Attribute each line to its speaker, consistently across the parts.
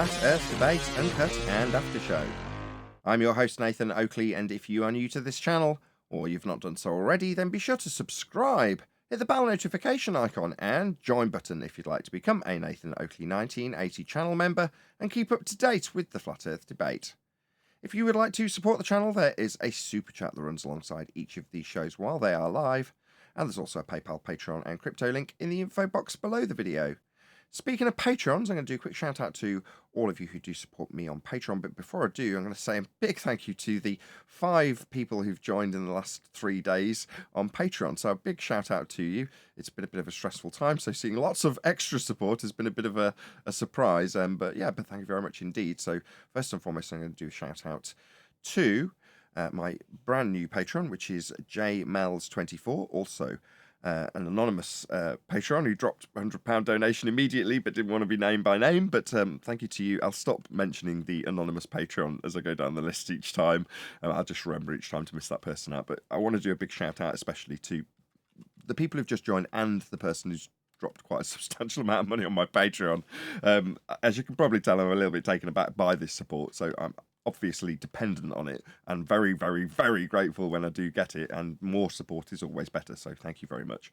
Speaker 1: Flat Earth Debate, Uncut and After Show. I'm your host Nathan Oakley, and if you are new to this channel, or you've not done so already, then be sure to subscribe, hit the bell notification icon and join button if you'd like to become a Nathan Oakley 1980 channel member and keep up to date with the Flat Earth Debate. If you would like to support the channel, there is a super chat that runs alongside each of these shows while they are live, and there's also a PayPal, Patreon and crypto link in the info box below the video. Speaking of Patrons, I'm going to do a quick shout out to all of you who do support me on Patreon, but before I do, I'm going to say a big thank you to the 5 people who've joined in the last 3 days on Patreon. So a big shout out to you. It's been a bit of a stressful time, so seeing lots of extra support has been a bit of a surprise, but thank you very much indeed. So first and foremost, I'm going to do a shout out to my brand new Patreon, which is jmells24, also an anonymous Patreon who dropped a £100 donation immediately but didn't want to be named by name. But thank you to you. I'll stop mentioning the anonymous Patreon as I go down the list each time. I'll just remember each time to miss that person out. But I want to do a big shout out especially to the people who've just joined and the person who's dropped quite a substantial amount of money on my Patreon. As you can probably tell, I'm a little bit taken aback by this support, so I'm obviously dependent on it and very, very, very grateful when I do get it, and more support is always better, so thank you very much.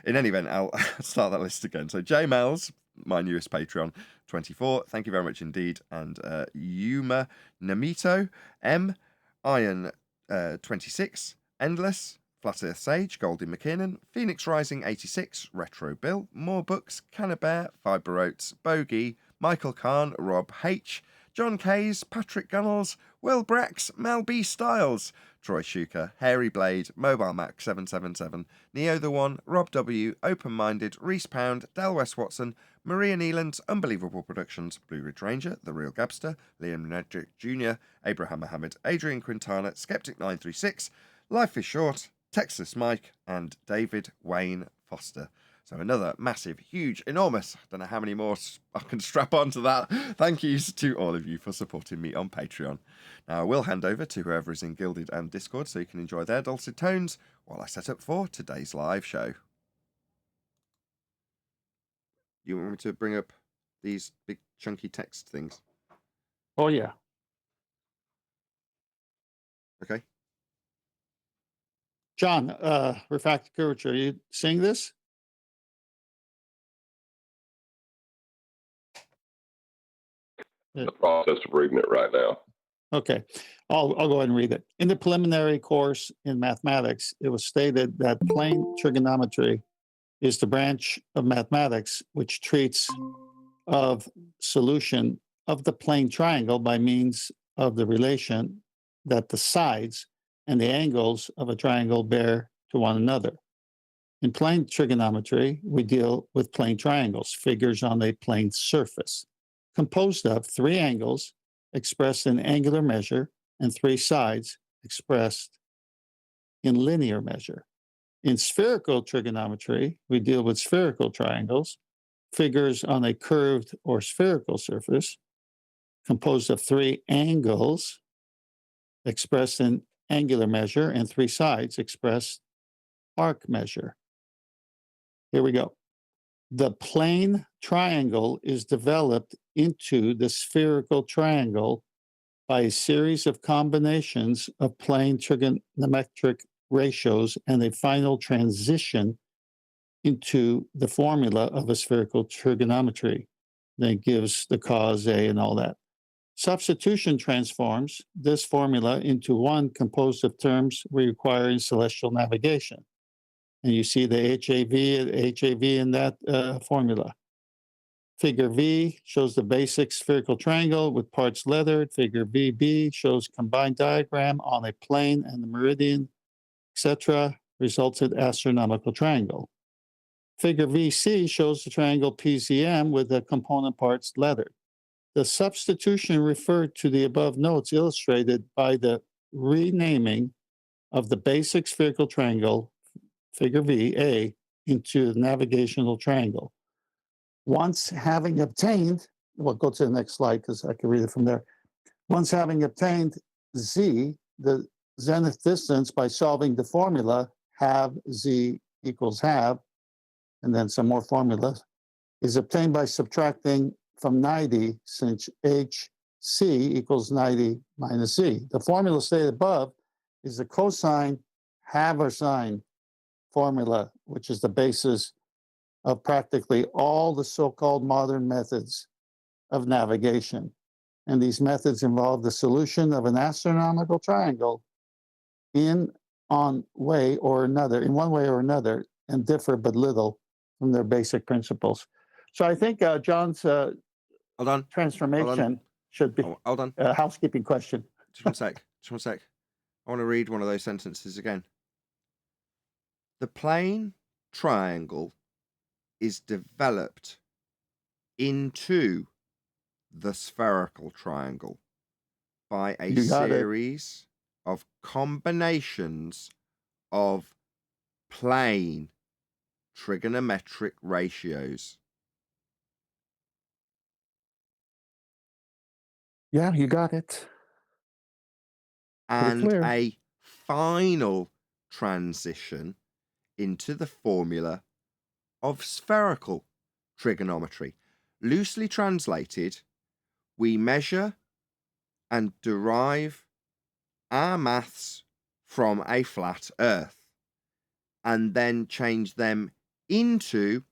Speaker 1: In any event, I'll start that list again. So J Mells, my newest Patreon, 24, thank you very much indeed, and Yuma Namito, M, Iron 26, Endless, Flat Earth Sage, Goldie McKinnon, Phoenix Rising 86, Retro Bill, More Books, Cannabear, Fiber Oats, Bogey, Michael Kahn, Rob H, John Kays, Patrick Gunnels, Will Brax, Mel B. Styles, Troy Shuker, Hairy Blade, Mobile Mac 777, Neo the One, Rob W, Open Minded, Reese Pound, Del West Watson, Maria Neelands, Unbelievable Productions, Blue Ridge Ranger, The Real Gabster, Liam Nedrick Jr., Abraham Mohammed, Adrian Quintana, Skeptic 936, Life is Short, Texas Mike, and David Wayne Foster. So another massive, huge, enormous, I don't know how many more I can strap onto that. Thank yous to all of you for supporting me on Patreon. Now I will hand over to whoever is in Guilded and Discord so you can enjoy their dulcet tones while I set up for today's live show. You want me to bring up these big chunky text things?
Speaker 2: Oh, yeah.
Speaker 1: Okay.
Speaker 2: John, refracted curvature, are you seeing this?
Speaker 3: The process of reading it right now.
Speaker 2: Okay, I'll go ahead and read it. In the preliminary course in mathematics, it was stated that plane trigonometry is the branch of mathematics which treats of solution of the plane triangle by means of the relation that the sides and the angles of a triangle bear to one another. In plane trigonometry, we deal with plane triangles, figures on a plane surface, composed of 3 angles expressed in angular measure and 3 sides expressed in linear measure. In spherical trigonometry, we deal with spherical triangles, figures on a curved or spherical surface, composed of 3 angles expressed in angular measure and 3 sides expressed arc measure. Here we go. The plane triangle is developed into the spherical triangle by a series of combinations of plane trigonometric ratios and a final transition into the formula of a spherical trigonometry that gives the cos A and all that. Substitution transforms this formula into one composed of terms requiring celestial navigation. And you see the HAV in that formula. Figure V shows the basic spherical triangle with parts leathered. Figure VB shows combined diagram on a plane and the meridian, etc. Resulted astronomical triangle. Figure VC shows the triangle PZM with the component parts leathered. The substitution referred to the above notes illustrated by the renaming of the basic spherical triangle, figure VA, into the navigational triangle. Once having obtained, well, go to the next slide because I can read it from there. Once having obtained Z, the zenith distance by solving the formula, have Z equals have, and then some more formulas, is obtained by subtracting from 90 since HC equals 90 minus Z. The formula stated above is the cosine Haversine formula, which is the basis of practically all the so-called modern methods of navigation. And these methods involve the solution of an astronomical triangle in one way or another, and differ but little from their basic principles. So I think John's
Speaker 1: Hold on.
Speaker 2: transformation should be
Speaker 1: Hold on.
Speaker 2: a housekeeping question.
Speaker 1: Just one sec. Just one sec. I want to read one of those sentences again. The plane triangle is developed into the spherical triangle by a series of combinations of plane trigonometric ratios.
Speaker 2: Yeah, you got it.
Speaker 1: And a final transition into the formula of spherical trigonometry. Loosely translated, we measure and derive our maths from a flat Earth and then change them into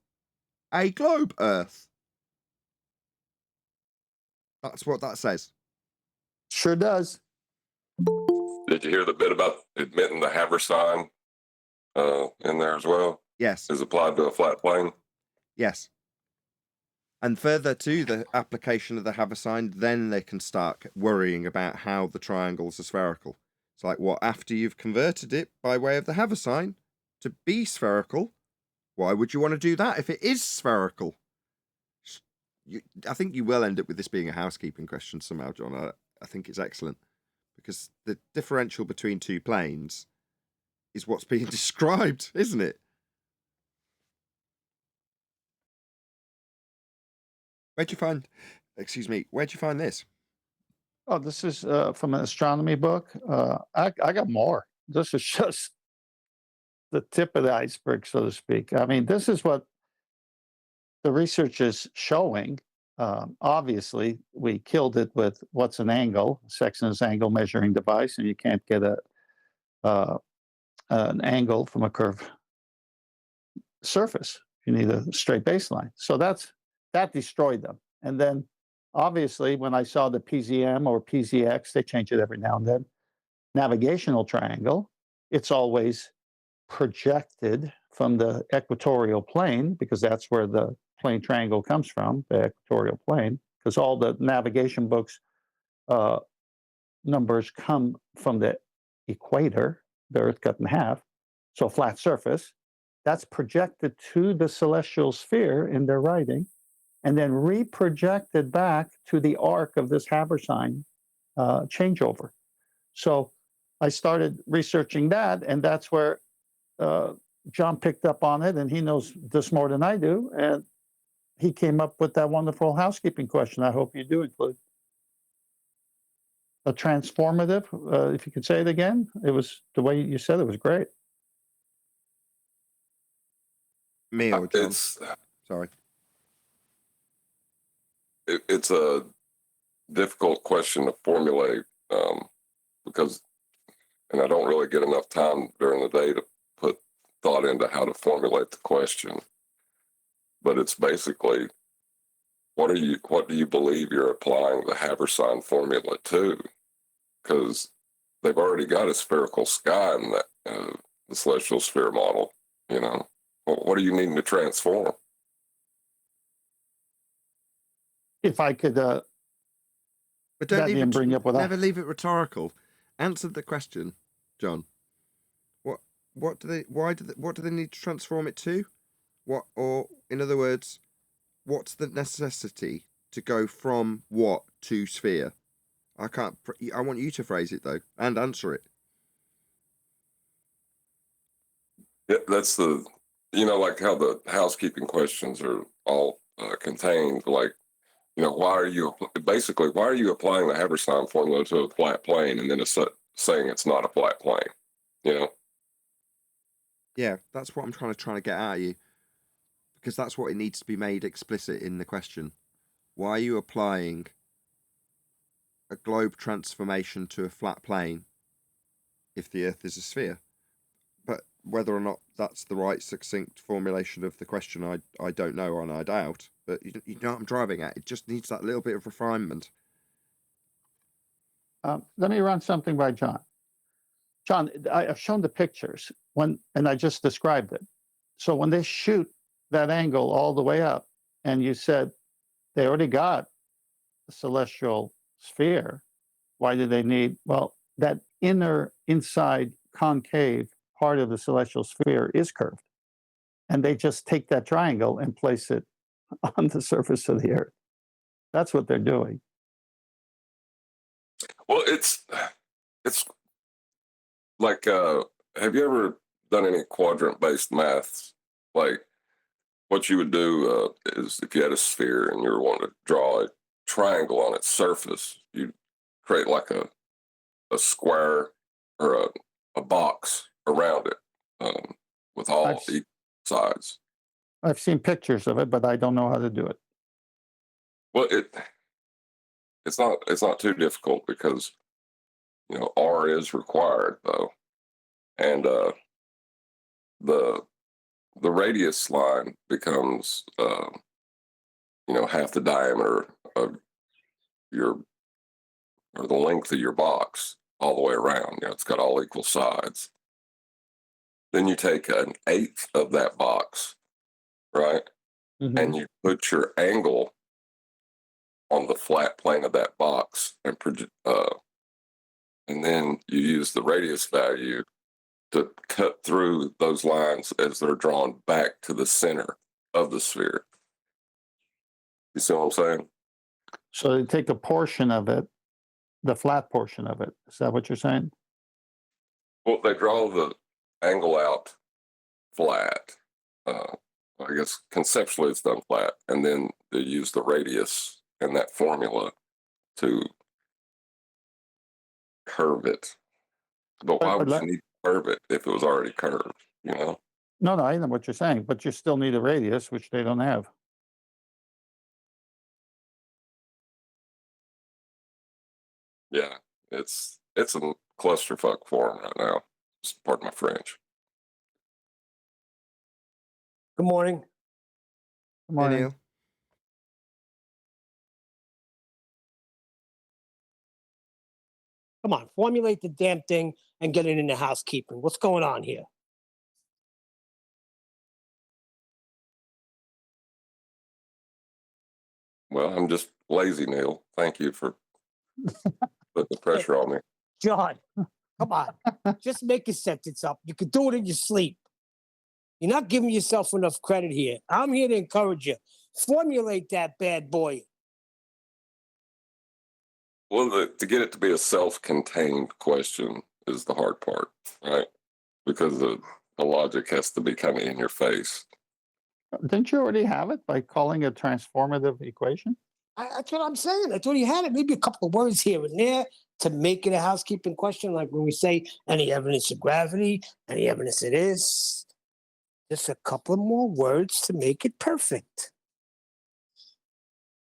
Speaker 1: a globe Earth. That's what that says.
Speaker 2: Sure does.
Speaker 3: Did you hear the bit about admitting the Haversine in there as well?
Speaker 1: Yes.
Speaker 3: Is applied to a flat plane?
Speaker 1: Yes. And further to the application of the Haversine, then they can start worrying about how the triangles are spherical. It's like, what, after you've converted it by way of the Haversine to be spherical, why would you want to do that if it is spherical? I think you will end up with this being a housekeeping question somehow, John. I think it's excellent because the differential between two planes is what's being described, isn't it? Where'd you find this?
Speaker 2: Oh, this is from an astronomy book. I got more. This is just the tip of the iceberg, so to speak. I mean, this is what the research is showing. Obviously, we killed it with what's an angle, Sexton's angle measuring device, and you can't get an angle from a curved surface. You need a straight baseline. So that destroyed them. And then, obviously, when I saw the PZM or PZX, they change it every now and then. Navigational triangle, it's always projected from the equatorial plane because that's where the plane triangle comes from, the equatorial plane, because all the navigation books numbers come from the equator, the Earth cut in half, so flat surface. That's projected to the celestial sphere in their writing, and then reprojected back to the arc of this Haversine changeover. So I started researching that, and that's where John picked up on it, and he knows this more than I do, and he came up with that wonderful housekeeping question. I hope you do include a transformative. If you could say it again, it was the way you said it was great.
Speaker 1: Me or John? Sorry.
Speaker 3: It's a difficult question to formulate because, and I don't really get enough time during the day to put thought into how to formulate the question. But it's basically, what do you believe you're applying the Haversine formula to? Because they've already got a spherical sky in that the celestial sphere model. You know, what are you needing to transform?
Speaker 2: If I could,
Speaker 1: but don't even
Speaker 2: bring up with
Speaker 1: never leave it rhetorical. Answer the question, John. What do they need to transform it to? What, or in other words, what's the necessity to go from what to sphere? I want you to phrase it though and answer it.
Speaker 3: Yeah, that's like how the housekeeping questions are all contained. Like, why are you applying the Haversine formula to a flat plane and then it's saying it's not a flat plane?
Speaker 1: Yeah, that's what I'm trying to get at you, because that's what it needs to be made explicit in the question. why are you applying a globe transformation to a flat plane if the Earth is a sphere? But whether or not that's the right succinct formulation of the question, I don't know, and I doubt. But you know what I'm driving at. It just needs that little bit of refinement.
Speaker 2: Let me run something by John. John, I've shown the pictures and I just described it. So when they shoot that angle all the way up, and you said they already got a celestial sphere, why do they need, well, that inside concave part of the celestial sphere is curved. And they just take that triangle and place it on the surface of the Earth. That's what they're doing.
Speaker 3: Well, it's like, have you ever done any quadrant-based maths? Like, what you would do is if you had a sphere and you were wanting to draw a triangle on its surface, you'd create like a square or a box around it with all equal sides.
Speaker 2: I've seen pictures of it, but I don't know how to do it.
Speaker 3: Well, it's not too difficult because R is required though, and the radius line becomes half the diameter of the length of your box all the way around. It's got all equal sides. Then you take an eighth of that box, right?
Speaker 2: Mm-hmm.
Speaker 3: And you put your angle on the flat plane of that box, and then you use the radius value to cut through those lines as they're drawn back to the center of the sphere. You see what I'm saying?
Speaker 2: So they take a portion of it, the flat portion of it. Is that what you're saying?
Speaker 3: Well, they draw the angle out flat. I guess conceptually it's done flat, and then they use the radius and that formula to curve it. But why would you need to curve it if it was already curved,
Speaker 2: No, I know what you're saying, but you still need a radius, which they don't have.
Speaker 3: Yeah, it's a clusterfuck for them right now. Just pardon my French.
Speaker 4: Good morning.
Speaker 2: Good morning.
Speaker 1: Hey, Neil.
Speaker 4: Come on, formulate the damn thing and get it into housekeeping. What's going on here?
Speaker 3: Well, I'm just lazy, Neil. Thank you for putting the pressure on me.
Speaker 4: John, come on. Just make a sentence up. You can do it in your sleep. You're not giving yourself enough credit here. I'm here to encourage you. Formulate that bad boy.
Speaker 3: Well, to get it to be a self-contained question is the hard part, right? Because the logic has to be kind of in your face.
Speaker 2: Didn't you already have it by calling a transformative equation?
Speaker 4: That's what I'm saying. I thought you had it. Maybe a couple of words here and there to make it a housekeeping question, like when we say any evidence of gravity, any evidence it is. Just a couple more words to make it perfect.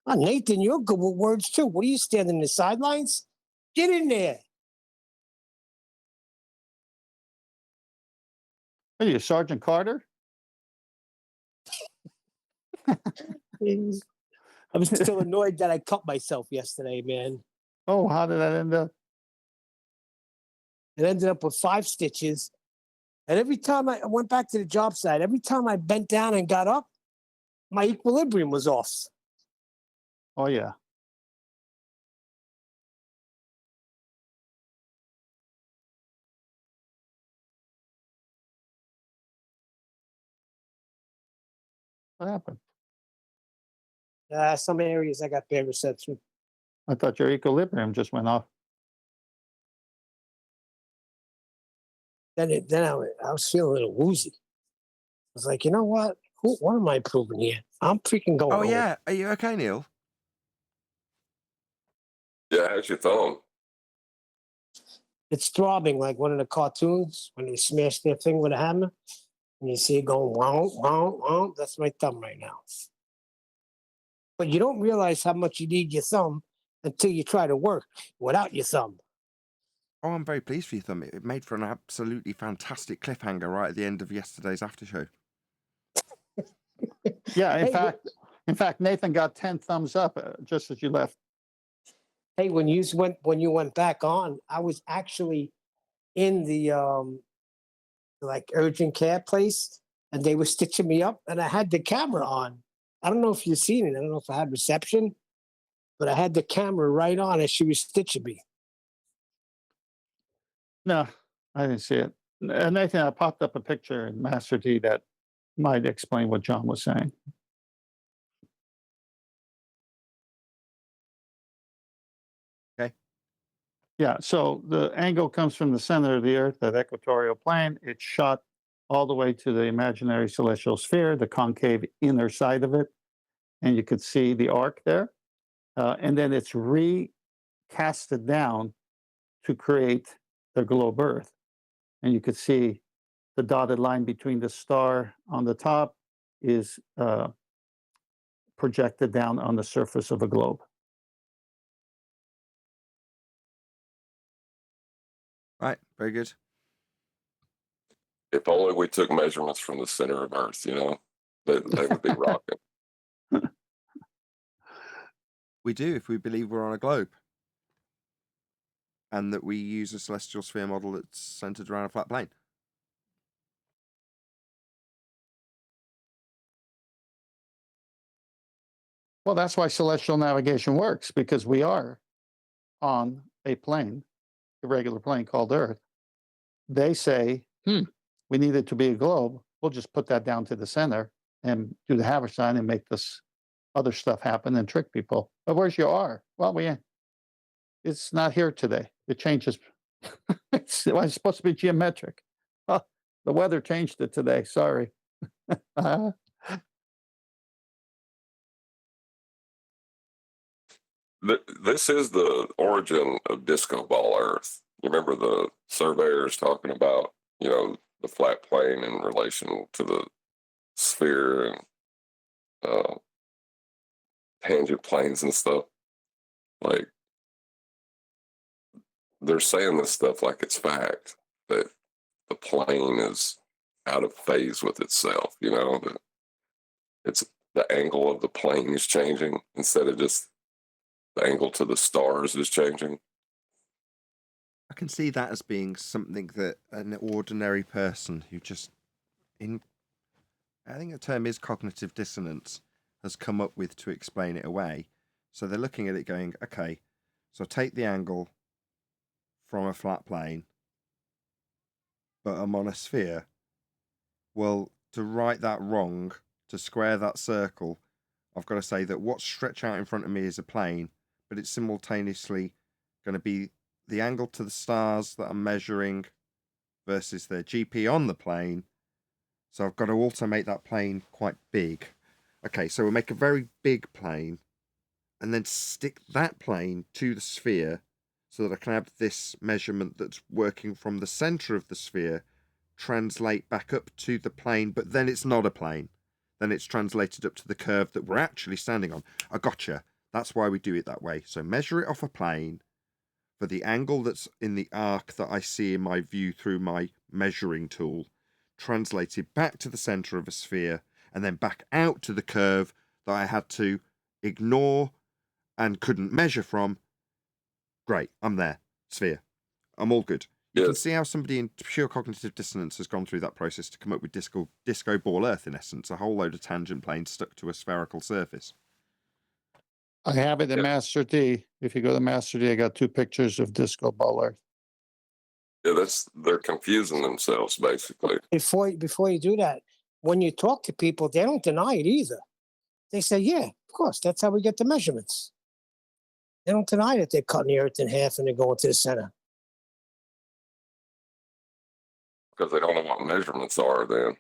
Speaker 4: Oh, Nathan, you're good with words too. What are you standing in the sidelines? Get in there.
Speaker 2: What are you, Sergeant Carter?
Speaker 4: I'm still annoyed that I cut myself yesterday, man.
Speaker 2: Oh, how did that end up?
Speaker 4: It ended up with 5 stitches. And every time I went back to the job site, every time I bent down and got up, my equilibrium was off.
Speaker 2: Oh, yeah. What happened?
Speaker 4: Some areas I got bad reception.
Speaker 2: I thought your equilibrium just went off.
Speaker 4: Then I was feeling a little woozy. I was like, you know what? What am I proving here? I'm freaking going.
Speaker 1: Oh, yeah. Are you okay, Neil?
Speaker 3: Yeah, how's your thumb?
Speaker 4: It's throbbing like one of the cartoons when they smash their thing with a hammer. And you see it going, wow, wow, wow. That's my thumb right now. but you don't realize how much you need your thumb until you try to work without your thumb.
Speaker 1: Oh, I'm very pleased for you, Thumb. It made for an absolutely fantastic cliffhanger right at the end of yesterday's after show.
Speaker 2: Yeah, in
Speaker 4: Hey,
Speaker 2: fact, Nathan got 10 thumbs up just as you left.
Speaker 4: Hey, when you went back on, I was actually in the like urgent care place, and they were stitching me up, and I had the camera on. I don't know if you've seen it. I don't know if I had reception, but I had the camera right on as she was stitching me.
Speaker 2: No, I didn't see it. And Nathan, I popped up a picture in Master D that might explain what John was saying.
Speaker 1: Okay.
Speaker 2: Yeah, so the angle comes from the center of the Earth, that equatorial plane. It's shot all the way to the imaginary celestial sphere, the concave inner side of it. And you could see the arc there. And then it's recasted down to create the globe Earth. And you could see the dotted line between the star on the top is projected down on the surface of a globe.
Speaker 1: Right, very good.
Speaker 3: If only we took measurements from the center of Earth, they would be rocking.
Speaker 1: We do if we believe we're on a globe. And that we use a celestial sphere model that's centered around a flat plane.
Speaker 2: Well, that's why celestial navigation works, because we are on a plane, a regular plane called Earth. They say, we need it to be a globe. We'll just put that down to the center and do the haversign and make this other stuff happen and trick people. But where's your R? Well, it's not here today. It changes. It's supposed to be geometric. Well, the weather changed it today. Sorry.
Speaker 3: This is the origin of disco ball Earth. You remember the surveyors talking about, the flat plane in relation to the sphere and tangent planes and stuff. Like, they're saying this stuff like it's fact, that the plane is out of phase with itself, that it's the angle of the plane is changing instead of just the angle to the stars is changing.
Speaker 1: I can see that as being something that an ordinary person who I think the term is cognitive dissonance, has come up with to explain it away. So they're looking at it going, okay, so take the angle from a flat plane, but I'm on a sphere. Well, to right that wrong, to square that circle, I've got to say that what's stretched out in front of me is a plane, but it's simultaneously going to be the angle to the stars that I'm measuring versus their GP on the plane. So I've got to also make that plane quite big. Okay, so we'll make a very big plane and then stick that plane to the sphere so that I can have this measurement that's working from the center of the sphere translate back up to the plane, but then it's not a plane. Then it's translated up to the curve that we're actually standing on. I gotcha. That's why we do it that way. So measure it off a plane for the angle that's in the arc that I see in my view through my measuring tool, translated back to the center of a sphere, and then back out to the curve that I had to ignore and couldn't measure from. Great, I'm there. Sphere. I'm all good. You can see how somebody in pure cognitive dissonance has gone through that process to come up with disco ball Earth, in essence, a whole load of tangent planes stuck to a spherical surface.
Speaker 2: I have it in Master D. If you go to Master D, I got 2 pictures of disco ball Earth.
Speaker 3: Yeah, they're confusing themselves, basically.
Speaker 4: Before you do that, when you talk to people, they don't deny it either. They say, yeah, of course, that's how we get the measurements. They don't deny that they're cutting the Earth in half and they're going to the center.
Speaker 3: Because they don't know what measurements are then.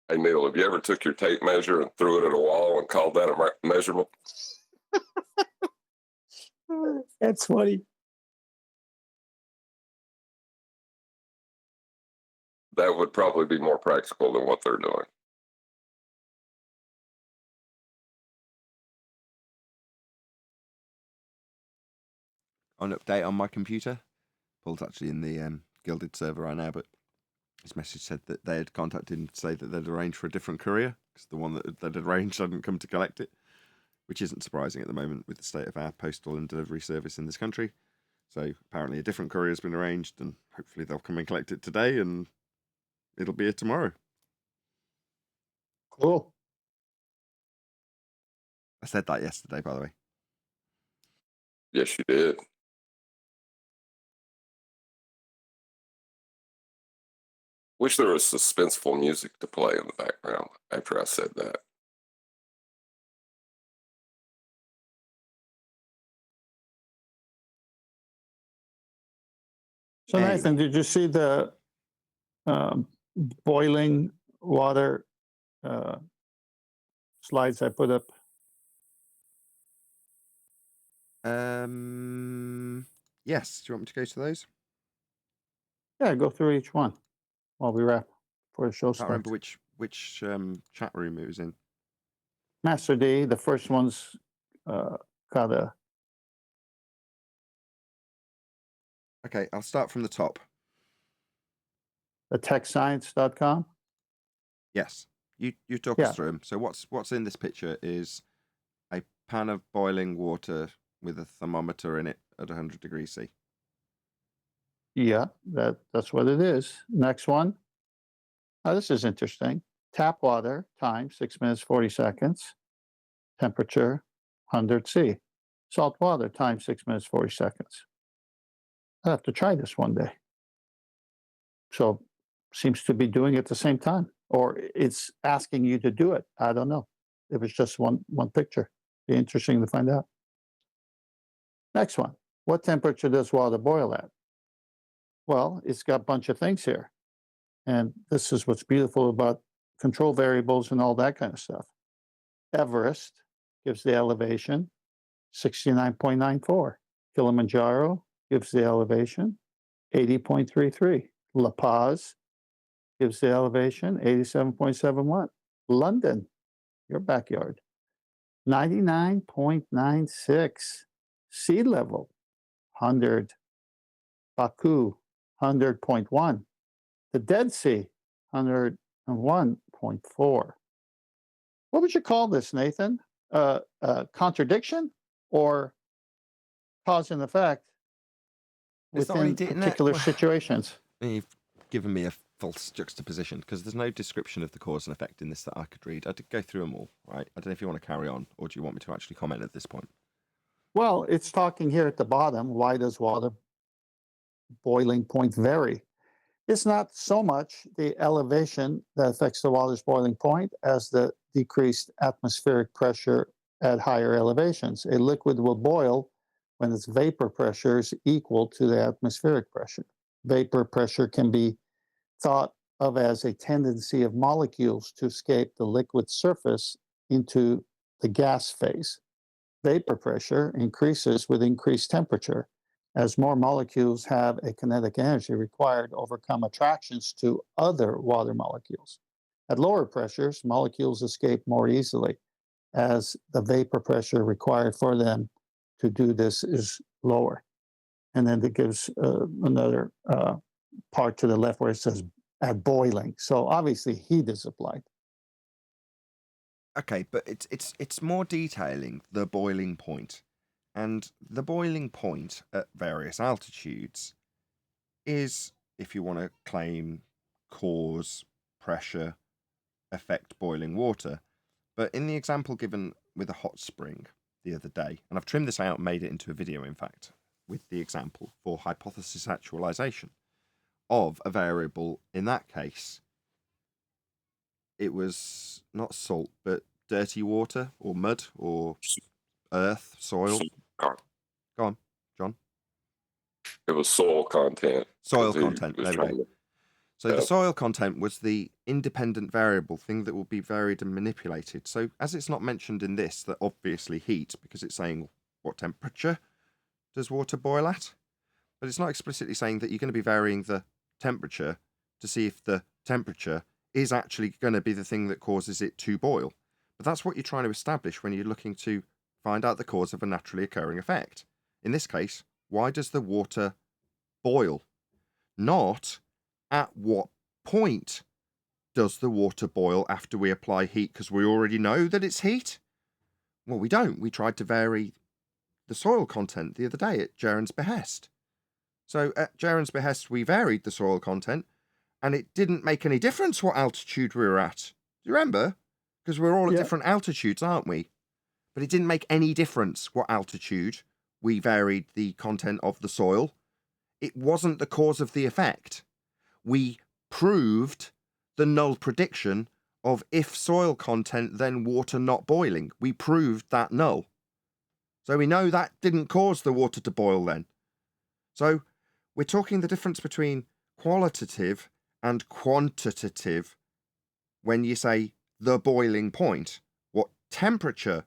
Speaker 3: Hey, Neil, have you ever took your tape measure and threw it at a wall and called that a measurement?
Speaker 4: That's funny.
Speaker 3: that would probably be more practical than what they're doing.
Speaker 1: An update on my computer. Paul's actually in the Gilded server right now, but his message said that they had contacted him to say that they'd arranged for a different courier because the one that they'd arranged hadn't come to collect it, which isn't surprising at the moment with the state of our postal and delivery service in this country. So apparently a different courier has been arranged, and hopefully they'll come and collect it today, and it'll be here tomorrow.
Speaker 2: Cool.
Speaker 1: I said that yesterday, by the way.
Speaker 3: Yes, you did. Wish there was suspenseful music to play in the background after I said that.
Speaker 2: So
Speaker 1: Anyway.
Speaker 2: Nathan, did you see the boiling water slides I put up?
Speaker 1: Yes. Do you want me to go to those?
Speaker 2: Yeah, go through each one while we wrap before the show
Speaker 1: I can't
Speaker 2: starts.
Speaker 1: remember which chat room it was in.
Speaker 2: Master D, the first one's got a
Speaker 1: Okay, I'll start from the top.
Speaker 2: techscience.com.
Speaker 1: Yes, you talk
Speaker 2: Yeah.
Speaker 1: us through them. So what's in this picture is a pan of boiling water with a thermometer in it at 100 degrees C.
Speaker 2: Yeah, that's what it is. Next one. Oh, this is interesting. Tap water, time 6 minutes 40 seconds. Temperature 100 C. Salt water, time 6 minutes 40 seconds. I'll have to try this one day. So seems to be doing it at the same time, or it's asking you to do it. I don't know. It was just one picture. Be interesting to find out. Next one. What temperature does water boil at? Well, it's got a bunch of things here. And this is what's beautiful about control variables and all that kind of stuff. Everest gives the elevation 69.94. Kilimanjaro gives the elevation 80.33. La Paz gives the elevation 87.71. London, your backyard, 99.96. Sea level, 100. Baku, 100.1. The Dead Sea, 101.4. What would you call this, Nathan? Contradiction or cause and effect
Speaker 1: It's not really
Speaker 2: within particular situations?
Speaker 1: You've given me a false juxtaposition because there's no description of the cause and effect in this that I could read. I did go through them all, right? I don't know if you want to carry on or do you want me to actually comment at this point?
Speaker 2: Well, it's talking here at the bottom. Why does water boiling point vary? It's not so much the elevation that affects the water's boiling point as the decreased atmospheric pressure at higher elevations. A liquid will boil when its vapor pressure is equal to the atmospheric pressure. Vapor pressure can be thought of as a tendency of molecules to escape the liquid surface into the gas phase. Vapor pressure increases with increased temperature as more molecules have a kinetic energy required to overcome attractions to other water molecules. At lower pressures, molecules escape more easily as the vapor pressure required for them to do this is lower. And then it gives another part to the left where it says at boiling. So obviously heat is applied.
Speaker 1: Okay, but it's more detailing the boiling point. And the boiling point at various altitudes is, if you want to claim cause, pressure, affect boiling water. But in the example given with a hot spring the other day, and I've trimmed this out and made it into a video, in fact, with the example for hypothesis actualization of a variable, in that case, it was not salt, but dirty water or mud or earth, soil. Go on, John.
Speaker 3: It was soil content.
Speaker 1: Soil
Speaker 3: 'cause he
Speaker 1: content,
Speaker 3: was
Speaker 1: there we
Speaker 3: trying
Speaker 1: go.
Speaker 3: to-
Speaker 1: So the soil content was the independent variable thing that will be varied and manipulated. So as it's not mentioned in this, that obviously heat, because it's saying what temperature does water boil at, but it's not explicitly saying that you're going to be varying the temperature to see if the temperature is actually going to be the thing that causes it to boil. But that's what you're trying to establish when you're looking to find out the cause of a naturally occurring effect. In this case, why does the water boil? Not at what point does the water boil after we apply heat, because we already know that it's heat. Well, we don't. We tried to vary the soil content the other day at Jaren's behest. So at Jaren's behest, we varied the soil content, and it didn't make any difference what altitude we were at. Do you remember? Because we're all at different altitudes, aren't we? But it didn't make any difference what altitude we varied the content of the soil. It wasn't the cause of the effect. We proved the null prediction of if soil content, then water not boiling. We proved that null. So we know that didn't cause the water to boil then. So we're talking the difference between qualitative and quantitative when you say the boiling point. What temperature?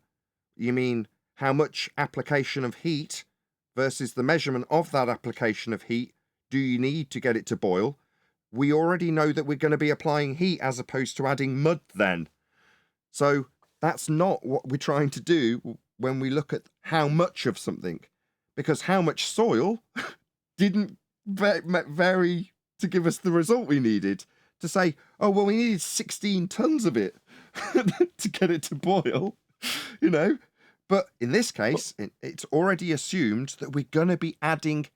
Speaker 1: You mean how much application of heat versus the measurement of that application of heat do you need to get it to boil? We already know that we're going to be applying heat as opposed to adding mud then. So that's not what we're trying to do when we look at how much of something, because how much soil didn't vary to give us the result we needed. To say, oh, well, we needed 16 tons of it to get it to boil, you know. But in this case, it's already assumed that we're going to be adding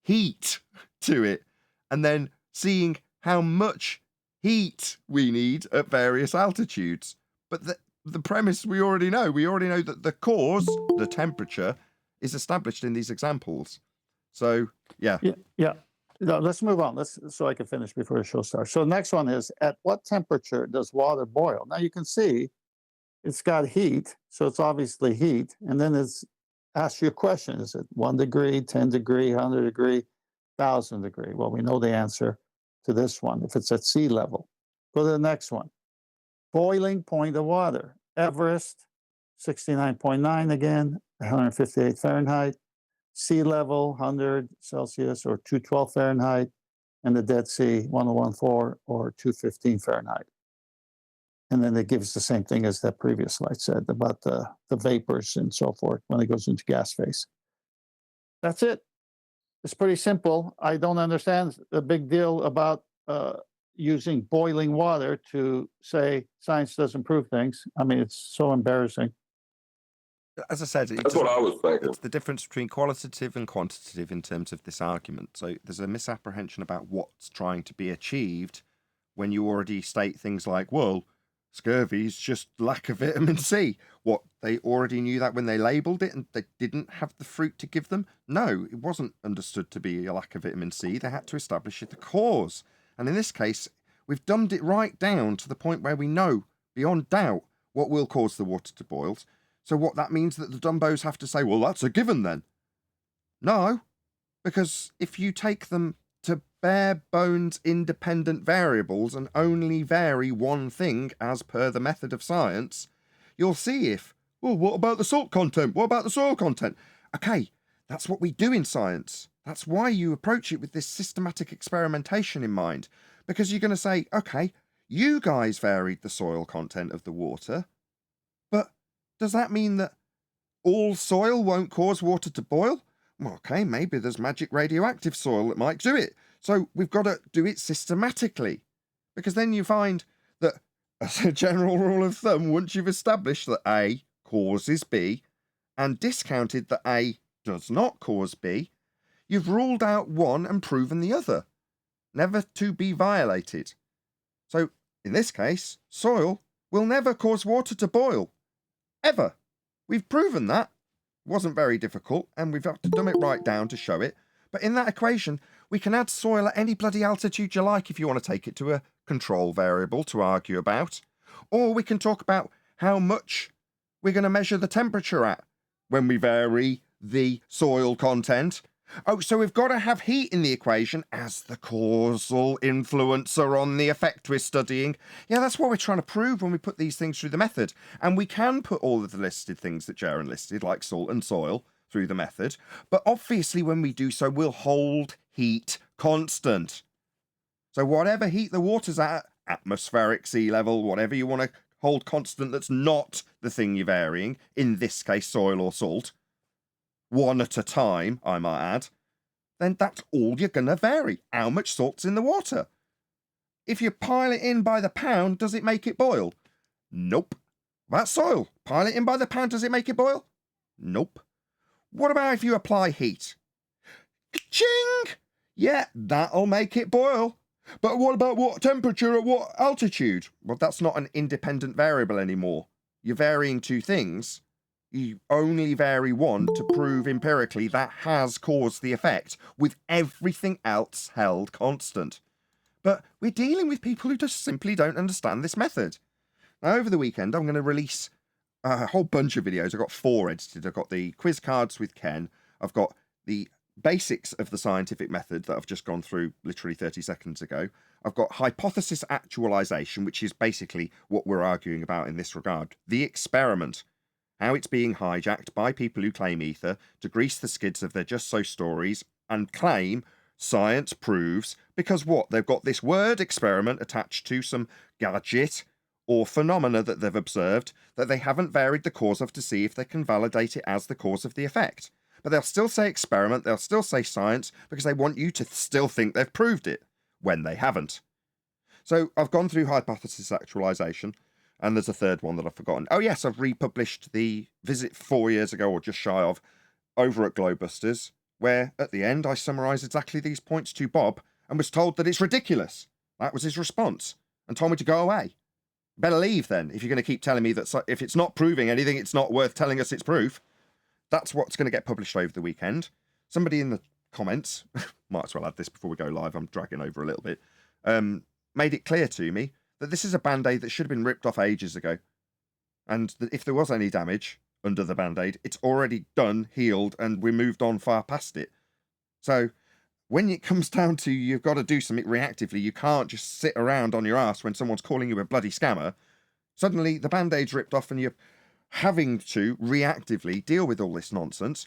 Speaker 1: heat to it and then seeing how much heat we need at various altitudes. But the premise we already know. We already know that the cause, the temperature, is established in these examples. So, yeah.
Speaker 2: Yeah. No, let's move on. So I can finish before the show starts. So the next one is, at what temperature does water boil? Now you can see it's got heat, so it's obviously heat. And then it's asks you a question. Is it 1 degree, 10 degree, 100 degree, 1,000 degree? Well, we know the answer to this one. If it's at sea level. Go to the next one. Boiling point of water. Everest, 69.9 again, 158 Fahrenheit. Sea level, 100 Celsius or 212 Fahrenheit, and the Dead Sea, 1014 or 215 Fahrenheit. And then it gives the same thing as that previous slide said about the vapors and so forth when it goes into gas phase. That's it. It's pretty simple. I don't understand the big deal about using boiling water to say science doesn't prove things. I mean, it's so embarrassing.
Speaker 1: As I said,
Speaker 3: that's what I was thinking.
Speaker 1: It's the difference between qualitative and quantitative in terms of this argument. So there's a misapprehension about what's trying to be achieved when you already state things like, well, scurvy is just lack of vitamin C. What, they already knew that when they labelled it and they didn't have the fruit to give them? No, it wasn't understood to be a lack of vitamin C. They had to establish the cause. And in this case, we've dumbed it right down to the point where we know beyond doubt what will cause the water to boil. So what that means that the dumbos have to say, well, that's a given then. No, because if you take them to bare bones independent variables and only vary one thing as per the method of science, you'll see if, well, what about the salt content? What about the soil content? Okay, that's what we do in science. That's why you approach it with this systematic experimentation in mind. Because you're going to say, okay, you guys varied the soil content of the water, but does that mean that all soil won't cause water to boil? Well, okay, maybe there's magic radioactive soil that might do it. So we've got to do it systematically. Because then you find that, as a general rule of thumb, once you've established that A causes B and discounted that A does not cause B, you've ruled out one and proven the other, never to be violated. So, in this case, soil will never cause water to boil. Ever. We've proven that. It wasn't very difficult, and we've had to dumb it right down to show it. But in that equation, we can add soil at any bloody altitude you like if you want to take it to a control variable to argue about. Or we can talk about how much we're going to measure the temperature at when we vary the soil content. Oh, so we've got to have heat in the equation as the causal influencer on the effect we're studying. Yeah, that's what we're trying to prove when we put these things through the method. And we can put all of the listed things that Jaren listed, like salt and soil, through the method. But obviously when we do so, we'll hold heat constant. So whatever heat the water's at, atmospheric, sea level, whatever you want to hold constant that's not the thing you're varying, in this case soil or salt, one at a time, I might add, then that's all you're going to vary, how much salt's in the water. If you pile it in by the pound, does it make it boil? Nope. That's soil. Pile it in by the pound, does it make it boil? Nope. What about if you apply heat? Ka-ching! Yeah, that'll make it boil. But what about what temperature at what altitude? Well, that's not an independent variable anymore. You're varying two things. You only vary one to prove empirically that has caused the effect, with everything else held constant. But we're dealing with people who just simply don't understand this method. Now, over the weekend, I'm going to release a whole bunch of videos. I've got 4 edited. I've got the quiz cards with Ken. I've got the basics of the scientific method that I've just gone through literally 30 seconds ago. I've got hypothesis actualization, which is basically what we're arguing about in this regard. The experiment, how it's being hijacked by people who claim ether to grease the skids of their just so stories and claim science proves, because what? They've got this word experiment attached to some gadget or phenomena that they've observed that they haven't varied the cause of to see if they can validate it as the cause of the effect. But they'll still say experiment, they'll still say science, because they want you to still think they've proved it, when they haven't. So I've gone through hypothesis actualization, and there's a third one that I've forgotten. Oh yes, I've republished the visit 4 years ago, or just shy of, over at Globusters, where at the end I summarise exactly these points to Bob, and was told that it's ridiculous. That was his response, and told me to go away. Better leave then, if you're going to keep telling me that if it's not proving anything, it's not worth telling us it's proof. That's what's going to get published over the weekend. Somebody in the comments, might as well add this before we go live, I'm dragging over a little bit, made it clear to me that this is a band-aid that should have been ripped off ages ago. And that if there was any damage under the band-aid, it's already done, healed, and we moved on far past it. So when it comes down to you've got to do something reactively, you can't just sit around on your ass when someone's calling you a bloody scammer. Suddenly the band-aid's ripped off and you're having to reactively deal with all this nonsense.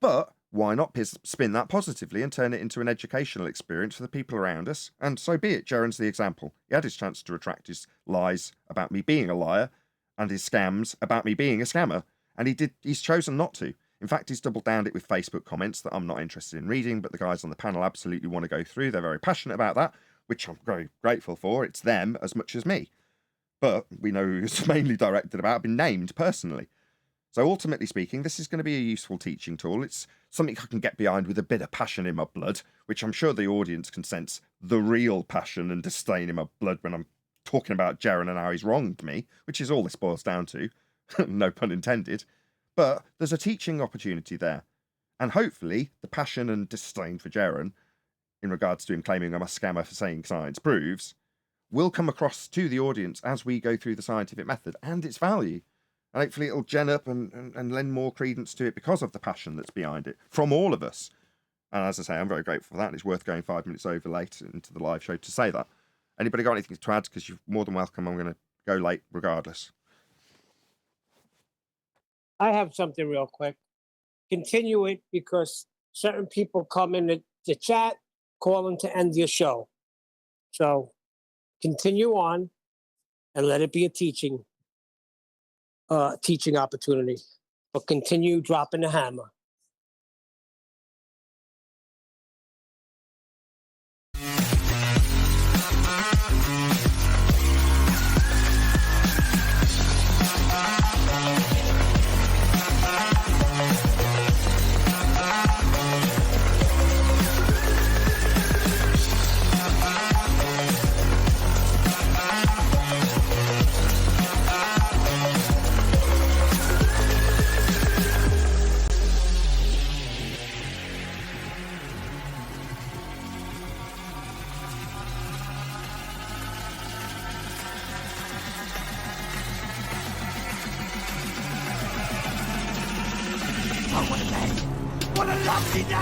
Speaker 1: But why not spin that positively and turn it into an educational experience for the people around us? And so be it. Jaron's the example. He had his chance to retract his lies about me being a liar and his scams about me being a scammer. And he's chosen not to. In fact, he's doubled down it with Facebook comments that I'm not interested in reading, but the guys on the panel absolutely want to go through. They're very passionate about that, which I'm very grateful for. It's them as much as me. But we know who it's mainly directed about. I've been named personally. So ultimately speaking, this is going to be a useful teaching tool. It's something I can get behind with a bit of passion in my blood, which I'm sure the audience can sense the real passion and disdain in my blood when I'm talking about Jaron and how he's wronged me, which is all this boils down to. No pun intended. But there's a teaching opportunity there. And hopefully the passion and disdain for Jaron, in regards to him claiming I'm a scammer for saying science proves, will come across to the audience as we go through the scientific method and its value. And hopefully it'll gen up and lend more credence to it because of the passion that's behind it from all of us. And as I say, I'm very grateful for that. And it's worth going 5 minutes over late into the live show to say that. Anybody got anything to add? Because you're more than welcome. I'm going to go late regardless.
Speaker 4: I have something real quick. Continue it because certain people come in the chat calling to end your show. So continue on and let it be a teaching opportunity. But continue dropping the hammer.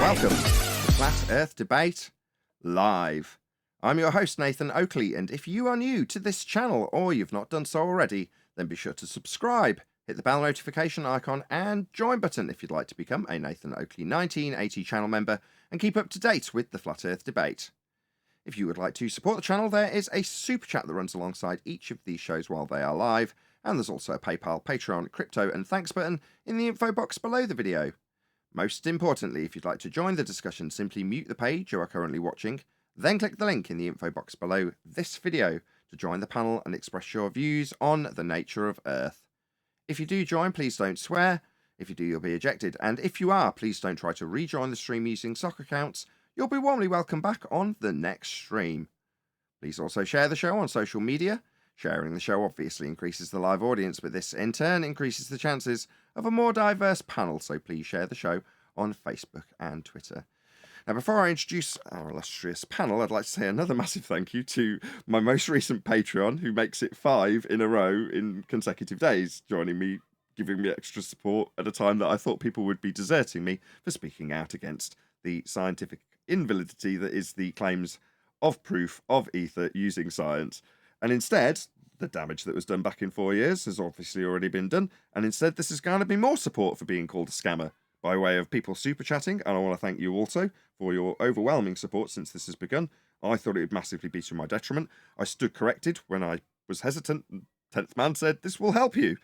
Speaker 1: Welcome to Flat Earth Debate Live. I'm your host, Nathan Oakley, and if you are new to this channel or you've not done so already, then be sure to subscribe, hit the bell notification icon and join button if you'd like to become a Nathan Oakley 1980 channel member and keep up to date with the Flat Earth Debate. If you would like to support the channel, there is a super chat that runs alongside each of these shows while they are live, and there's also a PayPal, Patreon, crypto, and thanks button in the info box below the video. Most importantly, if you'd like to join the discussion, simply mute the page you are currently watching, then click the link in the info box below this video to join the panel and express your views on the nature of Earth. If you do join, please don't swear. If you do, you'll be ejected. And if you are, please don't try to rejoin the stream using sock accounts. You'll be warmly welcome back on the next stream. Please also share the show on social media. Sharing the show obviously increases the live audience, but this in turn increases the chances of a more diverse panel, so please share the show on Facebook and Twitter. Now, before I introduce our illustrious panel, I'd like to say another massive thank you to my most recent Patreon, who makes it 5 in a row in consecutive days, joining me, giving me extra support at a time that I thought people would be deserting me for speaking out against the scientific invalidity that is the claims of proof of ether using science. And instead, the damage that was done back in 4 years has obviously already been done, and instead this is going to be more support for being called a scammer by way of people super chatting, and I want to thank you also for your overwhelming support since this has begun. I thought it would massively be to my detriment. I stood corrected when I was hesitant, and 10th Man said, "This will help you."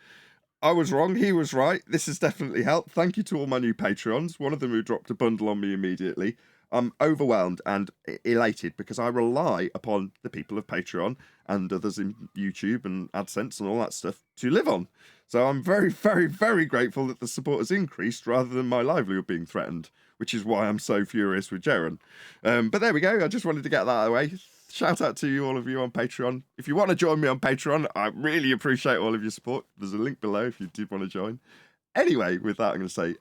Speaker 1: I was wrong, he was right. This has definitely helped. Thank you to all my new Patreons, one of them who dropped a bundle on me immediately. I'm overwhelmed and elated because I rely upon the people of Patreon and others in YouTube and AdSense and all that stuff to live on. So I'm very, very, very grateful that the support has increased rather than my livelihood being threatened, which is why I'm so furious with Jaren. But there we go. I just wanted to get that out of the way. Shout out to you, all of you on Patreon. If you want to join me on Patreon, I really appreciate all of your support. There's a link below if you did want to join. Anyway, with that, I'm going to say,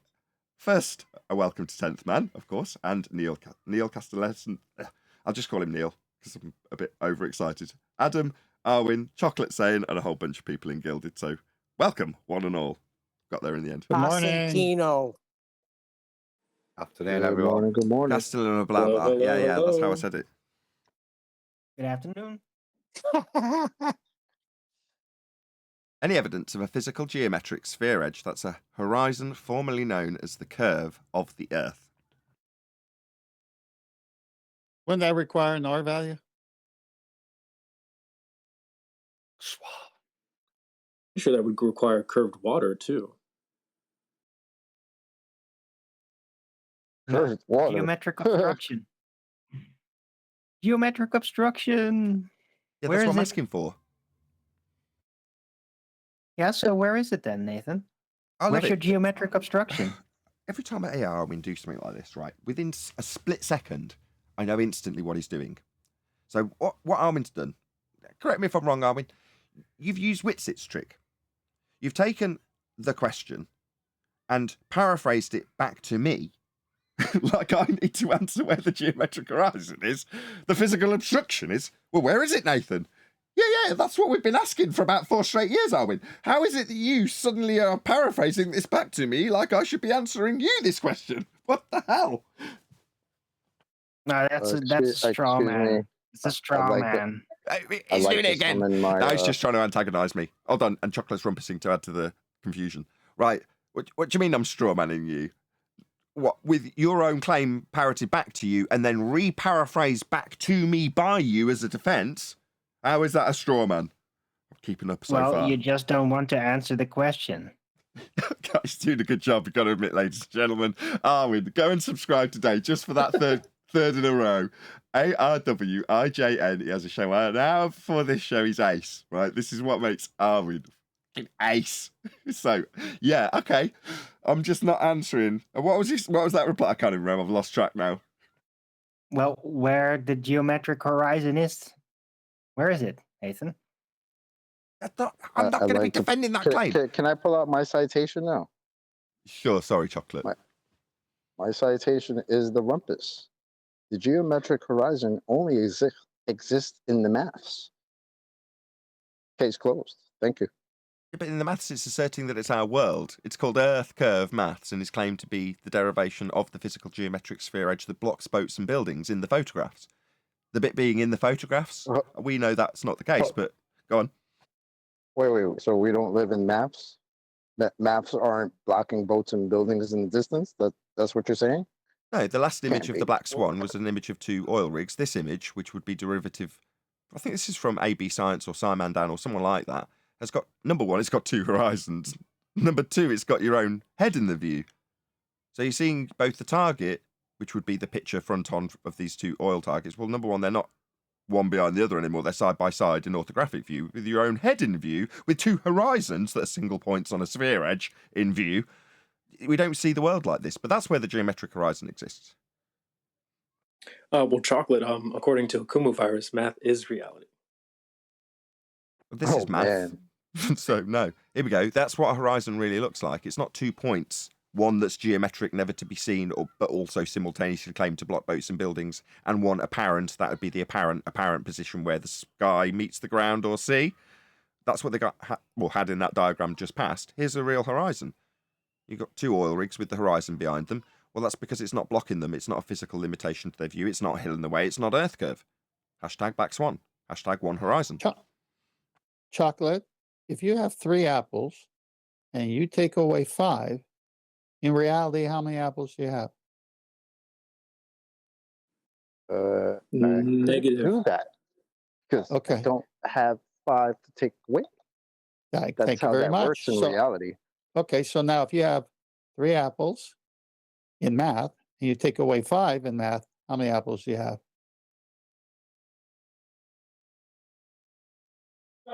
Speaker 1: first, a welcome to 10th Man, of course, and Neil Castelletto. I'll just call him Neil, because I'm a bit overexcited. Adam, Arwin, Chocolate Sane, and a whole bunch of people in Gilded. So, welcome, one and all. Got there in the end.
Speaker 2: Good morning.
Speaker 4: Cosentino.
Speaker 5: Afternoon,
Speaker 2: Good
Speaker 5: everyone.
Speaker 2: morning. Good morning.
Speaker 1: Castellano, blah, blah.
Speaker 5: Hello,
Speaker 1: Yeah, that's how I
Speaker 5: hello.
Speaker 1: said it.
Speaker 6: Good afternoon.
Speaker 1: Any evidence of a physical geometric sphere edge that's a horizon formerly known as the curve of the Earth?
Speaker 2: Wouldn't that require an R value?
Speaker 7: I'm sure that would require curved water too.
Speaker 5: Curved water.
Speaker 6: Geometric obstruction. Geometric obstruction.
Speaker 1: Yeah,
Speaker 6: Where
Speaker 1: that's what
Speaker 6: is
Speaker 1: I'm
Speaker 6: it?
Speaker 1: asking for.
Speaker 6: Yeah, so where is it then, Nathan?
Speaker 1: I love
Speaker 6: Where's your
Speaker 1: it.
Speaker 6: geometric obstruction?
Speaker 1: Every time I hear Arwin do something like this, right, within a split second, I know instantly what he's doing. So what Arwin's done, correct me if I'm wrong, Arwin, you've used Witzit's trick. You've taken the question and paraphrased it back to me, like I need to answer where the geometric horizon is. The physical obstruction is, well, where is it, Nathan? Yeah, that's what we've been asking for about 4 straight years, Arwin. How is it that you suddenly are paraphrasing this back to me like I should be answering you this question? What the hell?
Speaker 6: No, that's a straw man. It's a straw
Speaker 5: like
Speaker 6: man.
Speaker 1: He's doing it
Speaker 5: this
Speaker 1: again.
Speaker 5: one in my,
Speaker 1: Now he's just trying to antagonise me. Hold on, and Chocolate's rumpusing to add to the confusion. Right, what do you mean I'm strawmanning you? What, with your own claim parroted back to you and then re-paraphrased back to me by you as a defence? How is that a straw man? I'm keeping up so
Speaker 6: Well,
Speaker 1: far.
Speaker 6: you just don't want to answer the question.
Speaker 1: Guys, doing a good job, you've got to admit, ladies and gentlemen. Arwin, go and subscribe today just for that third in a row. ARWIJN. He has a show an hour before this show. He's ace, right? This is what makes Arwin fucking ace. So, yeah, okay. I'm just not answering. What was that reply? I can't even remember. I've lost track now.
Speaker 6: Well, where the geometric horizon is, where is it, Nathan?
Speaker 1: I'm not
Speaker 5: I
Speaker 1: going to be
Speaker 5: like to-
Speaker 1: defending that claim.
Speaker 5: Can I pull out my citation now?
Speaker 1: Sure, sorry, Chocolate.
Speaker 5: My citation is the rumpus. The geometric horizon only exists in the maths. Case closed. Thank you.
Speaker 1: Yeah, but in the maths, it's asserting that it's our world. It's called Earth curve maths and is claimed to be the derivation of the physical geometric sphere edge that blocks boats and buildings in the photographs. The bit being in the photographs, we know that's not the case, but go on.
Speaker 5: Wait. So we don't live in maps? That maps aren't blocking boats and buildings in the distance? That's what you're saying?
Speaker 1: No, the last image
Speaker 5: Can't
Speaker 1: of
Speaker 5: be.
Speaker 1: the black swan was an image of 2 oil rigs. This image, which would be derivative, I think this is from AB Science or Simon Dan or someone like that, has got, number 1, it's got 2 horizons. Number 2, it's got your own head in the view. So you're seeing both the target, which would be the picture front on of these 2 oil targets. Well, number 1, they're not one behind the other anymore. They're side by side in orthographic view with your own head in view, with 2 horizons that are single points on a sphere edge in view. We don't see the world like this, but that's where the geometric horizon exists.
Speaker 7: Well, chocolate. According to Akumu virus, math is reality.
Speaker 1: This is math.
Speaker 5: Man.
Speaker 1: So, no. Here we go. That's what a horizon really looks like. It's not 2 points, one that's geometric, never to be seen, but also simultaneously claimed to block boats and buildings, and one apparent. That would be the apparent position where the sky meets the ground or sea. That's what they had in that diagram just past. Here's a real horizon. You've got 2 oil rigs with the horizon behind them. Well, that's because it's not blocking them. It's not a physical limitation to their view. It's not a hill in the way. It's not Earth curve. Hashtag black swan. Hashtag one horizon.
Speaker 2: Chocolate, if you have 3 apples and you take away 5, in reality, how many apples do you have?
Speaker 5: I
Speaker 7: Negative.
Speaker 5: do that because
Speaker 2: Okay.
Speaker 5: I don't have 5 to take away.
Speaker 2: Thank
Speaker 5: That's
Speaker 2: you
Speaker 5: how
Speaker 2: very
Speaker 5: that
Speaker 2: much.
Speaker 5: works in reality.
Speaker 2: Okay, so now if you have 3 apples in math and you take away 5 in math, how many apples do you have?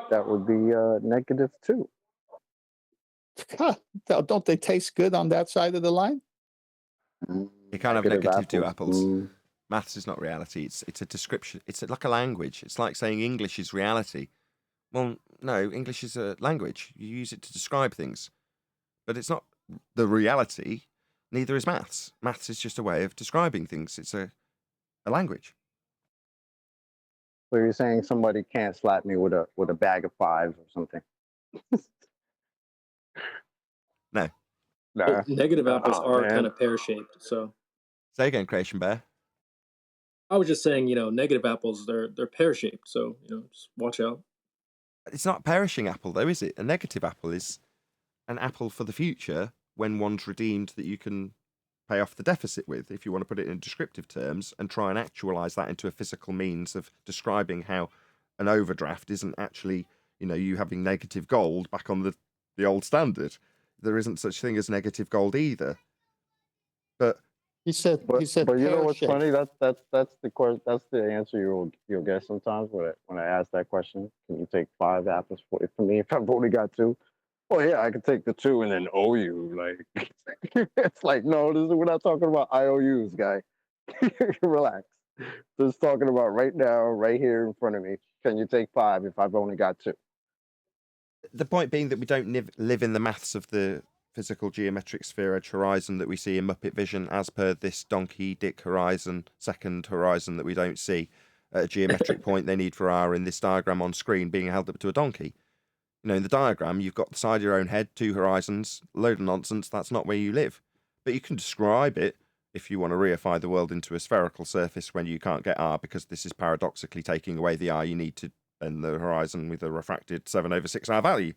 Speaker 5: That would be -2.
Speaker 2: Don't they taste good on that side of the line?
Speaker 1: You can't have negative 2 apples. Maths is not reality. It's a description. It's like a language. It's like saying English is reality. Well, no, English is a language. You use it to describe things. But it's not the reality. Neither is maths. Maths is just a way of describing things. It's a language.
Speaker 5: So you're saying somebody can't slap me with a bag of 5 or something?
Speaker 1: No.
Speaker 5: Nah.
Speaker 7: Well, negative apples
Speaker 5: Oh,
Speaker 7: are
Speaker 5: man.
Speaker 7: kind of pear-shaped. So
Speaker 1: Say again, Creation Bear.
Speaker 7: I was just saying, negative apples, they're pear-shaped. So, just watch out.
Speaker 1: It's not a perishing apple, though, is it? A negative apple is an apple for the future when one's redeemed that you can pay off the deficit with, if you want to put it in descriptive terms, and try and actualize that into a physical means of describing how an overdraft isn't actually, you having negative gold back on the old standard. There isn't such thing as negative gold either. But
Speaker 2: He said
Speaker 5: But you know what's
Speaker 2: pear-shaped.
Speaker 5: funny? That's the answer you'll get sometimes when I ask that question. Can you take 5 apples for me if I've only got 2? Well, yeah, I can take the 2 and then owe you. Like it's like, no, we're not talking about IOUs, guy. Relax. Just talking about right now, right here in front of me. Can you take 5 if I've only got 2?
Speaker 1: the point being that we don't live in the maths of the physical geometric sphere edge horizon that we see in Muppet Vision, as per this donkey dick horizon, second horizon that we don't see at a geometric point they need for R in this diagram on screen being held up to a donkey. In the diagram, you've got the side of your own head, 2 horizons, load of nonsense. That's not where you live. But you can describe it if you want to reify the world into a spherical surface when you can't get R, because this is paradoxically taking away the R you need to bend the horizon with a refracted 7/6R value.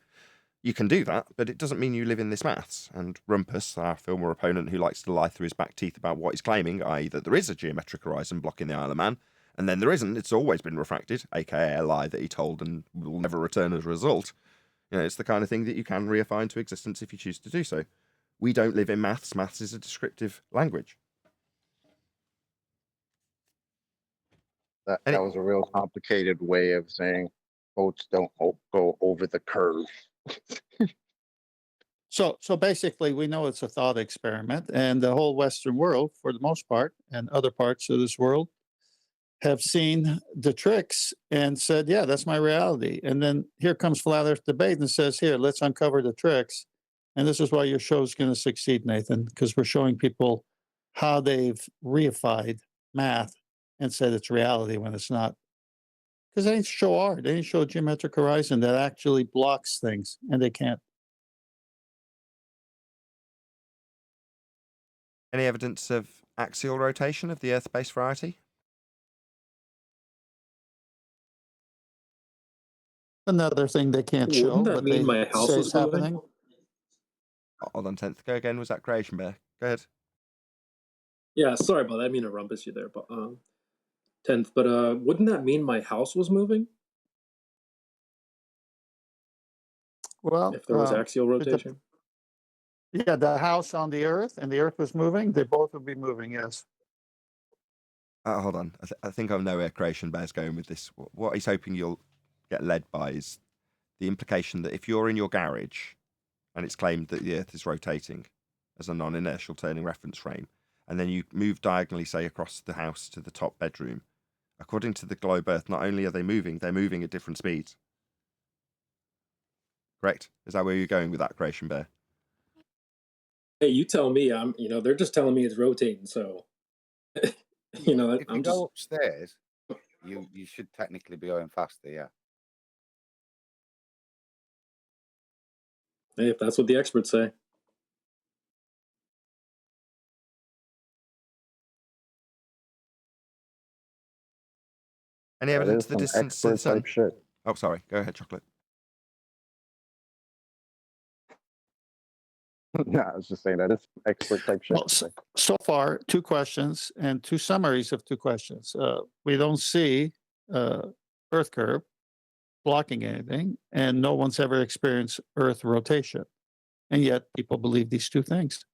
Speaker 1: You can do that, but it doesn't mean you live in this maths. And Rumpus, our former opponent who likes to lie through his back teeth about what he's claiming, i.e. that there is a geometric horizon blocking the Isle of Man, and then there isn't, it's always been refracted, aka a lie that he told and will never return as a result. It's the kind of thing that you can reify into existence if you choose to do so. We don't live in maths. Maths is a descriptive language.
Speaker 5: That was a real complicated way of saying boats don't go over the curve.
Speaker 2: So basically, we know it's a thought experiment, and the whole Western world, for the most part, and other parts of this world, have seen the tricks and said, "Yeah, that's my reality." And then here comes Flat Earth Debate and says, "Here, let's uncover the tricks." And this is why your show is going to succeed, Nathan, because we're showing people how they've reified math and said it's reality when it's not. Because they didn't show R, they didn't show a geometric horizon that actually blocks things, and they can't.
Speaker 1: Any evidence of axial rotation of the Earth-based variety?
Speaker 2: Another thing they can't show,
Speaker 7: Wouldn't that
Speaker 2: but
Speaker 7: mean
Speaker 2: they
Speaker 7: my house
Speaker 2: say
Speaker 7: is
Speaker 2: it's
Speaker 7: moving?
Speaker 2: happening.
Speaker 1: Hold on, 10th. Go again. Was that Creation Bear? Go ahead.
Speaker 7: Yeah, sorry about that. I didn't mean to rumpus you there, but 10th. But wouldn't that mean my house was moving
Speaker 2: Well,
Speaker 7: if there was axial
Speaker 2: it dep-
Speaker 7: rotation?
Speaker 2: yeah, the house on the Earth and the Earth was moving. They both would be moving. Yes.
Speaker 1: Hold on. I think I know where Creation Bear's going with this. What he's hoping you'll get led by is the implication that if you're in your garage and it's claimed that the Earth is rotating as a non-inertial turning reference frame, and then you move diagonally, say, across the house to the top bedroom, according to the globe Earth, not only are they moving, they're moving at different speeds. Correct? Is that where you're going with that, Creation Bear?
Speaker 7: Hey, you tell me. They're just telling me it's rotating. So,
Speaker 8: If
Speaker 7: I'm
Speaker 8: you
Speaker 7: just.
Speaker 8: go upstairs, you should technically be going faster, yeah.
Speaker 7: Hey, if that's what the experts say.
Speaker 1: Any
Speaker 5: That
Speaker 1: evidence
Speaker 5: is
Speaker 1: of the
Speaker 5: some
Speaker 1: distance to the
Speaker 5: expert
Speaker 1: sun?
Speaker 5: type shit.
Speaker 1: Oh, sorry. Go ahead, Chocolate.
Speaker 5: No, I was just saying that is some expert type shit.
Speaker 2: Well, so far, 2 questions and 2 summaries of 2 questions. We don't see Earth curve blocking anything, and no one's ever experienced Earth rotation, and yet people believe these 2 things.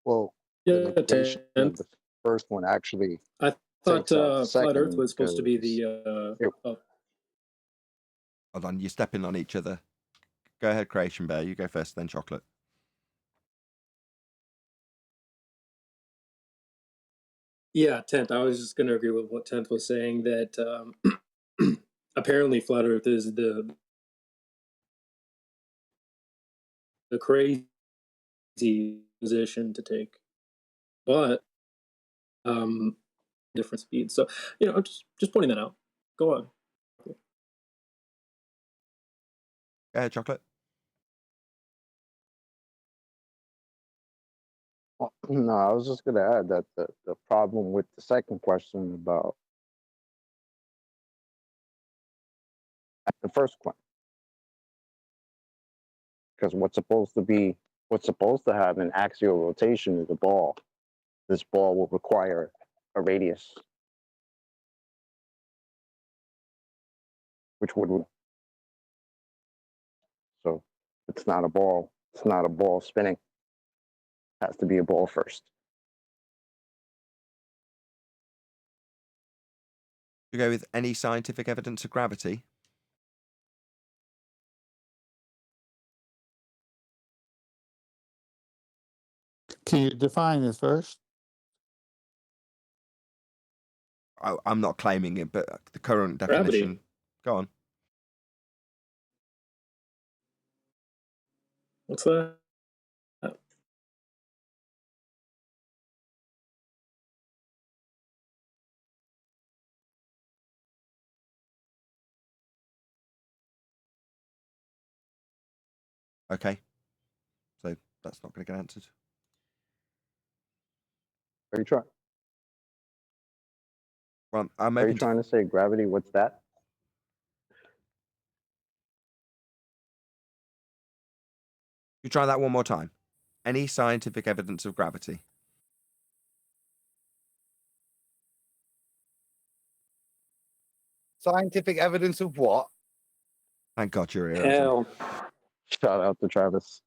Speaker 5: Well,
Speaker 7: Yeah,
Speaker 5: the negation
Speaker 7: 10th.
Speaker 5: of the first one actually
Speaker 7: I thought
Speaker 5: takes out the
Speaker 7: flat Earth
Speaker 5: second
Speaker 7: was supposed to be
Speaker 5: because
Speaker 7: the.
Speaker 1: Hold on. You're stepping on each other. Go ahead, Creation Bear. You go first, then Chocolate.
Speaker 7: Yeah, 10th. I was just going to agree with what 10th was saying that apparently flat Earth is the crazy position to take, but different speeds. So just pointing that out. Go on.
Speaker 1: Go ahead, Chocolate.
Speaker 5: Well, no, I was just going to add that the problem with the second question about the first one, because what's supposed to have an axial rotation is a ball. This ball will require a radius, which would. So it's not a ball. It's not a ball spinning. It has to be a ball first.
Speaker 1: You go with any scientific evidence of gravity?
Speaker 2: Can you define it first?
Speaker 1: I'm not claiming it, but the current
Speaker 7: Gravity.
Speaker 1: definition. Go on.
Speaker 7: What's that?
Speaker 1: Okay. So that's not going to get answered.
Speaker 5: Are you trying?
Speaker 1: Well, I'm
Speaker 5: Are you
Speaker 1: open to.
Speaker 5: trying to say gravity? What's that?
Speaker 1: You try that one more time. Any scientific evidence of gravity?
Speaker 8: Scientific evidence of what?
Speaker 1: Thank God you're here, Adam.
Speaker 7: Hell.
Speaker 5: Shout out to Travis.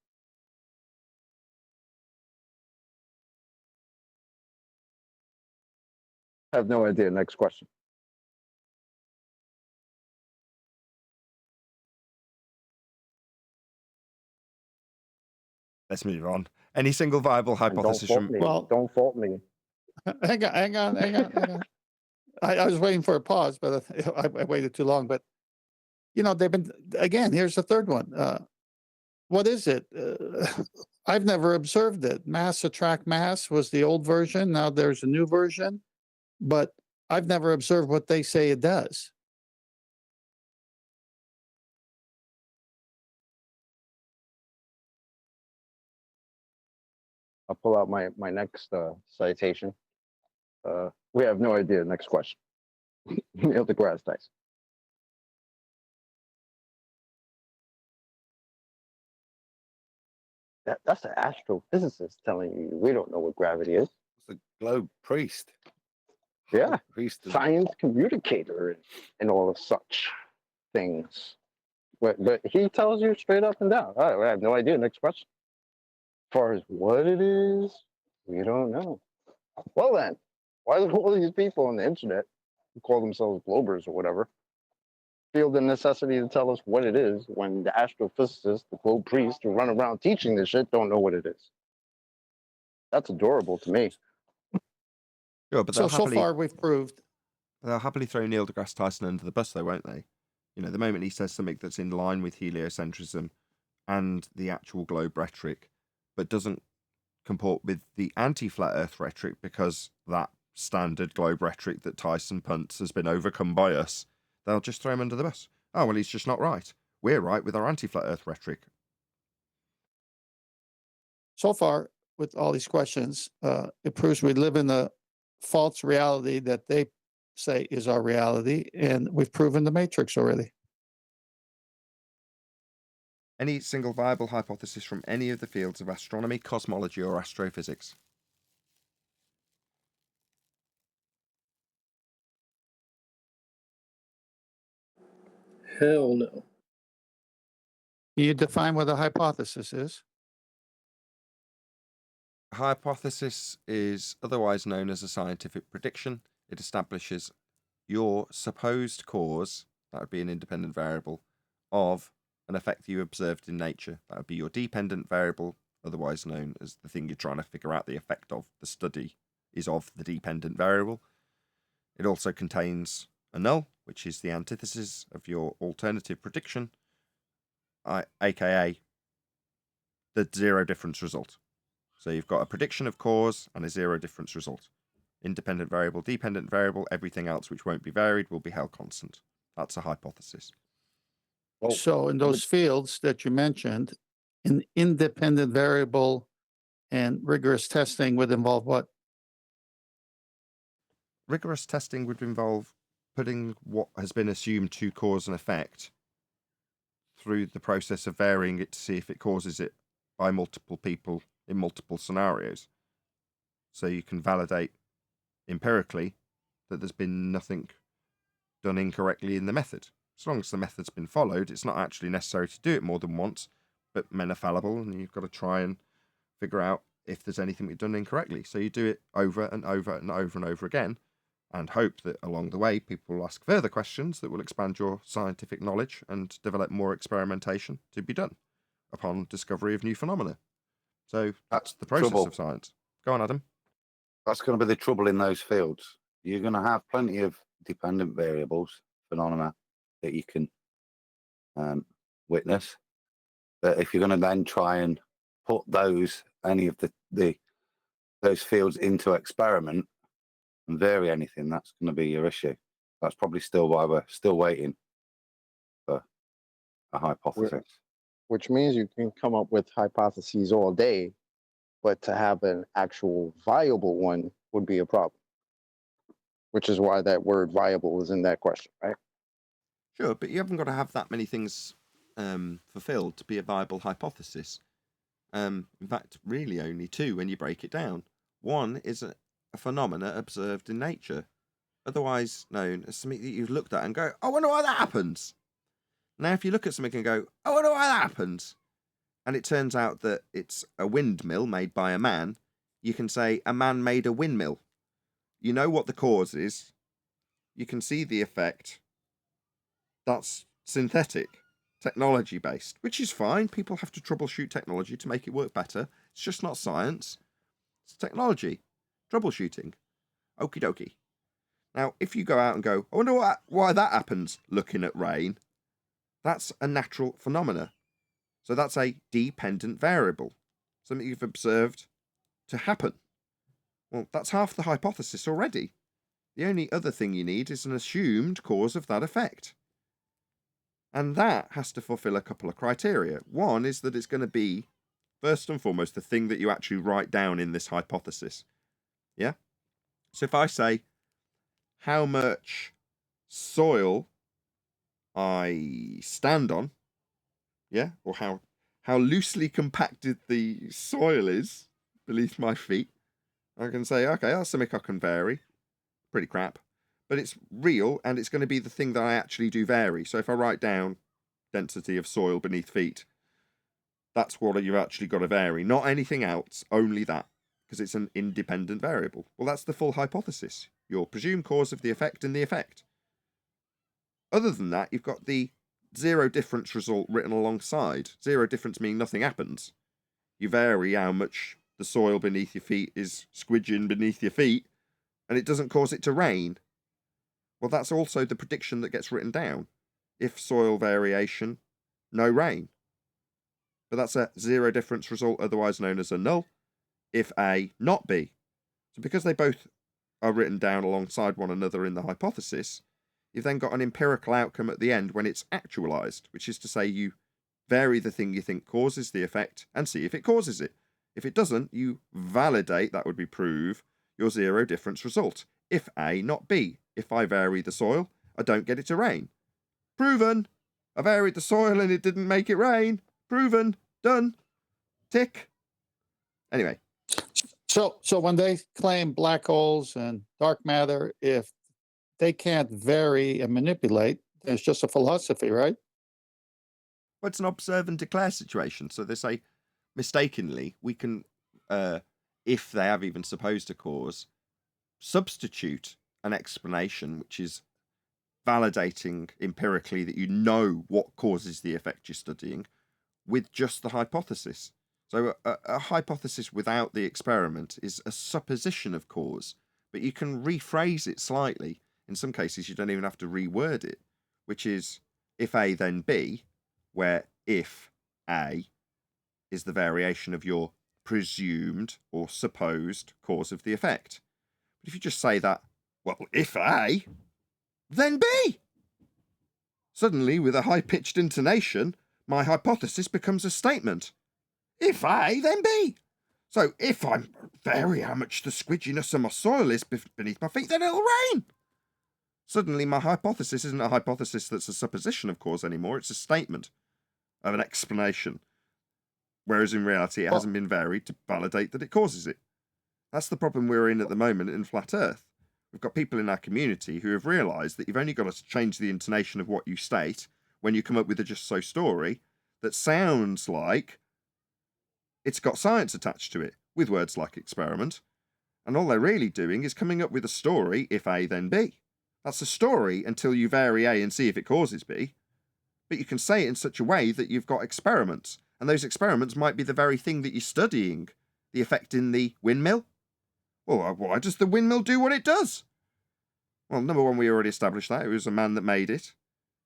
Speaker 5: I have no idea. Next question.
Speaker 1: Let's move on. Any single viable
Speaker 5: And
Speaker 1: hypothesis
Speaker 5: don't fault
Speaker 1: from.
Speaker 5: me.
Speaker 2: Well-
Speaker 5: Don't fault me.
Speaker 2: Hang on. I was waiting for a pause, but I waited too long. But they've been again. Here's the third one. What is it? I've never observed it. Mass attract mass was the old version. Now there's a new version, but I've never observed what they say it does.
Speaker 5: I'll pull out my next citation. We have no idea. Next question. Neil deGrasse Tyson. That's an astrophysicist telling you we don't know what gravity is.
Speaker 8: It's the globe priest.
Speaker 5: Yeah,
Speaker 8: Priest of
Speaker 5: science communicator and all of such things. But he tells you straight up and down. I have no idea. Next question. As far as what it is, we don't know. Well then, why do all these people on the internet who call themselves globers or whatever feel the necessity to tell us what it is when the astrophysicists, the globe priests who run around teaching this shit don't know what it is? That's adorable to me.
Speaker 1: Sure, but
Speaker 2: So far we've proved.
Speaker 1: they'll happily throw Neil deGrasse Tyson under the bus, though, won't they? You know, the moment he says something that's in line with heliocentrism and the actual globe rhetoric, but doesn't comport with the anti-flat Earth rhetoric because that standard globe rhetoric that Tyson punts has been overcome by us, they'll just throw him under the bus. Oh, well, he's just not right. We're right with our anti-flat Earth rhetoric.
Speaker 2: So far, with all these questions, it proves we live in a false reality that they say is our reality, and we've proven the matrix already.
Speaker 1: Any single viable hypothesis from any of the fields of astronomy, cosmology, or astrophysics?
Speaker 7: Hell no.
Speaker 2: Can you define what a hypothesis is?
Speaker 1: A hypothesis is otherwise known as a scientific prediction. It establishes your supposed cause, that would be an independent variable, of an effect you observed in nature. That would be your dependent variable, otherwise known as the thing you're trying to figure out the effect of. The study is of the dependent variable. It also contains a null, which is the antithesis of your alternative prediction, aka the zero difference result. So you've got a prediction of cause and a zero difference result. Independent variable, dependent variable, everything else which won't be varied will be held constant. That's a hypothesis.
Speaker 5: Well,
Speaker 2: So in those fields that you mentioned, an independent variable and rigorous testing would involve what?
Speaker 1: Rigorous testing would involve putting what has been assumed to cause an effect through the process of varying it to see if it causes it by multiple people in multiple scenarios. So you can validate empirically that there's been nothing done incorrectly in the method. As long as the method's been followed, it's not actually necessary to do it more than once, but men are fallible and you've got to try and figure out if there's anything we've done incorrectly. So you do it over and over and over and over again and hope that along the way people will ask further questions that will expand your scientific knowledge and develop more experimentation to be done upon discovery of new phenomena. So that's the process
Speaker 8: trouble.
Speaker 1: of science. Go on, Adam.
Speaker 8: That's going to be the trouble in those fields. You're going to have plenty of dependent variables, phenomena that you can witness. But if you're going to then try and put any of those fields into experiment and vary anything, that's going to be your issue. That's probably still why we're still waiting for a hypothesis.
Speaker 5: which means you can come up with hypotheses all day, but to have an actual viable one would be a problem. Which is why that word viable is in that question, right?
Speaker 1: Sure, but you haven't got to have that many things fulfilled to be a viable hypothesis. In fact, really only two when you break it down. One is a phenomena observed in nature, otherwise known as something that you've looked at and go, I wonder why that happens. Now, if you look at something and go, I wonder why that happens, and it turns out that it's a windmill made by a man, you can say a man made a windmill. You know what the cause is. You can see the effect. That's synthetic, technology-based, which is fine. People have to troubleshoot technology to make it work better. It's just not science. It's technology. Troubleshooting. Okie dokie. Now, if you go out and go, I wonder why that happens looking at rain, that's a natural phenomena. So that's a dependent variable. Something you've observed to happen. Well, that's half the hypothesis already. The only other thing you need is an assumed cause of that effect. And that has to fulfill a couple of criteria. One is that it's going to be, first and foremost, the thing that you actually write down in this hypothesis. Yeah? So if I say how much soil I stand on, yeah, or how how loosely compacted the soil is beneath my feet, I can say, okay, that's something I can vary. Pretty crap. But it's real, and it's going to be the thing that I actually do vary. So if I write down density of soil beneath feet, that's what you've actually got to vary. Not anything else, only that, because it's an independent variable. Well, that's the full hypothesis. Your presumed cause of the effect and the effect. Other than that, you've got the zero difference result written alongside. Zero difference meaning nothing happens. You vary how much the soil beneath your feet is squidging beneath your feet, and it doesn't cause it to rain. Well, that's also the prediction that gets written down. If soil variation, no rain. But that's a zero difference result, otherwise known as a null. If A, not B. So because they both are written down alongside one another in the hypothesis, you've then got an empirical outcome at the end when it's actualized, which is to say you vary the thing you think causes the effect and see if it causes it. If it doesn't, you validate, that would be prove, your zero difference result. If A, not B. If I vary the soil, I don't get it to rain. Proven. I varied the soil and it didn't make it rain. Proven. Done. Tick. Anyway.
Speaker 2: So when they claim black holes and dark matter, if they can't vary and manipulate, it's just a philosophy, right?
Speaker 1: Well, it's an observe and declare situation. So they say, mistakenly, we can, if they have even supposed a cause, substitute an explanation which is validating empirically that you know what causes the effect you're studying with just the hypothesis. So a hypothesis without the experiment is a supposition of cause, but you can rephrase it slightly. In some cases, you don't even have to reword it, which is if A then B, where if A is the variation of your presumed or supposed cause of the effect. But if you just say that, well, if A, then B. Suddenly, with a high-pitched intonation, my hypothesis becomes a statement. If A, then B. So if I vary how much the squidginess of my soil is beneath my feet, then it'll rain. Suddenly, my hypothesis isn't a hypothesis that's a supposition of cause anymore. It's a statement of an explanation. Whereas in reality, it hasn't been varied to validate that it causes it. That's the problem we're in at the moment in Flat Earth. We've got people in our community who have realised that you've only got to change the intonation of what you state when you come up with a just so story that sounds like it's got science attached to it, with words like experiment. And all they're really doing is coming up with a story, if A, then B. That's a story until you vary A and see if it causes B. But you can say it in such a way that you've got experiments. And those experiments might be the very thing that you're studying. The effect in the windmill. Well, why does the windmill do what it does? Well, number one, we already established that. It was a man that made it.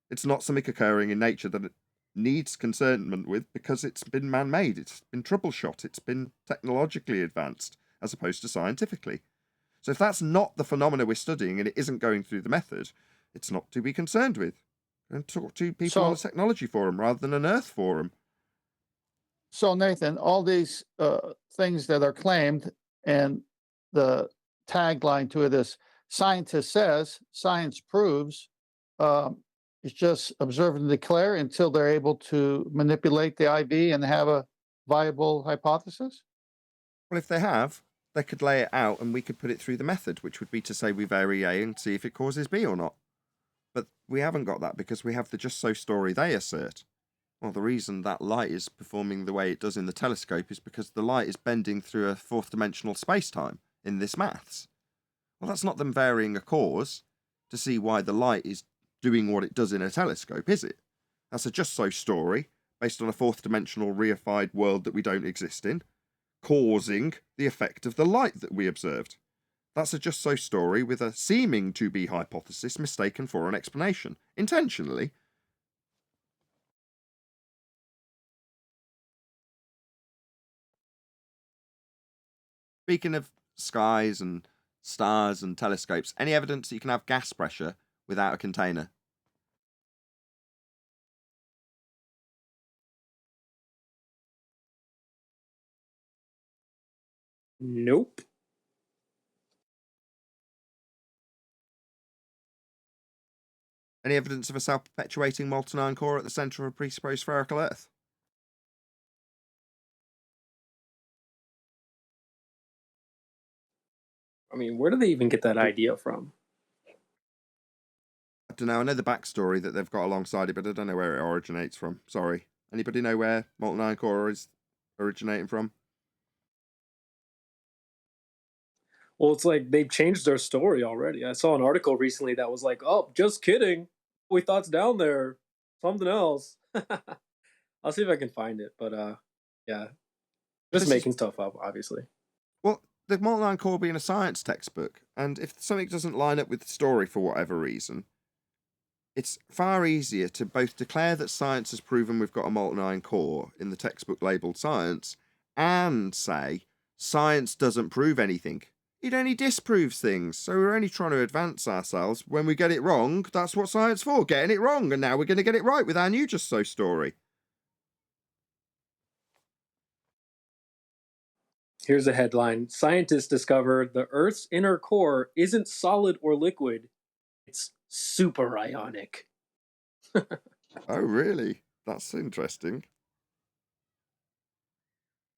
Speaker 1: It's not something occurring in nature that it needs concernment with because it's been man-made. It's been troubleshot. It's been technologically advanced as opposed to scientifically. So if that's not the phenomena we're studying and it isn't going through the method, it's not to be concerned with. And talk to people on a technology forum rather than an Earth forum.
Speaker 2: So Nathan, all these things that are claimed, and the tagline to it is "Scientist says, science proves." It's just observe and declare until they're able to manipulate the IV and have a viable hypothesis.
Speaker 1: Well, if they have, they could lay it out and we could put it through the method, which would be to say we vary A and see if it causes B or not. But we haven't got that because we have the just so story they assert. Well, the reason that light is performing the way it does in the telescope is because the light is bending through a fourth dimensional space-time in this maths. Well, that's not them varying a cause to see why the light is doing what it does in a telescope, is it? That's a just so story based on a fourth dimensional reified world that we don't exist in, causing the effect of the light that we observed. That's a just so story with a seeming to be hypothesis mistaken for an explanation, intentionally. Speaking of skies and stars and telescopes, any evidence that you can have gas pressure without a container?
Speaker 7: Nope.
Speaker 1: Any evidence of a self-perpetuating molten iron core at the centre of a presupposed spherical Earth?
Speaker 7: I mean, where do they even get that idea from?
Speaker 1: I don't know. I know the backstory that they've got alongside it, but I don't know where it originates from. Sorry. Anybody know where molten iron core is originating from?
Speaker 7: Well, it's like they've changed their story already. I saw an article recently that was like, "Oh, just kidding. We thought's down there. Something else." I'll see if I can find it, but yeah, just
Speaker 1: This is
Speaker 7: making stuff up, obviously.
Speaker 1: well, the molten iron core being a science textbook, and if something doesn't line up with the story for whatever reason, it's far easier to both declare that science has proven we've got a molten iron core in the textbook labeled science, and say science doesn't prove anything. It only disproves things, so we're only trying to advance ourselves. When we get it wrong, that's what science for, getting it wrong, and now we're going to get it right with our new Just So story.
Speaker 7: Here's a headline: Scientists discover the Earth's inner core isn't solid or liquid; it's super ionic.
Speaker 1: Oh, really? That's interesting.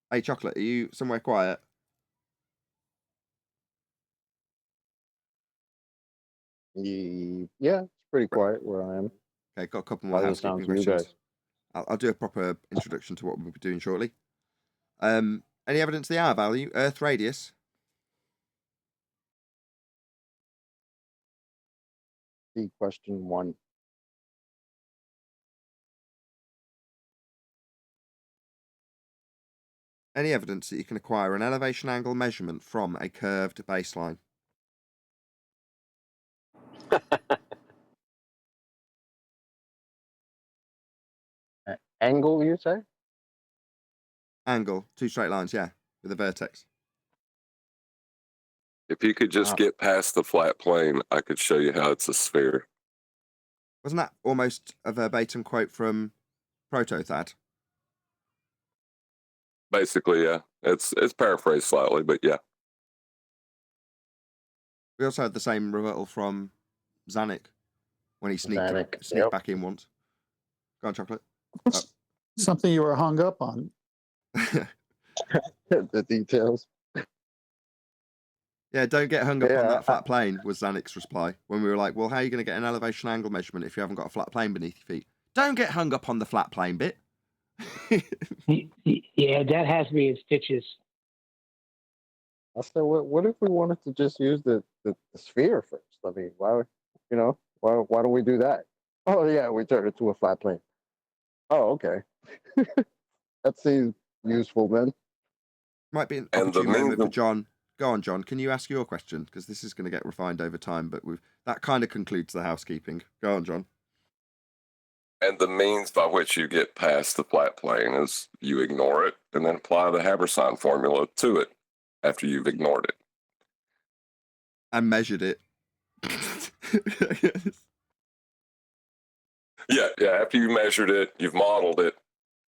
Speaker 1: Hey, Chocolate, are you somewhere quiet?
Speaker 5: Yeah, it's pretty quiet where I am.
Speaker 1: Okay, got a couple more
Speaker 5: Why does it sound
Speaker 1: housekeeping
Speaker 5: to you
Speaker 1: questions.
Speaker 5: guys?
Speaker 1: I'll do a proper introduction to what we'll be doing shortly. Any evidence of the R value, Earth radius?
Speaker 5: See question 1.
Speaker 1: Any evidence that you can acquire an elevation angle measurement from a curved baseline?
Speaker 5: Angle, you say?
Speaker 1: Angle, 2 straight lines, yeah, with a vertex.
Speaker 3: If you could just get past the flat plane, I could show you how it's a sphere.
Speaker 1: Wasn't that almost a verbatim quote from Protothad?
Speaker 3: Basically, yeah. It's paraphrased slightly, but yeah.
Speaker 1: We also had the same rebuttal from Zanuck when he sneaked
Speaker 5: Yep.
Speaker 1: back in once. Go on, Chocolate.
Speaker 2: Something you were hung up on.
Speaker 5: The details.
Speaker 1: Yeah, don't get hung up on
Speaker 5: Yeah,
Speaker 1: that flat plane, was Zanuck's reply. When we were like, well, how are you going to get an elevation angle measurement if you haven't got a flat plane beneath your feet? Don't get hung up on the flat plane bit.
Speaker 4: Yeah, that has me in stitches.
Speaker 5: I said, what if we wanted to just use the sphere first? I mean, why don't we do that? Oh yeah, we turn it to a flat plane. Oh, okay. That seems useful then.
Speaker 1: Might be an
Speaker 3: And the
Speaker 1: opportune moment for
Speaker 3: means-
Speaker 1: John. Go on, John. Can you ask your question? Because this is going to get refined over time, but that kind of concludes the housekeeping. Go on, John.
Speaker 3: And the means by which you get past the flat plane is you ignore it and then apply the Habersign formula to it after you've ignored it.
Speaker 1: And measured it.
Speaker 3: Yeah. After you measured it, you've modeled it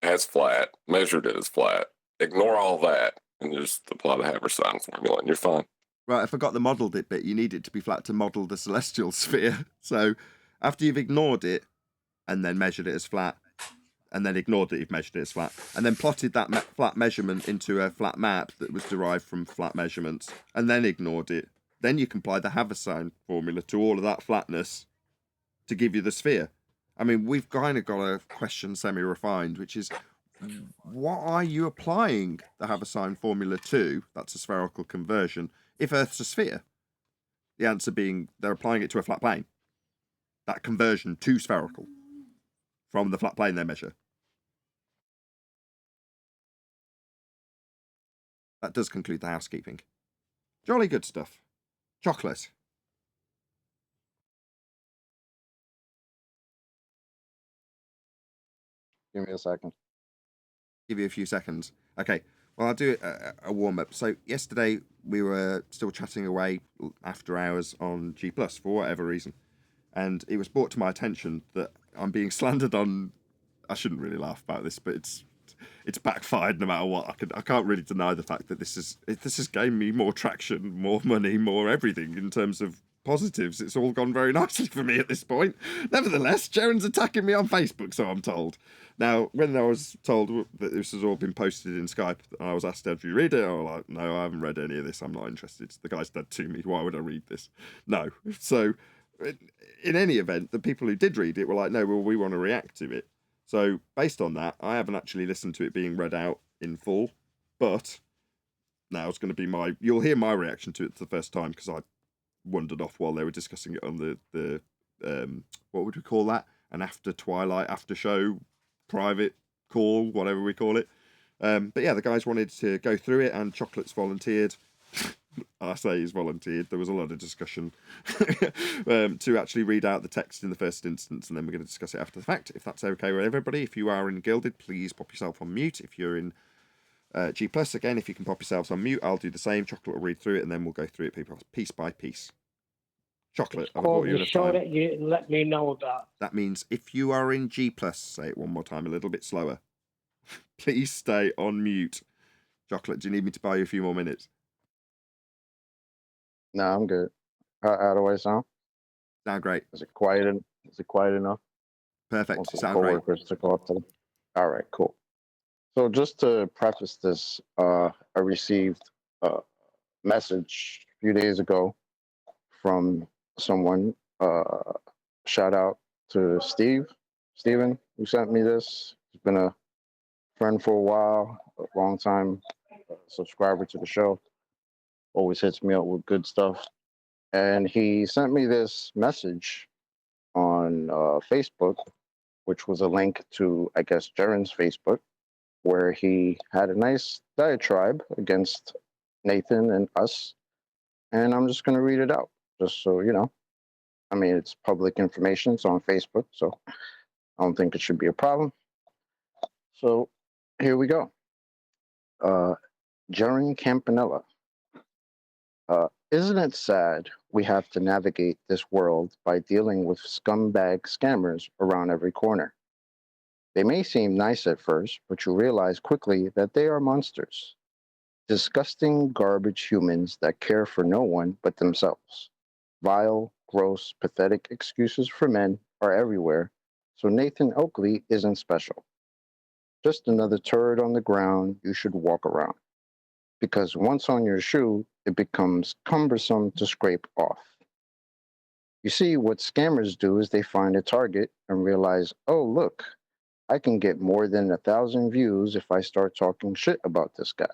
Speaker 3: as flat, measured it as flat. Ignore all that and just apply the Habersign formula, and you're fine.
Speaker 1: Right, I forgot the modelled it bit. You need it to be flat to model the celestial sphere. So after you've ignored it and then measured it as flat, and then ignored that you've measured it as flat, and then plotted that flat measurement into a flat map that was derived from flat measurements, and then ignored it, then you can apply the Habersign formula to all of that flatness to give you the sphere. I mean, we've kind of got a question semi-refined, which is, what are you applying the Habersign formula to? That's a spherical conversion. If Earth's a sphere, the answer being they're applying it to a flat plane. That conversion to spherical from the flat plane they measure. That does conclude the housekeeping. Jolly good stuff. Chocolate.
Speaker 5: Give me a second.
Speaker 1: Give you a few seconds. Okay. Well, I'll do a warm up. So yesterday we were still chatting away after hours on G Plus for whatever reason, and it was brought to my attention that I'm being slandered on. I shouldn't really laugh about this, but it's backfired no matter what. I can't really deny the fact that this has gained me more traction, more money, more everything in terms of positives, it's all gone very nicely for me at this point. Nevertheless, Jaren's attacking me on Facebook, so I'm told. Now, when I was told that this has all been posted in Skype, and I was asked, have you read it? I was like, no, I haven't read any of this. I'm not interested. The guy said to me, why would I read this? No. So, in any event, the people who did read it were like, no, well, we want to react to it. So, based on that, I haven't actually listened to it being read out in full, but now it's going to be you'll hear my reaction to it for the first time, because I wandered off while they were discussing it on the what would we call that? An after show, private call, whatever we call it. But yeah, the guys wanted to go through it, and Chocolate's volunteered. I say he's volunteered. There was a lot of discussion to actually read out the text in the first instance, and then we're going to discuss it after the fact, if that's okay with everybody. If you are in Gilded, please pop yourself on mute. If you're in G+, again, if you can pop yourselves on mute, I'll do the same. Chocolate will read through it, and then we'll go through it piece by piece. Chocolate, I've bought you enough
Speaker 4: show
Speaker 1: time.
Speaker 4: that you didn't let me know about.
Speaker 1: That means if you are in G+, say it one more time, a little bit slower. Please stay on mute. Chocolate, do you need me to buy you a few more minutes?
Speaker 5: No, I'm good. How do I sound?
Speaker 1: Sound great.
Speaker 5: Is it quiet? Is it quiet enough?
Speaker 1: Perfect.
Speaker 5: Most of the
Speaker 1: Sound great.
Speaker 5: coworkers took off today. All right, cool. So just to preface this, I received a message a few days ago from someone. Shout out to Steven, who sent me this. He's been a friend for a while, a long time subscriber to the show. Always hits me up with good stuff. And he sent me this message on Facebook, which was a link to, I guess, Jaren's Facebook, where he had a nice diatribe against Nathan and us. And I'm just going to read it out, just so you know. I mean, it's public information. It's on Facebook, so I don't think it should be a problem. So here we go. Jaren Campanella. Isn't it sad we have to navigate this world by dealing with scumbag scammers around every corner? They may seem nice at first, but you realize quickly that they are monsters. Disgusting, garbage humans that care for no one but themselves. Vile, gross, pathetic excuses for men are everywhere, so Nathan Oakley isn't special. Just another turd on the ground you should walk around. Because once on your shoe, it becomes cumbersome to scrape off. You see, what scammers do is they find a target and realize, oh, look, I can get more than 1,000 views if I start talking shit about this guy.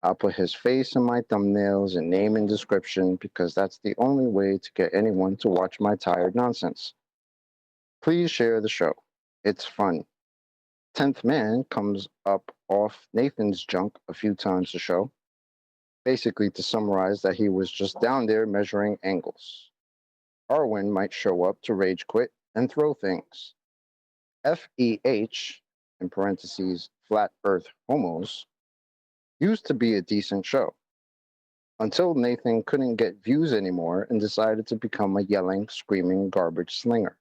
Speaker 5: I'll put his face in my thumbnails and name and description because that's the only way to get anyone to watch my tired nonsense. Please share the show. It's fun. 10th Man comes up off Nathan's junk a few times a show. Basically, to summarize, that he was just down there measuring angles. Arwen might show up to rage quit and throw things. FEH, in parentheses, Flat Earth Homos, used to be a decent show. Until Nathan couldn't get views anymore and decided to become a yelling, screaming garbage slinger.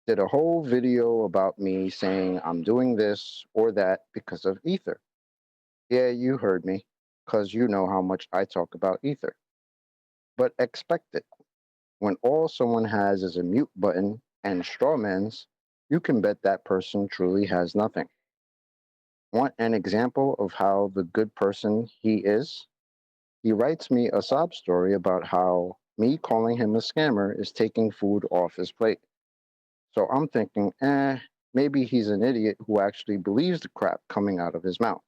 Speaker 5: Did a whole video about me saying I'm doing this or that because of Ether. Yeah, you heard me, because you know how much I talk about Ether. But expect it. When all someone has is a mute button and strawmans, you can bet that person truly has nothing. Want an example of how the good person he is? He writes me a sob story about how me calling him a scammer is taking food off his plate. So I'm thinking, maybe he's an idiot who actually believes the crap coming out of his mouth.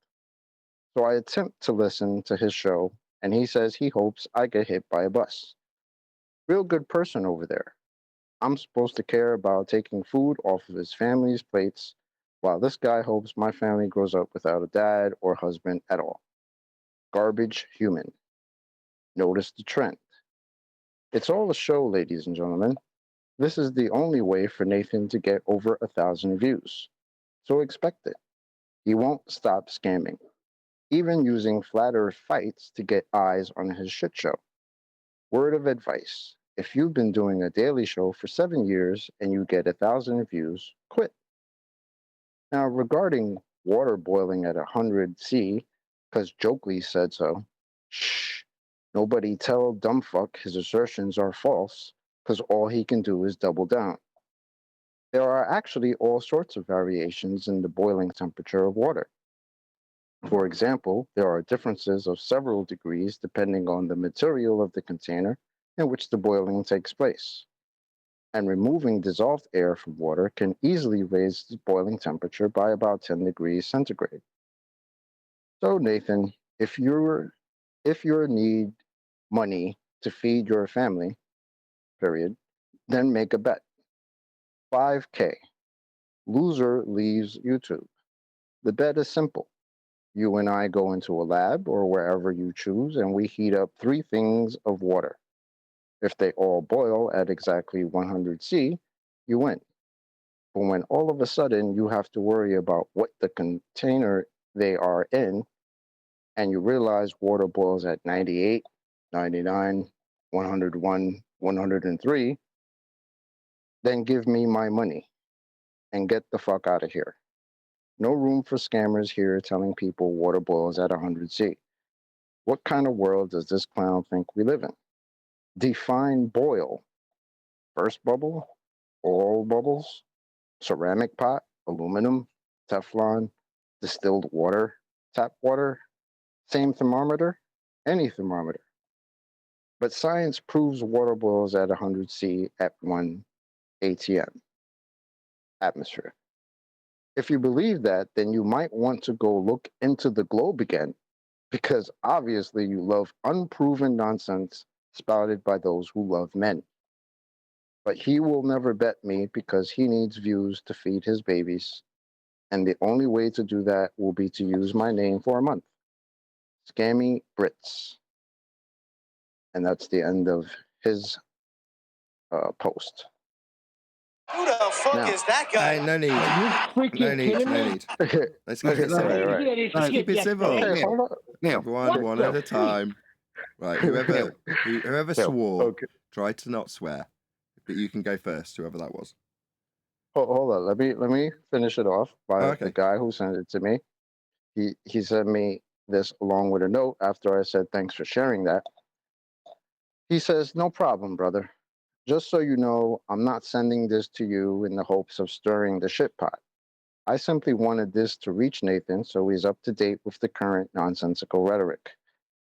Speaker 5: So I attempt to listen to his show, and he says he hopes I get hit by a bus. Real good person over there. I'm supposed to care about taking food off of his family's plates, while this guy hopes my family grows up without a dad or husband at all. Garbage human. Notice the trend. It's all a show, ladies and gentlemen. This is the only way for Nathan to get over 1,000 views. So expect it. He won't stop scamming, even using flat earth fights to get eyes on his shit show. Word of advice. If you've been doing a daily show for 7 years and you get 1,000 views, quit. Now, regarding water boiling at 100 C, because Oakley said so, shh, Nobody tell dumbfuck his assertions are false, because all he can do is double down. There are actually all sorts of variations in the boiling temperature of water. For example, there are differences of several degrees depending on the material of the container in which the boiling takes place. And removing dissolved air from water can easily raise the boiling temperature by about 10 degrees centigrade. So Nathan, if you need money to feed your family, period, then make a bet. 5K. Loser leaves YouTube. The bet is simple. You and I go into a lab or wherever you choose, and we heat up 3 things of water. If they all boil at exactly 100 C, you win. But when all of a sudden you have to worry about what the container they are in, and you realize water boils at 98, 99, 101, 103, then give me my money and get the fuck out of here. No room for scammers here telling people water boils at 100 C. What kind of world does this clown think we live in? Define boil. Burst bubble? Oil bubbles? Ceramic pot? Aluminum? Teflon? Distilled water? Tap water? Same thermometer? Any thermometer. But science proves water boils at 100 C at 1 ATM, atmosphere. If you believe that, then you might want to go look into the globe again, because obviously you love unproven nonsense spouted by those who love men. But he will never bet me because he needs views to feed his babies, and the only way to do that will be to use my name for a month. Scammy Brits. And that's the end of his post.
Speaker 9: Who the fuck
Speaker 5: Now-
Speaker 9: is that guy?
Speaker 1: Hey, no need.
Speaker 4: Are you freaking
Speaker 1: No need.
Speaker 4: kidding
Speaker 1: No
Speaker 4: me?
Speaker 1: need. Let's keep it
Speaker 8: Okay,
Speaker 1: civil.
Speaker 5: right.
Speaker 1: Let's keep it civil.
Speaker 5: Hey, hold on.
Speaker 8: Neil,
Speaker 1: One at a time. Right. Whoever
Speaker 8: Neil,
Speaker 1: swore,
Speaker 5: Okay.
Speaker 1: try to not swear. But you can go first, whoever that was.
Speaker 5: Hold on. Let me finish it off by
Speaker 1: Okay.
Speaker 5: the guy who sent it to me. He sent me this along with a note after I said thanks for sharing that. He says, "No problem, brother. Just so you know, I'm not sending this to you in the hopes of stirring the shit pot. I simply wanted this to reach Nathan so he's up to date with the current nonsensical rhetoric.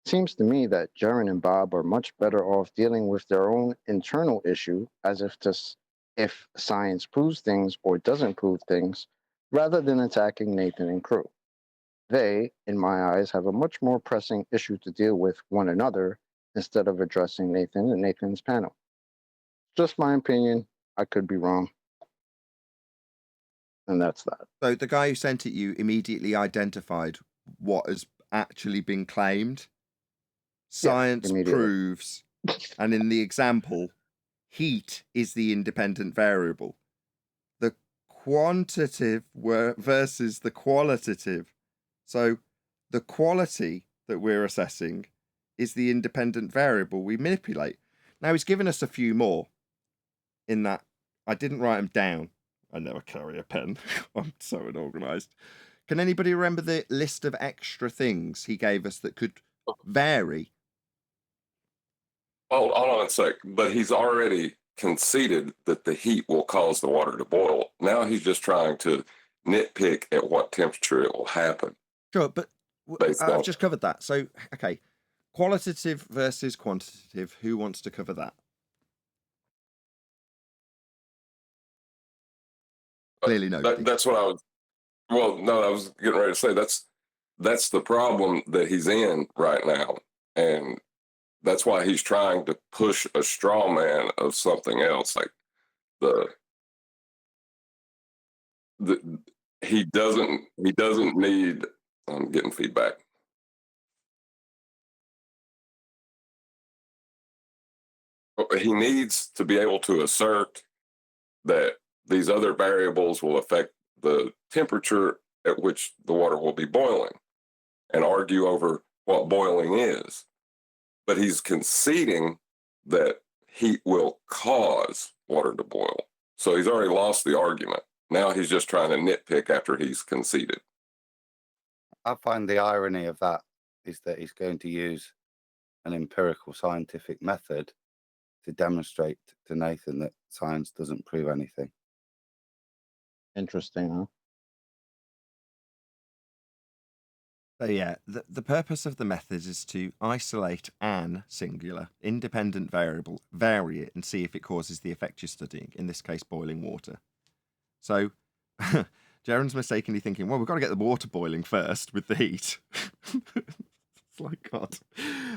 Speaker 5: Seems to me that Jaren and Bob are much better off dealing with their own internal issue, as if science proves things or doesn't prove things, rather than attacking Nathan and crew. They, in my eyes, have a much more pressing issue to deal with one another instead of addressing Nathan and Nathan's panel. Just my opinion. I could be wrong. And that's that."
Speaker 1: So the guy who sent it you immediately identified what has actually been claimed. Science
Speaker 5: immediately.
Speaker 1: proves, and in the example, heat is the independent variable. The quantitative versus the qualitative. So the quality that we're assessing is the independent variable we manipulate. Now he's given us a few more in that I didn't write them down. I never carry a pen. I'm so unorganized. Can anybody remember the list of extra things he gave us that could vary?
Speaker 3: Hold on a sec. But he's already conceded that the heat will cause the water to boil. Now he's just trying to nitpick at what temperature it will happen.
Speaker 1: Sure, but
Speaker 3: Based
Speaker 1: I've
Speaker 3: on-
Speaker 1: just covered that. So, okay, qualitative versus quantitative. Who wants to cover that? Clearly nobody.
Speaker 3: That's what I was. Well, no, I was getting ready to say that's the problem that he's in right now, and that's why he's trying to push a straw man of something else, like he doesn't need. I'm getting feedback. He needs to be able to assert that these other variables will affect the temperature at which the water will be boiling and argue over what boiling is. But he's conceding that heat will cause water to boil. So he's already lost the argument. Now he's just trying to nitpick after he's conceded.
Speaker 8: I find the irony of that is that he's going to use an empirical scientific method to demonstrate to Nathan that science doesn't prove anything.
Speaker 5: Interesting, huh?
Speaker 1: So yeah, the purpose of the method is to isolate an singular independent variable, vary it, and see if it causes the effect you're studying, in this case boiling water. So Jaron's mistakenly thinking, well, we've got to get the water boiling first with the heat. It's like, God.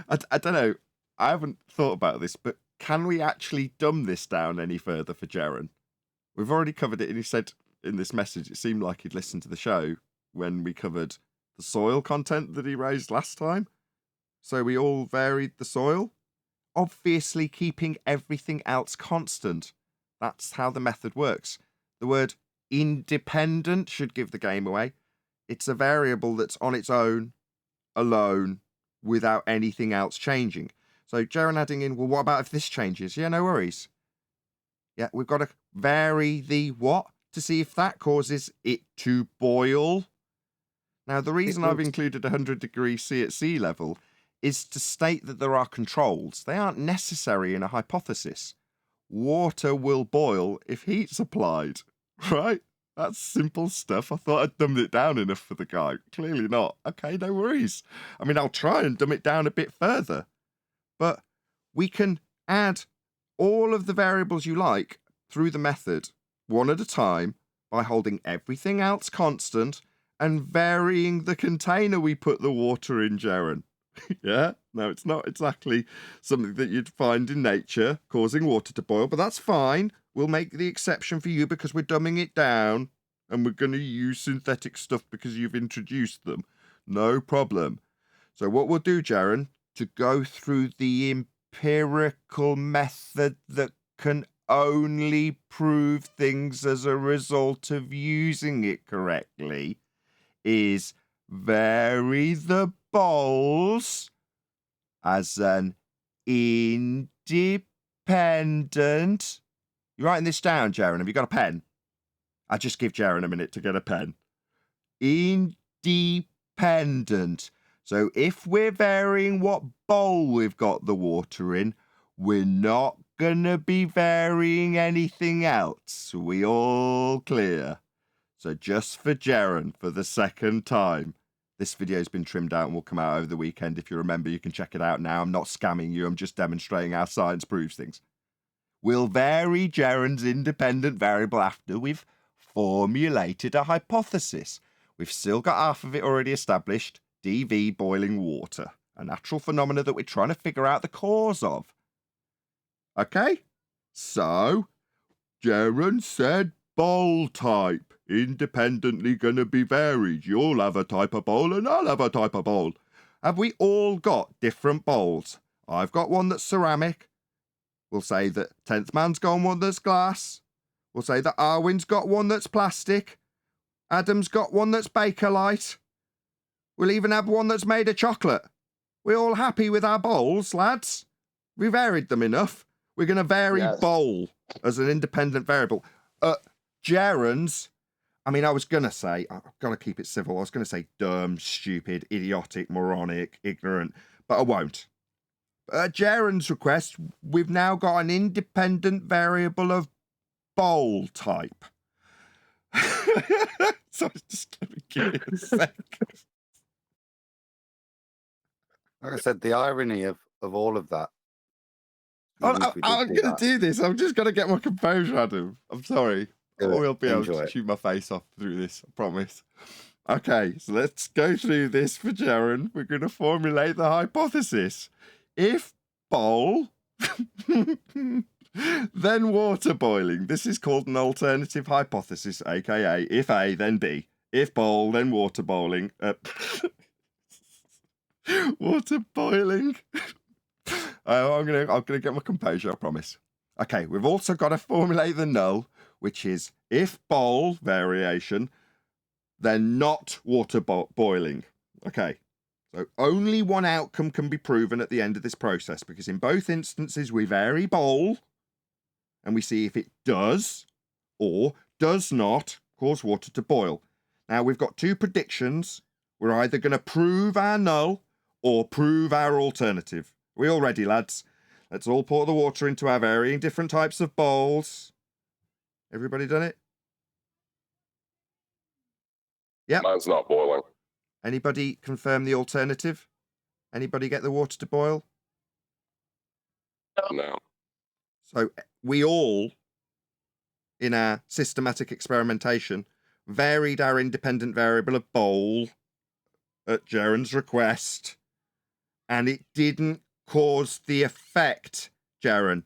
Speaker 1: I don't know. I haven't thought about this, but can we actually dumb this down any further for Jaron? We've already covered it, and he said in this message, it seemed like he'd listened to the show when we covered the soil content that he raised last time. So we all varied the soil, obviously keeping everything else constant. That's how the method works. The word independent should give the game away. It's a variable that's on its own, alone, without anything else changing. So Jaron adding in, well, what about if this changes? Yeah, no worries. Yeah, we've got to vary the what to see if that causes it to boil. Now, the reason I've included 100 degrees C at sea level is to state that there are controls. They aren't necessary in a hypothesis. Water will boil if heat's applied, right? That's simple stuff. I thought I'd dumbed it down enough for the guy. Clearly not. Okay, no worries. I mean, I'll try and dumb it down a bit further. But we can add all of the variables you like through the method, one at a time, by holding everything else constant and varying the container we put the water in, Jaron. Yeah? No, it's not exactly something that you'd find in nature, causing water to boil, but that's fine. We'll make the exception for you because we're dumbing it down, and we're going to use synthetic stuff because you've introduced them. No problem. So what we'll do, Jaron, to go through the empirical method that can only prove things as a result of using it correctly, is vary the bowls as an independent. You writing this down, Jaron? Have you got a pen? I'll just give Jaron a minute to get a pen. Independent. So if we're varying what bowl we've got the water in, we're not going to be varying anything else. We all clear? So just for Jaron, for the second time, this video's been trimmed out and will come out over the weekend. If you remember, you can check it out now. I'm not scamming you. I'm just demonstrating how science proves things. We'll vary Jaron's independent variable after we've formulated a hypothesis. We've still got half of it already established. DV, boiling water. A natural phenomena that we're trying to figure out the cause of. Okay? So, Jaron said bowl type. Independently going to be varied. You'll have a type of bowl and I'll have a type of bowl. Have we all got different bowls? I've got one that's ceramic. We'll say that 10th man's got one that's glass. We'll say that Arwin's got one that's plastic. Adam's got one that's Bakelite. We'll even have one that's made of chocolate. We all happy with our bowls, lads? We varied them enough. We're going to vary bowl as an independent variable. Jaron's, I mean, I was going to say, I've got to keep it civil. I was going to say dumb, stupid, idiotic, moronic, ignorant, but I won't. At Jaron's request, we've now got an independent variable of bowl type. So just let me give it a sec.
Speaker 8: Like I said, the irony of all of that.
Speaker 1: I'm going to do this. I'm just going to get my composure, Adam. I'm sorry. I will be able to shoot my face off through this, I promise. Okay, so let's go through this for Jaron. We're going to formulate the hypothesis. If bowl, then water boiling. This is called an alternative hypothesis, aka if A, then B. If bowl, then water boiling. Water boiling. I'm gonna get my composure, I promise. Okay, we've also got to formulate the null, which is if bowl variation, then not water boiling. Okay, so only one outcome can be proven at the end of this process, because in both instances we vary bowl, and we see if it does or does not cause water to boil. Now we've got two predictions. We're either going to prove our null or prove our alternative. We all ready, lads? Let's all pour the water into our varying different types of bowls. Everybody done it? Yep.
Speaker 3: Mine's not boiling.
Speaker 1: Anybody confirm the alternative? Anybody get the water to boil?
Speaker 3: No.
Speaker 1: So we all, in our systematic experimentation, varied our independent variable of bowl at Jaren's request, and it didn't cause the effect, Jaren.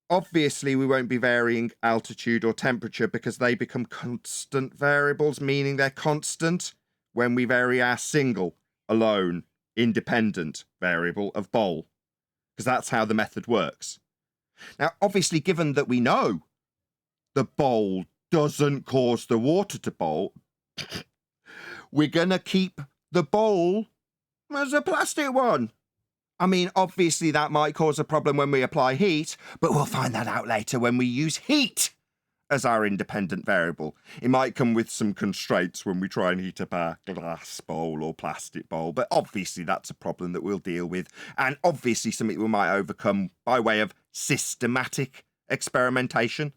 Speaker 1: Obviously, we won't be varying altitude or temperature because they become constant variables, meaning they're constant when we vary our single, alone, independent variable of bowl, because that's how the method works. Now, obviously, given that we know the bowl doesn't cause the water to boil, we're going to keep the bowl as a plastic one. I mean, obviously that might cause a problem when we apply heat, but we'll find that out later when we use heat as our independent variable. It might come with some constraints when we try and heat up our glass bowl or plastic bowl, but obviously that's a problem that we'll deal with, and obviously something we might overcome by way of systematic experimentation,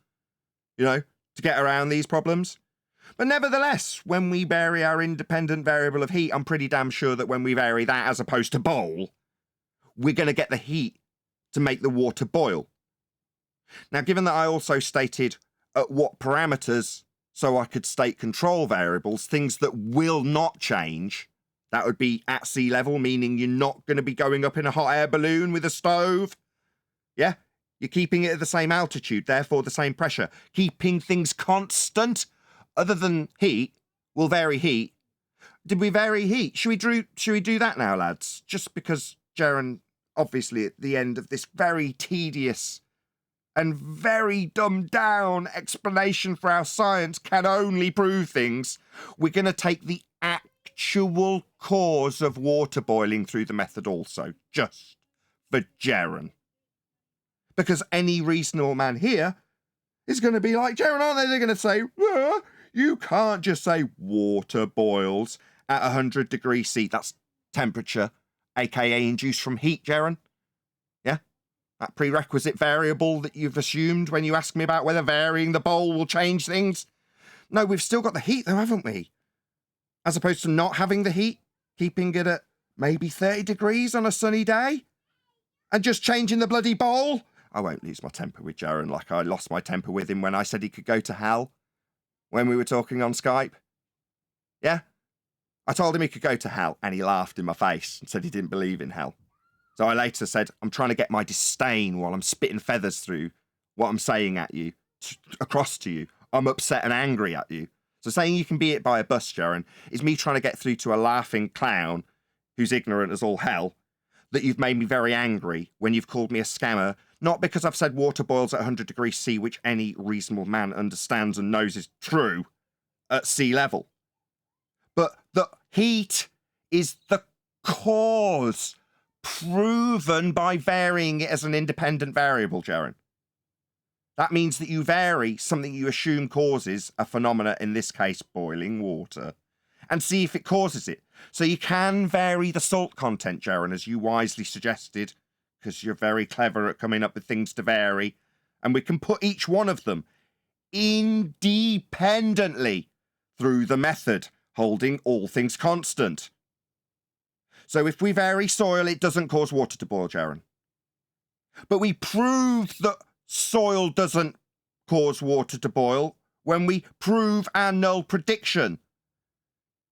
Speaker 1: you know, to get around these problems. But nevertheless, when we vary our independent variable of heat, I'm pretty damn sure that when we vary that as opposed to bowl, we're going to get the heat to make the water boil. Now, given that I also stated at what parameters, so I could state control variables, things that will not change, that would be at sea level, meaning you're not going to be going up in a hot air balloon with a stove. Yeah? You're keeping it at the same altitude, therefore the same pressure. Keeping things constant, other than heat, will vary heat. Did we vary heat? Should we do that now, lads? Just because Jaren, obviously at the end of this very tedious and very dumbed down explanation for our science can only prove things, we're going to take the actual cause of water boiling through the method also, just for Jaren. Because any reasonable man here is going to be like Jaren, aren't they? They're going to say, you can't just say water boils at 100 degrees C. That's temperature, aka induced from heat, Jaren. Yeah? That prerequisite variable that you've assumed when you ask me about whether varying the bowl will change things. No, we've still got the heat though, haven't we? As opposed to not having the heat, keeping it at maybe 30 degrees on a sunny day, and just changing the bloody bowl. I won't lose my temper with Jaren like I lost my temper with him when I said he could go to hell when we were talking on Skype. Yeah? I told him he could go to hell, and he laughed in my face and said he didn't believe in hell. So I later said, I'm trying to get my disdain while I'm spitting feathers through what I'm saying at you, across to you. I'm upset and angry at you. So saying you can be hit by a bus, Jaren, is me trying to get through to a laughing clown who's ignorant as all hell that you've made me very angry when you've called me a scammer, not because I've said water boils at 100 degrees C, which any reasonable man understands and knows is true at sea level, but the heat is the cause proven by varying it as an independent variable, Jaren. That means that you vary something you assume causes a phenomena, in this case, boiling water, and see if it causes it. So you can vary the salt content, Jaren, as you wisely suggested, because you're very clever at coming up with things to vary, and we can put each one of them independently through the method, holding all things constant. So if we vary soil, it doesn't cause water to boil, Jaren. But we prove that soil doesn't cause water to boil when we prove our null prediction.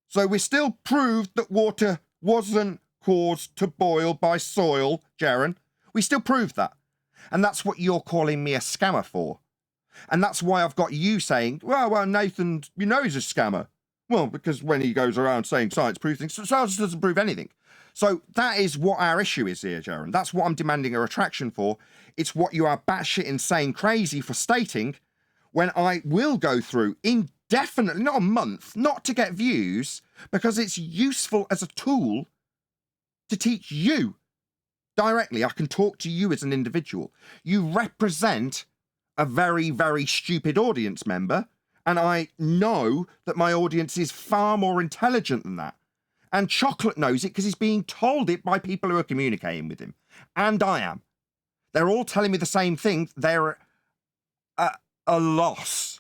Speaker 1: So we still proved that water wasn't caused to boil by soil, Jaren. We still proved that. And that's what you're calling me a scammer for. And that's why I've got you saying, well, Nathan, you know he's a scammer. Well, because when he goes around saying science proves things, science doesn't prove anything. So that is what our issue is here, Jaren. That's what I'm demanding a retraction for. It's what you are batshit insane crazy for stating when I will go through indefinitely, not a month, not to get views, because it's useful as a tool to teach you directly. I can talk to you as an individual. You represent a very, very stupid audience member, and I know that my audience is far more intelligent than that. And Chocolate knows it because he's being told it by people who are communicating with him. And I am. They're all telling me the same thing. They're a loss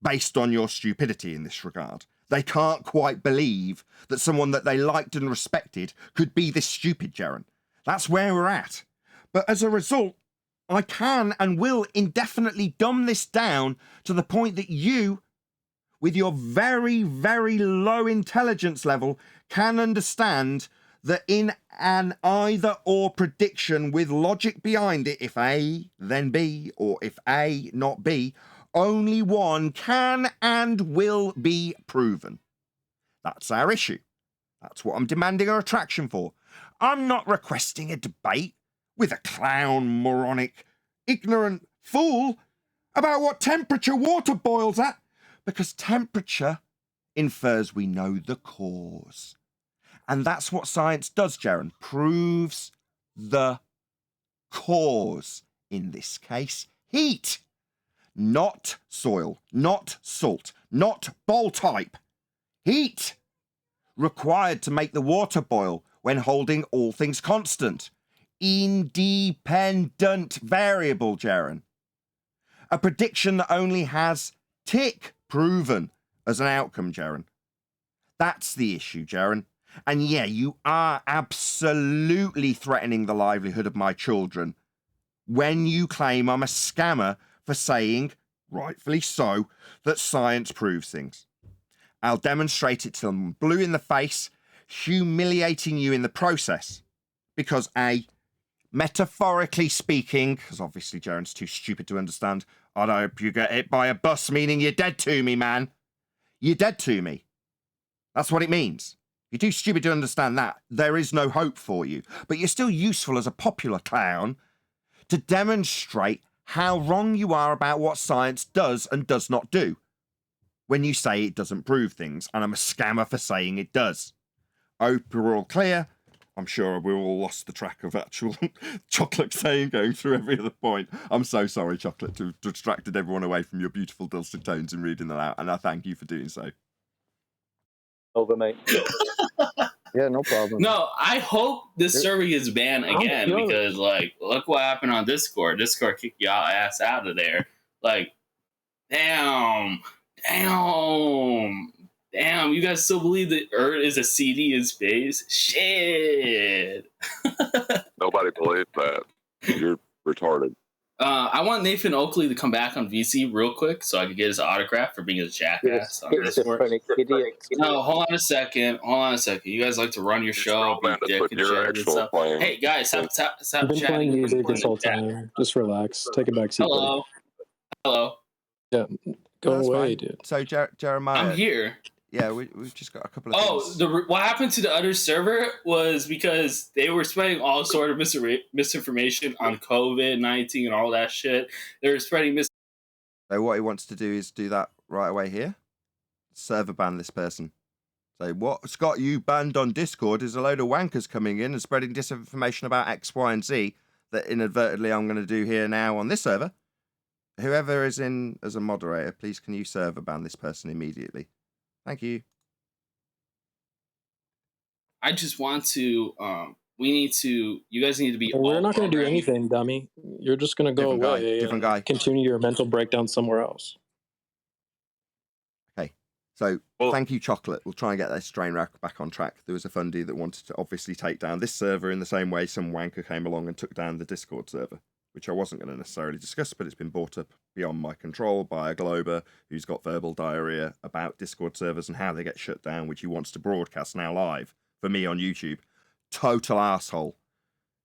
Speaker 1: based on your stupidity in this regard. They can't quite believe that someone that they liked and respected could be this stupid, Jaren. That's where we're at. But as a result, I can and will indefinitely dumb this down to the point that you, with your very, very low intelligence level, can understand that in an either or prediction with logic behind it, if A, then B, or if A, not B, only one can and will be proven. That's our issue. That's what I'm demanding a retraction for. I'm not requesting a debate with a clown, moronic, ignorant fool about what temperature water boils at, because temperature infers we know the cause. And that's what science does, Jaren. Proves the cause. In this case, heat. Not soil, not salt, not bowl type. Heat. Required to make the water boil when holding all things constant. Independent variable, Jaren. A prediction that only has tick proven as an outcome, Jaren. That's the issue, Jaren. And yeah, you are absolutely threatening the livelihood of my children when you claim I'm a scammer for saying, rightfully so, that science proves things. I'll demonstrate it till I'm blue in the face, humiliating you in the process. Because A, metaphorically speaking, because obviously Jaren's too stupid to understand, I'd hope you get hit by a bus, meaning you're dead to me, man. You're dead to me. That's what it means. You're too stupid to understand that. There is no hope for you. But you're still useful as a popular clown to demonstrate how wrong you are about what science does and does not do when you say it doesn't prove things, and I'm a scammer for saying it does. Hope we're all clear. I'm sure we all lost the track of actual Chocolate saying, going through every other point. I'm so sorry, Chocolate, to distracted everyone away from your beautiful dulcet tones in reading that out, and I thank you for doing so.
Speaker 10: Over, mate.
Speaker 5: Yeah, no problem.
Speaker 11: No, I hope this server gets banned again because, like, look what happened on Discord. Discord kicked y'all ass out of there. Like, damn, you guys still believe that Earth is a CD in space? Shit.
Speaker 3: Nobody believed that. You're retarded.
Speaker 11: I want Nathan Oakley to come back on VC real quick so I could get his autograph for being a jackass on Discord. No, hold on a second. You guys like to run your show, be dick and shit and stuff. Hey, guys, stop
Speaker 7: I've been
Speaker 11: chatting.
Speaker 7: playing music this whole time. Just relax. Take a back seat.
Speaker 11: Hello.
Speaker 7: Yeah, go
Speaker 1: That's
Speaker 7: away,
Speaker 1: fine.
Speaker 7: dude.
Speaker 1: So, Jeremiah.
Speaker 11: I'm here.
Speaker 1: Yeah, we've just got a couple of things.
Speaker 11: What happened to the other server was because they were spreading all sort of misinformation on COVID-19 and all that shit. They were spreading
Speaker 1: So what he wants to do is do that right away here. Server ban this person. So what's got you banned on Discord is a load of wankers coming in and spreading disinformation about X, Y, and Z that inadvertently I'm going to do here now on this server. Whoever is in as a moderator, please can you server ban this person immediately? Thank you.
Speaker 11: I just want to, you guys need to be.
Speaker 7: We're not going to do anything, dummy. You're just going to go away.
Speaker 1: Different guy.
Speaker 7: Continue your mental breakdown somewhere else.
Speaker 1: Okay. So thank you, Chocolate. We'll try and get this train wreck back on track. There was a fundy that wanted to obviously take down this server in the same way some wanker came along and took down the Discord server, which I wasn't going to necessarily discuss, but it's been brought up beyond my control by a Glober who's got verbal diarrhea about Discord servers and how they get shut down, which he wants to broadcast now live for me on YouTube. Total asshole.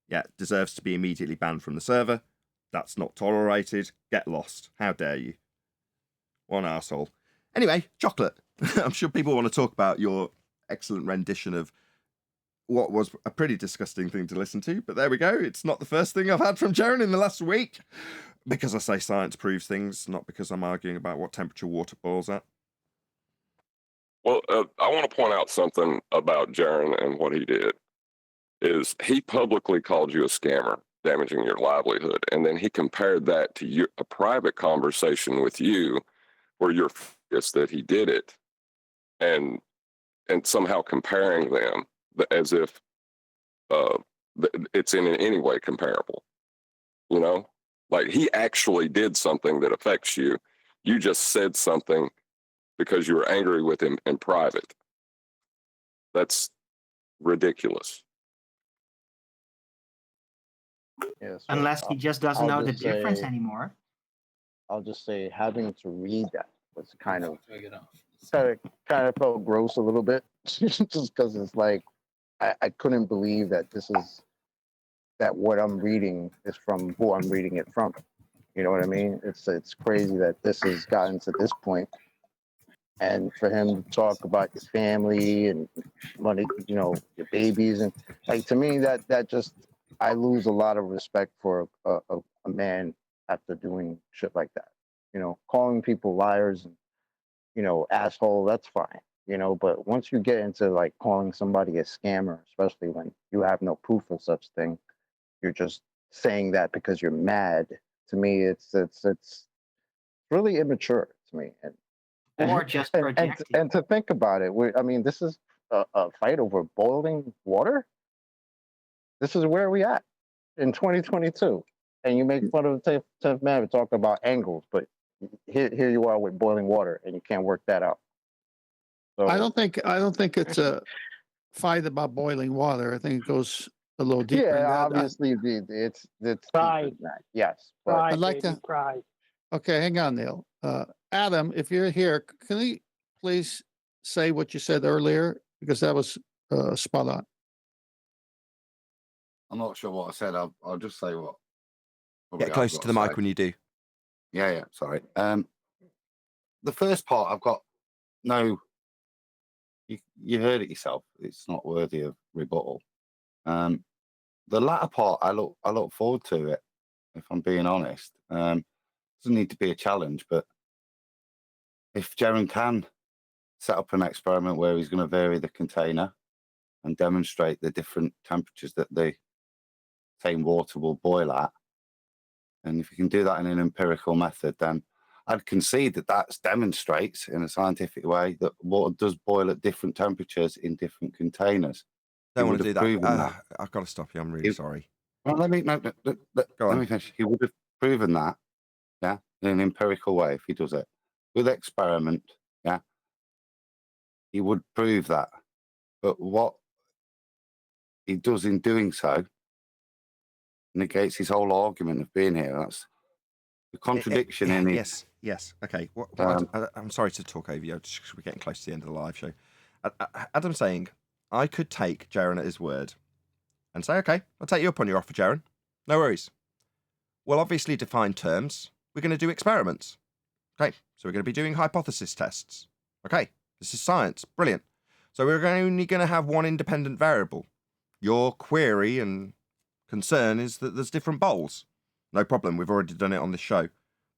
Speaker 1: Yeah, deserves to be immediately banned from the server. That's not tolerated. Get lost. How dare you? One asshole. Anyway, Chocolate. I'm sure people want to talk about your excellent rendition of what was a pretty disgusting thing to listen to, but there we go. It's not the first thing I've had from Jaren in the last week, because I say science proves things, not because I'm arguing about what temperature water boils at.
Speaker 3: Well, I want to point out something about Jaren and what he did. Is he publicly called you a scammer, damaging your livelihood, and then he compared that to a private conversation with you, where you're furious that he did it, and and somehow comparing them as if it's in any way comparable. You know, like he actually did something that affects you. You just said something because you were angry with him in private. That's ridiculous.
Speaker 5: Yeah, so
Speaker 6: Unless he just doesn't know the difference anymore.
Speaker 5: I'll just say having to read that was kind of felt gross a little bit, just because it's like I couldn't believe that that what I'm reading is from who I'm reading it from. You know what I mean? It's crazy that this has gotten to this point. And for him to talk about your family and money, you know, your babies, and like, to me, that just, I lose a lot of respect for a man after doing shit like that. You know, calling people liars and, you know, asshole, that's fine. You know, but once you get into like calling somebody a scammer, especially when you have no proof of such thing, you're just saying that because you're mad. To me, it's really immature to me.
Speaker 6: Or just projecting.
Speaker 5: And to think about it, I mean, this is a fight over boiling water. This is where we at in 2022, and you make fun of the 10th man and talk about angles, but here you are with boiling water, and you can't work that out. So
Speaker 2: I don't think it's a fight about boiling water. I think it goes a little deeper.
Speaker 5: Yeah,
Speaker 2: than that.
Speaker 5: obviously it's
Speaker 4: Pride.
Speaker 5: Yes, but
Speaker 4: Pride,
Speaker 2: I'd like
Speaker 4: baby,
Speaker 2: to-
Speaker 4: pride.
Speaker 2: Okay, hang on, Neil. Adam, if you're here, can you please say what you said earlier? Because that was spot on.
Speaker 8: I'm not sure what I said. I'll just say what.
Speaker 1: Get closer to the mic when you do.
Speaker 8: Yeah, sorry. The first part, I've got no. You heard it yourself. It's not worthy of rebuttal. The latter part, I look forward to it. If I'm being honest, doesn't need to be a challenge, but if Jaron can set up an experiment where he's going to vary the container and demonstrate the different temperatures that the same water will boil at, and if you can do that in an empirical method, then I'd concede that demonstrates in a scientific way that water does boil at different temperatures in different containers.
Speaker 1: Don't want to do that. I've got to stop you. I'm really sorry.
Speaker 8: Well, let me finish. He would have proven that, yeah, in an empirical way if he does it with experiment, yeah. He would prove that, but what he does in doing so negates his whole argument of being here. That's the contradiction in it.
Speaker 1: Yes. Okay. I'm sorry to talk over you. We're getting close to the end of the live show. Adam's saying I could take Jaron at his word and say, okay, I'll take you up on your offer, Jaron. No worries. We'll obviously define terms. We're going to do experiments. Okay, so we're going to be doing hypothesis tests. Okay, this is science. Brilliant. So we're only going to have one independent variable. Your query and concern is that there's different bowls. No problem. We've already done it on this show.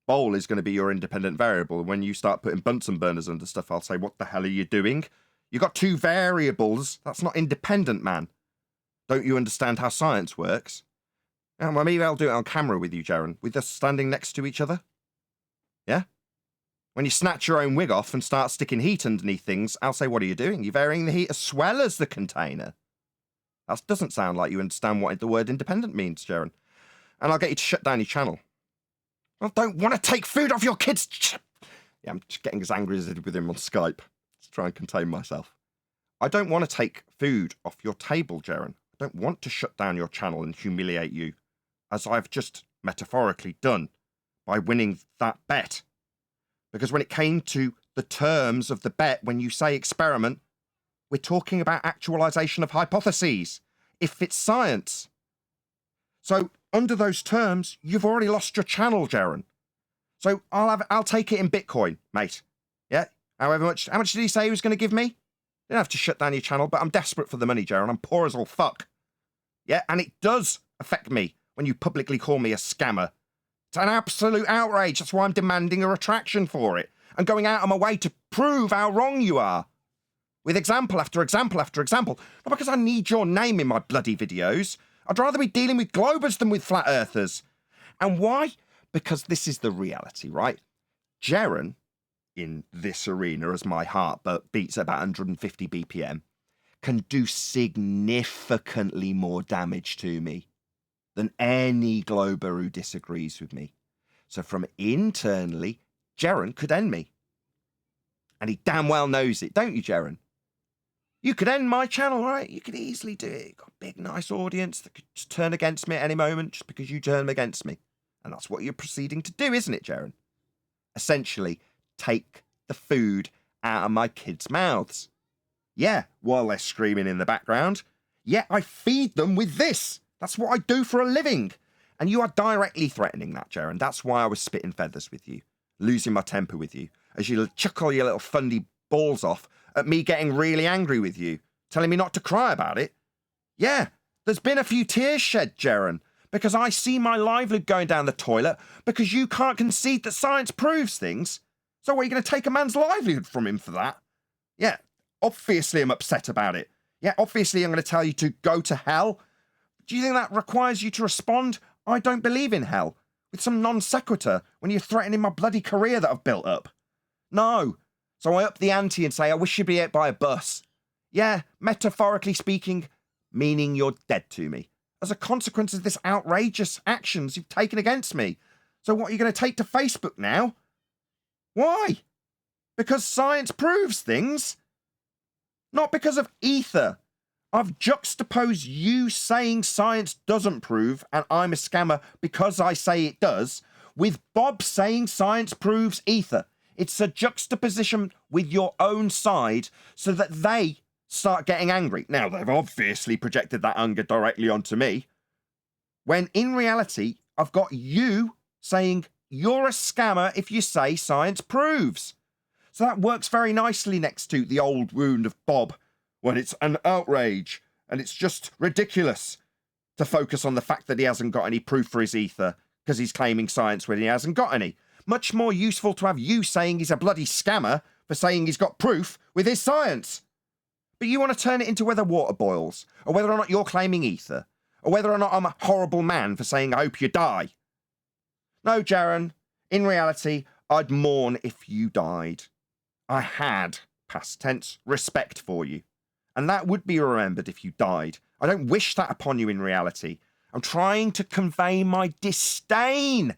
Speaker 1: Bowl is going to be your independent variable. When you start putting Bunsen burners under stuff, I'll say, what the hell are you doing? You got two variables. That's not independent, man. Don't you understand how science works? Well, maybe I'll do it on camera with you, Jaron, with us standing next to each other. Yeah? When you snatch your own wig off and start sticking heat underneath things, I'll say, what are you doing? You're varying the heat as well as the container. That doesn't sound like you understand what the word independent means, Jaron. And I'll get you to shut down your channel. I don't want to take food off your kids. Yeah, I'm just getting as angry as I did with him on Skype. Let's try and contain myself. I don't want to take food off your table, Jaron. I don't want to shut down your channel and humiliate you, as I've just metaphorically done by winning that bet. Because when it came to the terms of the bet, when you say experiment, we're talking about actualization of hypotheses. If it's science. So under those terms, you've already lost your channel, Jaron. So I'll take it in Bitcoin, mate. Yeah? How much did he say he was going to give me? You don't have to shut down your channel, but I'm desperate for the money, Jaron. I'm poor as all fuck. Yeah, and it does affect me when you publicly call me a scammer. It's an absolute outrage. That's why I'm demanding a retraction for it and going out of my way to prove how wrong you are. With example after example after example. Not because I need your name in my bloody videos. I'd rather be dealing with globers than with flat earthers. And why? Because this is the reality, right? Jaron in this arena, as my heart beats at about 150 BPM, can do significantly more damage to me than any glober who disagrees with me. So from internally, Jaren could end me. And he damn well knows it, don't you, Jaren? You could end my channel, right? You could easily do it. You've got a big, nice audience that could just turn against me at any moment just because you turn against me. And that's what you're proceeding to do, isn't it, Jaren? Essentially, take the food out of my kids' mouths. Yeah, while they're screaming in the background. Yeah, I feed them with this. That's what I do for a living. And you are directly threatening that, Jaren. That's why I was spitting feathers with you, losing my temper with you, as you chuckle your little fundy balls off at me getting really angry with you, telling me not to cry about it. Yeah, there's been a few tears shed, Jaren, because I see my livelihood going down the toilet because you can't concede that science proves things. So what, are you going to take a man's livelihood from him for that? Yeah, obviously I'm upset about it. Yeah, obviously I'm going to tell you to go to hell. Do you think that requires you to respond? I don't believe in hell, with some non sequitur when you're threatening my bloody career that I've built up. No. So I up the ante and say I wish you'd be hit by a bus. Yeah, metaphorically speaking, meaning you're dead to me, as a consequence of this outrageous actions you've taken against me. So what are you going to take to Facebook now? Why? Because science proves things? Not because of ether. I've juxtaposed you saying science doesn't prove and I'm a scammer because I say it does, with Bob saying science proves ether. It's a juxtaposition with your own side so that they start getting angry. Now, they've obviously projected that anger directly onto me, when in reality, I've got you saying you're a scammer if you say science proves. So that works very nicely next to the old wound of Bob, when it's an outrage and it's just ridiculous to focus on the fact that he hasn't got any proof for his ether because he's claiming science when he hasn't got any. Much more useful to have you saying he's a bloody scammer for saying he's got proof with his science. But you want to turn it into whether water boils, or whether or not you're claiming ether, or whether or not I'm a horrible man for saying I hope you die. No, Jaren, in reality, I'd mourn if you died. I had, past tense, respect for you. And that would be remembered if you died. I don't wish that upon you in reality. I'm trying to convey my disdain.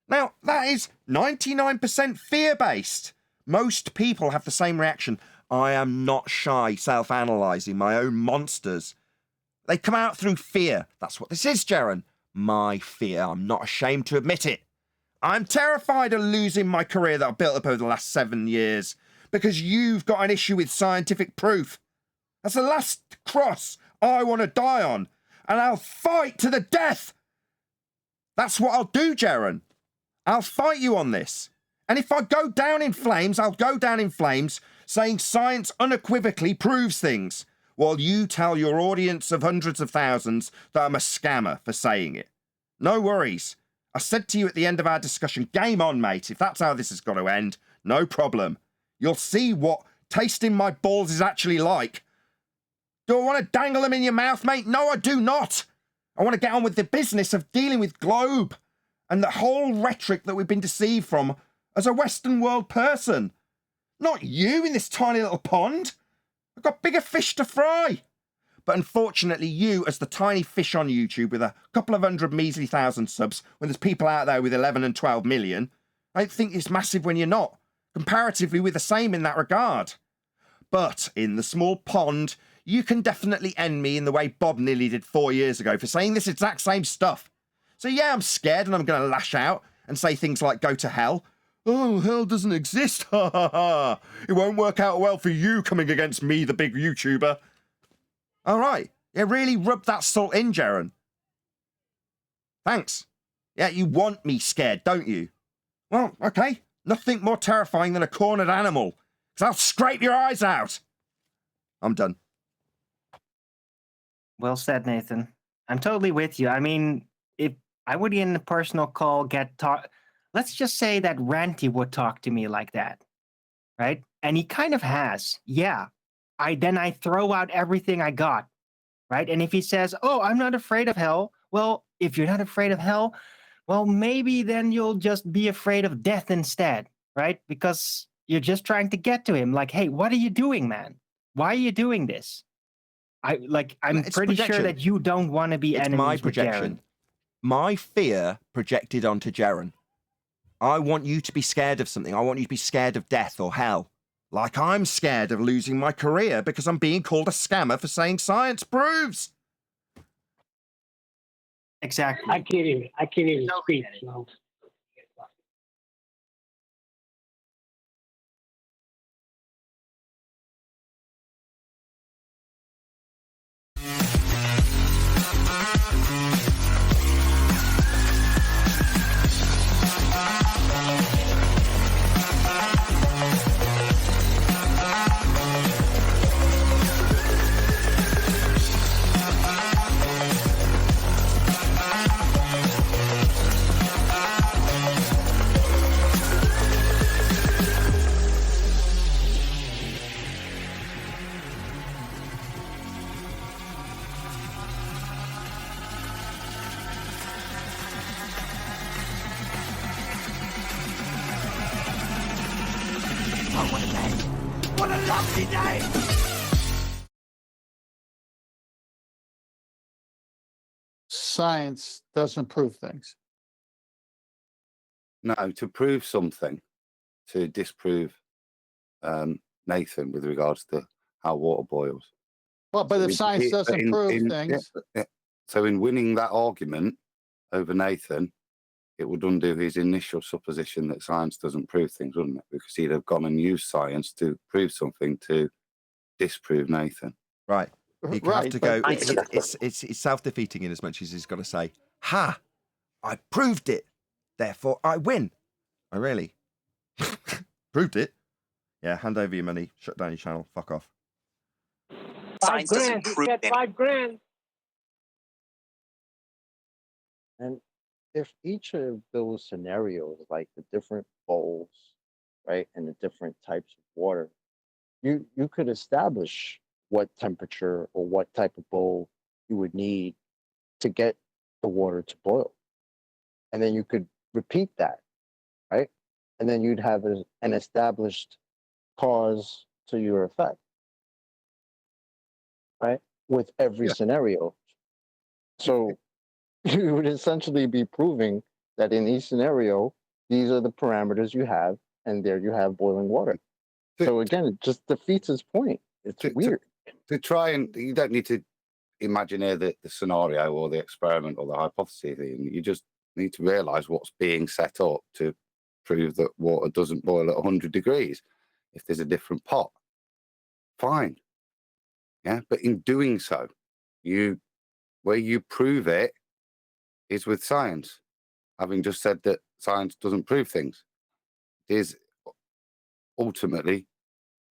Speaker 1: Now, that is 99% fear-based. Most people have the same reaction. I am not shy self-analysing my own monsters. They come out through fear. That's what this is, Jaren. My fear. I'm not ashamed to admit it. I'm terrified of losing my career that I've built up over the last 7 years because you've got an issue with scientific proof. That's the last cross I want to die on, and I'll fight to the death. That's what I'll do, Jaren. I'll fight you on this. And if I go down in flames, I'll go down in flames saying science unequivocally proves things, while you tell your audience of hundreds of thousands that I'm a scammer for saying it. No worries. I said to you at the end of our discussion, game on, mate. If that's how this has got to end, no problem. You'll see what tasting my balls is actually like. Do I want to dangle them in your mouth, mate? No, I do not. I want to get on with the business of dealing with Globe and the whole rhetoric that we've been deceived from as a Western world person. Not you in this tiny little pond. I've got bigger fish to fry. But unfortunately, you, as the tiny fish on YouTube with a couple of hundred measly thousand subs, when there's people out there with 11 and 12 million, I don't think it's massive when you're not. Comparatively, we're the same in that regard. But in the small pond, you can definitely end me in the way Bob nearly did 4 years ago for saying this exact same stuff. So yeah, I'm scared and I'm going to lash out and say things like go to hell. Oh, hell doesn't exist. Ha ha ha. It won't work out well for you coming against me, the big YouTuber. All right. Yeah, really rub that salt in, Jaren. Thanks. Yeah, you want me scared, don't you? Well, okay. Nothing more terrifying than a cornered animal, because I'll scrape your eyes out. I'm done.
Speaker 6: Well said, Nathan. I'm totally with you. I mean, if I would in a personal call let's just say that Ranty would talk to me like that, right? And he kind of has. Yeah. I throw out everything I got, right? And if he says, oh, I'm not afraid of hell. Well, if you're not afraid of hell, well, maybe then you'll just be afraid of death instead. right? Because you're just trying to get to him. Like, hey, what are you doing, man? Why are you doing this? I'm
Speaker 1: It's
Speaker 6: pretty sure
Speaker 1: projection.
Speaker 6: that you don't want to be
Speaker 1: It's
Speaker 6: enemies
Speaker 1: my
Speaker 6: with
Speaker 1: projection.
Speaker 6: Jaren.
Speaker 1: My fear projected onto Jaren. I want you to be scared of something. I want you to be scared of death or hell. Like I'm scared of losing my career because I'm being called a scammer for saying science proves.
Speaker 6: Exactly.
Speaker 4: I can't even speak. So.
Speaker 1: What a lovely day!
Speaker 2: Science doesn't prove things.
Speaker 8: No, to prove something, to disprove Nathan with regards to how water boils.
Speaker 2: Well, but if science doesn't prove
Speaker 8: yeah,
Speaker 2: things,
Speaker 8: so in winning that argument over Nathan, it would undo his initial supposition that science doesn't prove things, wouldn't it? Because he'd have gone and used science to prove something to disprove Nathan.
Speaker 1: Right. He'd
Speaker 2: right,
Speaker 1: have to go.
Speaker 2: but
Speaker 1: It's self-defeating in as much as he's got to say, "Ha! I proved it. Therefore, I win." I really proved it. Yeah. Hand over your money. Shut down your channel. Fuck off.
Speaker 9: Science doesn't prove anything.
Speaker 4: $5,000.
Speaker 5: And if each of those scenarios, like the different bowls, right, and the different types of water, you could establish what temperature or what type of bowl you would need to get the water to boil. And then you could repeat that, right? And then you'd have an established cause to your effect, right? With every scenario. So you would essentially be proving that in each scenario, these are the parameters you have, and there you have boiling water. So again, it just defeats his point. It's weird.
Speaker 8: To try and, you don't need to imagine here the scenario or the experiment or the hypothesis. You just need to realize what's being set up to prove that water doesn't boil at 100 degrees. If there's a different pot, fine. Yeah, but in doing so, where you prove it is with science. Having just said that science doesn't prove things, it is ultimately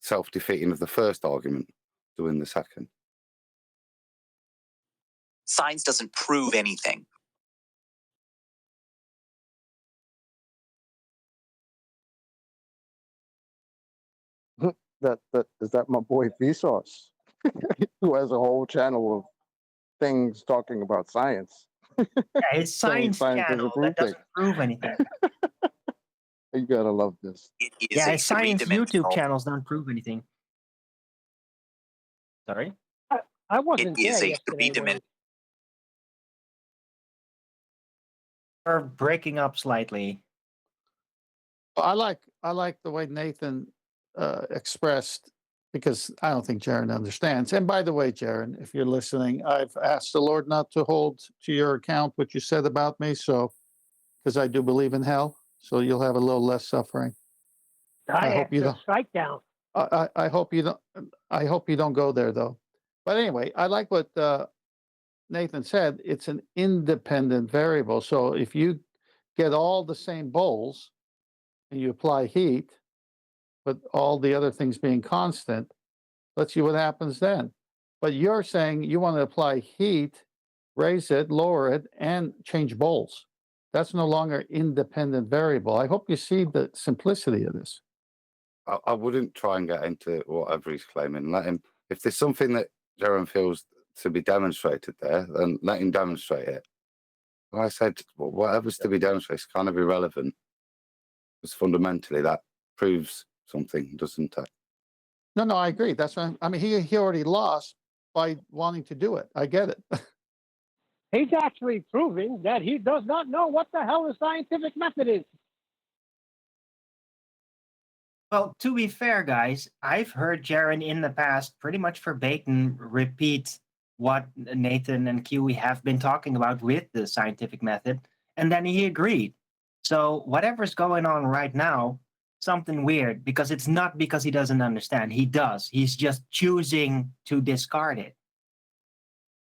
Speaker 8: self-defeating of the first argument to win the second.
Speaker 9: Science doesn't prove anything.
Speaker 5: That is that my boy Vsauce, who has a whole channel of things talking about science.
Speaker 6: Yeah, it's science channel that doesn't prove anything.
Speaker 5: You gotta love this.
Speaker 9: It is
Speaker 6: Yeah,
Speaker 9: a
Speaker 6: science YouTube
Speaker 9: three-dimensional.
Speaker 6: channels don't prove anything. Sorry?
Speaker 4: I wasn't
Speaker 9: It is
Speaker 4: there
Speaker 9: a
Speaker 4: yesterday.
Speaker 9: three-dimensional.
Speaker 6: Or breaking up slightly.
Speaker 2: I like the way Nathan expressed, because I don't think Jaren understands. And by the way, Jaren, if you're listening, I've asked the Lord not to hold to your account what you said about me, so because I do believe in hell, so you'll have a little less suffering.
Speaker 4: I
Speaker 2: hope you don't.
Speaker 4: Strike down.
Speaker 2: I hope you don't. I hope you don't go there, though. But anyway, I like what Nathan said. It's an independent variable. So if you get all the same bowls and you apply heat, but all the other things being constant, let's see what happens then. But you're saying you want to apply heat, raise it, lower it, and change bowls. That's no longer independent variable. I hope you see the simplicity of this.
Speaker 8: I wouldn't try and get into whatever he's claiming. Let him, if there's something that Jerome feels to be demonstrated there, then let him demonstrate it. Like I said, whatever's to be demonstrated is kind of irrelevant, because fundamentally that proves something, doesn't it?
Speaker 2: No, I agree. That's what I mean. He already lost by wanting to do it. I get it.
Speaker 12: He's actually proving that he does not know what the hell a scientific method is.
Speaker 6: Well, to be fair, guys, I've heard Jaron in the past pretty much verbatim repeat what Nathan and Kiwi have been talking about with the scientific method, and then he agreed. So whatever's going on right now, something weird, because it's not because he doesn't understand. He does. He's just choosing to discard it.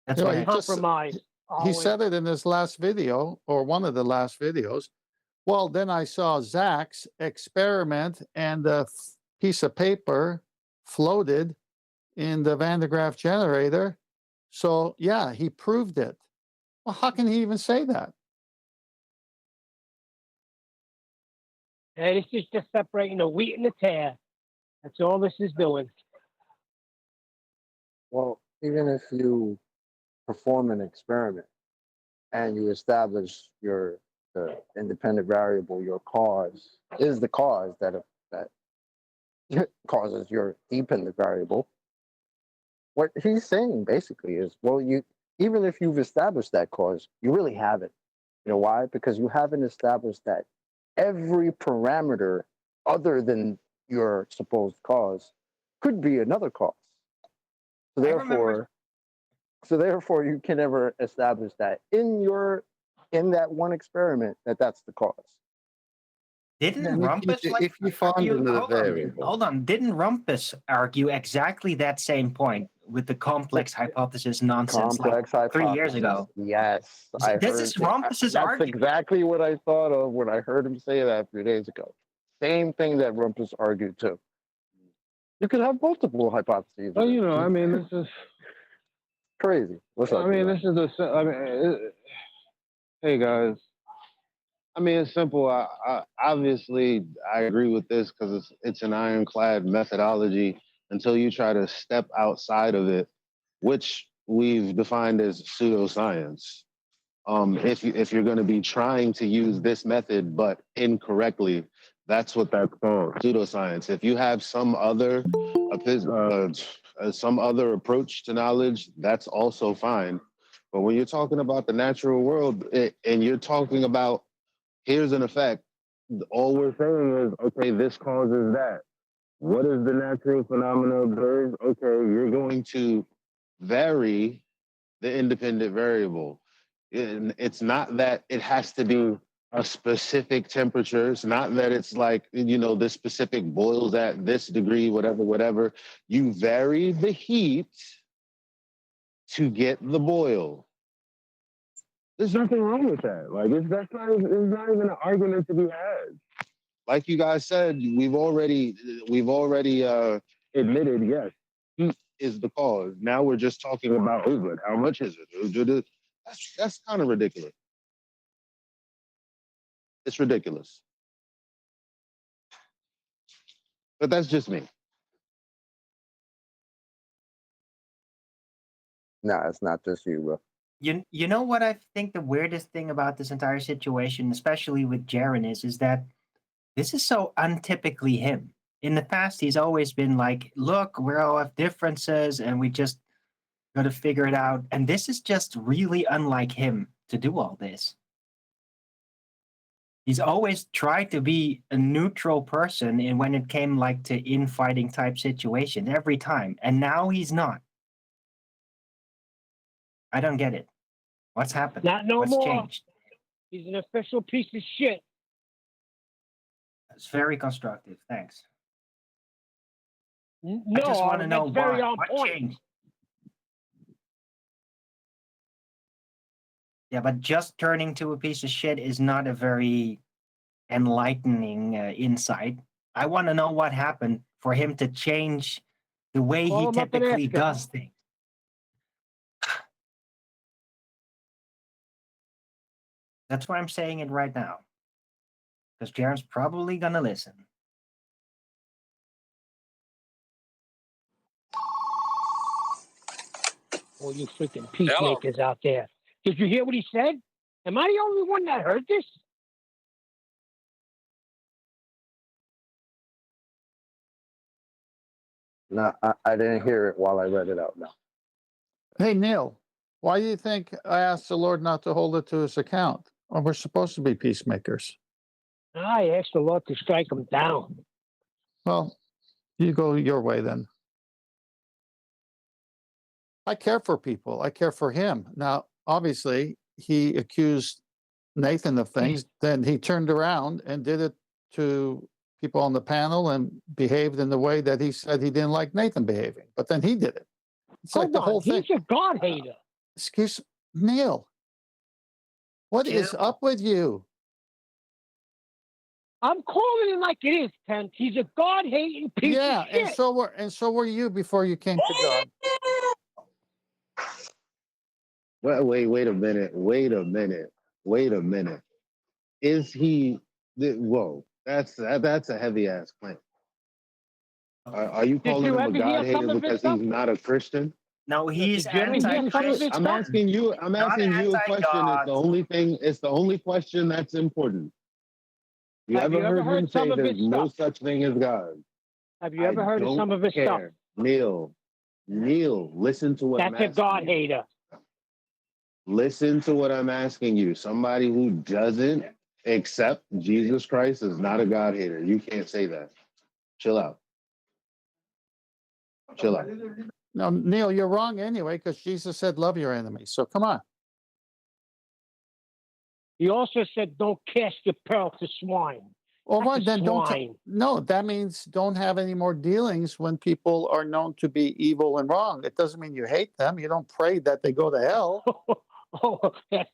Speaker 6: That's what I
Speaker 12: compromise.
Speaker 2: He said it in his last video, or one of the last videos. Well, then I saw Zach's experiment, and the piece of paper floated in the Van de Graaff generator. So, yeah, he proved it. Well, how can he even say that?
Speaker 12: And it's just separating the wheat and the tare. That's all this is doing.
Speaker 5: Well, even if you perform an experiment and you establish the independent variable, your cause is the cause that causes your dependent variable. What he's saying basically is, well, even if you've established that cause, you really haven't. You know why? Because you haven't established that every parameter other than your supposed cause could be another cause. So therefore, you can never establish that in that one experiment that's the cause.
Speaker 6: Didn't Rumpus
Speaker 8: if you find another variable,
Speaker 6: hold on, didn't Rumpus argue exactly that same point with the complex hypothesis nonsense
Speaker 5: Complex
Speaker 6: like 3
Speaker 5: hypothesis.
Speaker 6: years ago?
Speaker 5: Yes,
Speaker 6: This is Rumpus's
Speaker 5: That's
Speaker 6: argument.
Speaker 5: exactly what I thought of when I heard him say that 3 days ago. Same thing that Rumpus argued too. You could have multiple hypotheses.
Speaker 13: Well, you know, I mean, this is
Speaker 5: crazy. What's up?
Speaker 13: I mean, this is hey guys. I mean, it's simple. I obviously I agree with this because it's an ironclad methodology until you try to step outside of it, which we've defined as pseudoscience. If you're going to be trying to use this method but incorrectly, that's what that's called, pseudoscience. If you have some other approach to knowledge, that's also fine. But when you're talking about the natural world and you're talking about here's an effect, all we're saying is, okay, this causes that. What is the natural phenomena observed? Okay, you're going to vary the independent variable. It's not that it has to be a specific temperature. It's not that it's like, you know, this specific boils at this degree, whatever. You vary the heat to get the boil. There's nothing wrong with that. Like, it's not even an argument to be had. Like you guys said, we've already admitted, yes, heat is the cause. Now we're just talking about, but how much is it? That's kind of ridiculous. It's ridiculous. But that's just me.
Speaker 5: No, it's not just you, bro.
Speaker 6: You know what I think the weirdest thing about this entire situation, especially with Jaron, is that this is so untypically him. In the past, he's always been like, look, we all have differences and we just got to figure it out. And this is just really unlike him to do all this. He's always tried to be a neutral person and when it came like to infighting type situation every time. And now he's not. I don't get it. What's happened?
Speaker 12: Not no
Speaker 6: What's
Speaker 12: more.
Speaker 6: changed?
Speaker 12: He's an official piece of shit.
Speaker 6: It's very constructive. Thanks.
Speaker 12: No,
Speaker 6: I just want to know
Speaker 12: that's very on
Speaker 6: what
Speaker 12: point.
Speaker 6: changed. Yeah, but just turning to a piece of shit is not a very enlightening insight. I want to know what happened for him to change the way
Speaker 12: Call
Speaker 6: he
Speaker 12: him up and
Speaker 6: typically
Speaker 12: ask him.
Speaker 6: does things. That's why I'm saying it right now. Because Jaron's probably going to listen.
Speaker 12: All you freaking peacemakers out there. Did you hear what he said? Am I the only one that heard this?
Speaker 5: No, I didn't hear it while I read it out. No.
Speaker 2: Hey, Neil, why do you think I asked the Lord not to hold it to his account? Or we're supposed to be peacemakers.
Speaker 12: I asked the Lord to strike him down.
Speaker 2: Well, you go your way then. I care for people. I care for him. Now, obviously, he accused Nathan of things. Then he turned around and did it to people on the panel and behaved in the way that he said he didn't like Nathan behaving. But then he did it. It's like the whole thing.
Speaker 12: He's a God hater.
Speaker 2: Excuse Neil. What is up with you?
Speaker 12: I'm calling it like it is, Kent. He's a God hating piece of shit.
Speaker 2: and so were you before you came to God.
Speaker 13: Wait a minute. Is he? Whoa, that's a heavy ass claim. Are you calling him a God hater because he's not a Christian?
Speaker 6: No, he's
Speaker 13: anti-Christian. I'm asking you a question. It's the only question that's important. You
Speaker 12: Have
Speaker 13: ever
Speaker 12: you ever
Speaker 13: heard him say there's no such thing as God?
Speaker 12: Have you ever heard of some of his stuff?
Speaker 13: Neil, listen to what I'm asking.
Speaker 12: That's a God hater.
Speaker 13: Listen to what I'm asking you. Somebody who doesn't accept Jesus Christ is not a God hater. You can't say that. Chill out.
Speaker 2: No, Neil, you're wrong anyway, because Jesus said, love your enemies. So come on.
Speaker 12: He also said, don't cast your pearl to swine.
Speaker 2: Well, what, then
Speaker 12: swine.
Speaker 2: No, that means don't have any more dealings when people are known to be evil and wrong. It doesn't mean you hate them. You don't pray that they go to hell.
Speaker 12: That's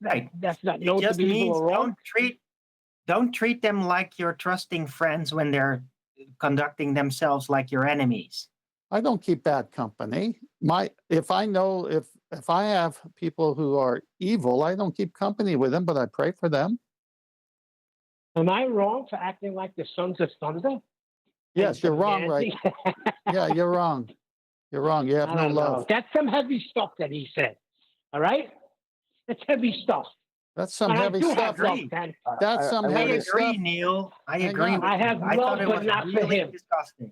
Speaker 12: not
Speaker 6: It
Speaker 12: known to
Speaker 6: just
Speaker 12: be evil
Speaker 6: means
Speaker 12: or wrong.
Speaker 6: don't treat them like your trusting friends when they're conducting themselves like your enemies.
Speaker 2: I don't keep bad company. If I have people who are evil, I don't keep company with them, but I pray for them.
Speaker 12: Am I wrong for acting like the Sons of Thunder?
Speaker 2: Yes, you're wrong, right? Yeah, you're wrong. You're wrong. You have no love.
Speaker 12: That's some heavy stuff that he said. All right? That's heavy stuff.
Speaker 2: That's some heavy stuff. That's some heavy stuff.
Speaker 6: I agree, Neil. I agree.
Speaker 12: I have love, but not for him.
Speaker 6: Disgusting.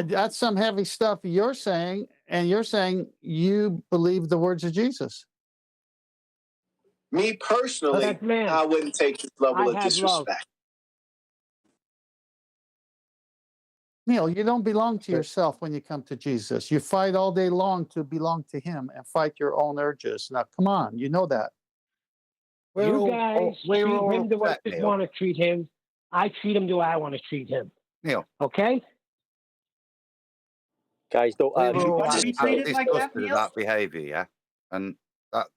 Speaker 2: That's some heavy stuff you're saying, and you're saying you believe the words of Jesus.
Speaker 14: Me personally, I wouldn't take this level of disrespect.
Speaker 2: Neil, you don't belong to yourself when you come to Jesus. You fight all day long to belong to him and fight your own urges. Now, come on, you know that.
Speaker 12: You guys treat him the way you want to treat him. I treat him the way I want to treat him.
Speaker 8: Neil.
Speaker 12: Okay?
Speaker 10: Guys, don't
Speaker 8: disgusted at that behaviour, yeah? And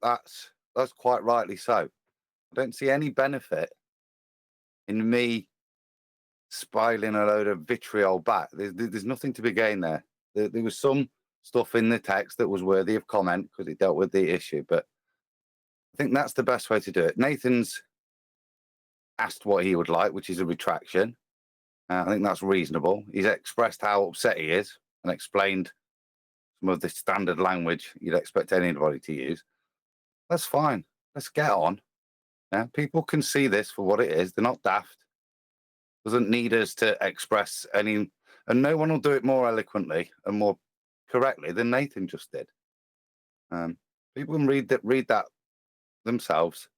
Speaker 8: that's quite rightly so. I don't see any benefit in me spiling a load of vitriol back. There's nothing to be gained there. There was some stuff in the text that was worthy of comment because it dealt with the issue, but I think that's the best way to do it. Nathan's asked what he would like, which is a retraction. I think that's reasonable. He's expressed how upset he is and explained some of the standard language you'd expect anybody to use. That's fine. Let's get on. Yeah, people can see this for what it is. They're not daft. Doesn't need us to express any, and no one will do it more eloquently and more correctly than Nathan just did. People can read that themselves,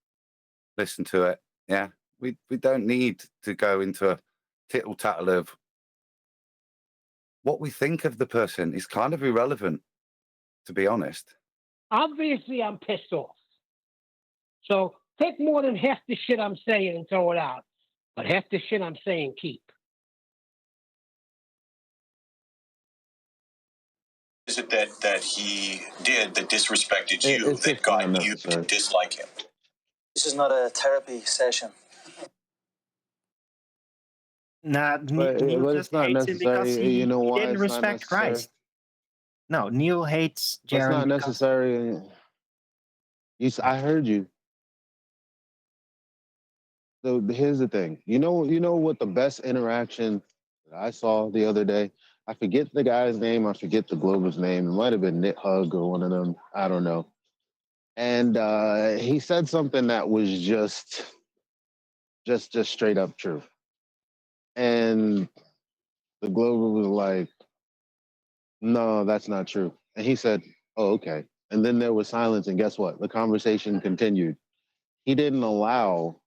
Speaker 8: listen to it. Yeah, we don't need to go into a tittle tattle of what we think of the person is kind of irrelevant, to be honest.
Speaker 12: Obviously, I'm pissed off. So take more than half the shit I'm saying and throw it out. But half the shit I'm saying, keep.
Speaker 14: Is it that he did that disrespected you, that got you to dislike him?
Speaker 9: This is not a therapy session.
Speaker 6: Nah,
Speaker 13: But
Speaker 6: Neil
Speaker 13: it's
Speaker 6: just
Speaker 13: not
Speaker 6: hates him because
Speaker 13: necessary. You know why
Speaker 6: didn't
Speaker 13: it's not
Speaker 6: respect
Speaker 13: necessary?
Speaker 6: Christ. No, Neil hates Jerry.
Speaker 13: That's not necessary. I heard you. So here's the thing. You know what the best interaction that I saw the other day? I forget the guy's name. I forget the Glober's name. It might have been Knit Hug or one of them. I don't know. And he said something that was just straight up true. And the Glober was like, no, that's not true. And he said, oh, okay. And then there was silence. And guess what? The conversation continued. He didn't allow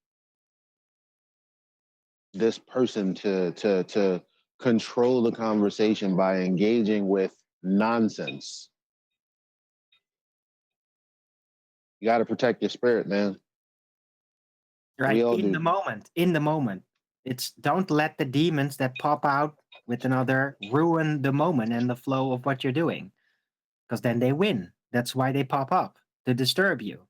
Speaker 13: this person to control the conversation by engaging with nonsense. You got to protect your spirit, man.
Speaker 6: Right,
Speaker 13: We all
Speaker 6: in
Speaker 13: do.
Speaker 6: the moment. In the moment. It's don't let the demons that pop out with another ruin the moment and the flow of what you're doing. Because then they win. That's why they pop up, to disturb you.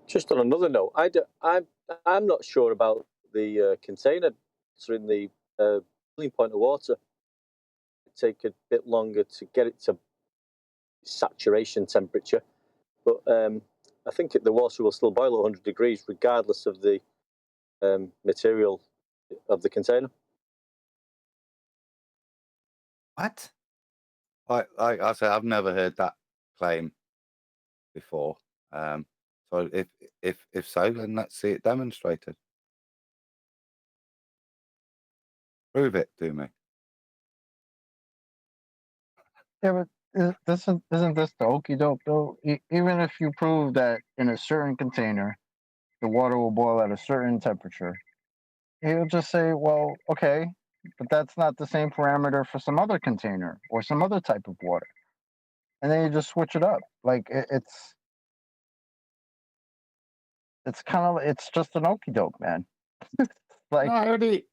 Speaker 10: Just on another note, I'm not sure about the container. So in the boiling point of water, it take a bit longer to get it to saturation temperature, but I think the water will still boil at 100 degrees regardless of the material of the container.
Speaker 6: What?
Speaker 8: I say I've never heard that claim before. So if so, then let's see it demonstrated. Prove it to me.
Speaker 5: Yeah, but isn't this the okie doke though? Even if you prove that in a certain container, the water will boil at a certain temperature, he'll just say, well, okay, but that's not the same parameter for some other container or some other type of water. And then you just switch it up. Like it's kind of, it's just an okie doke, man. Like,
Speaker 2: No,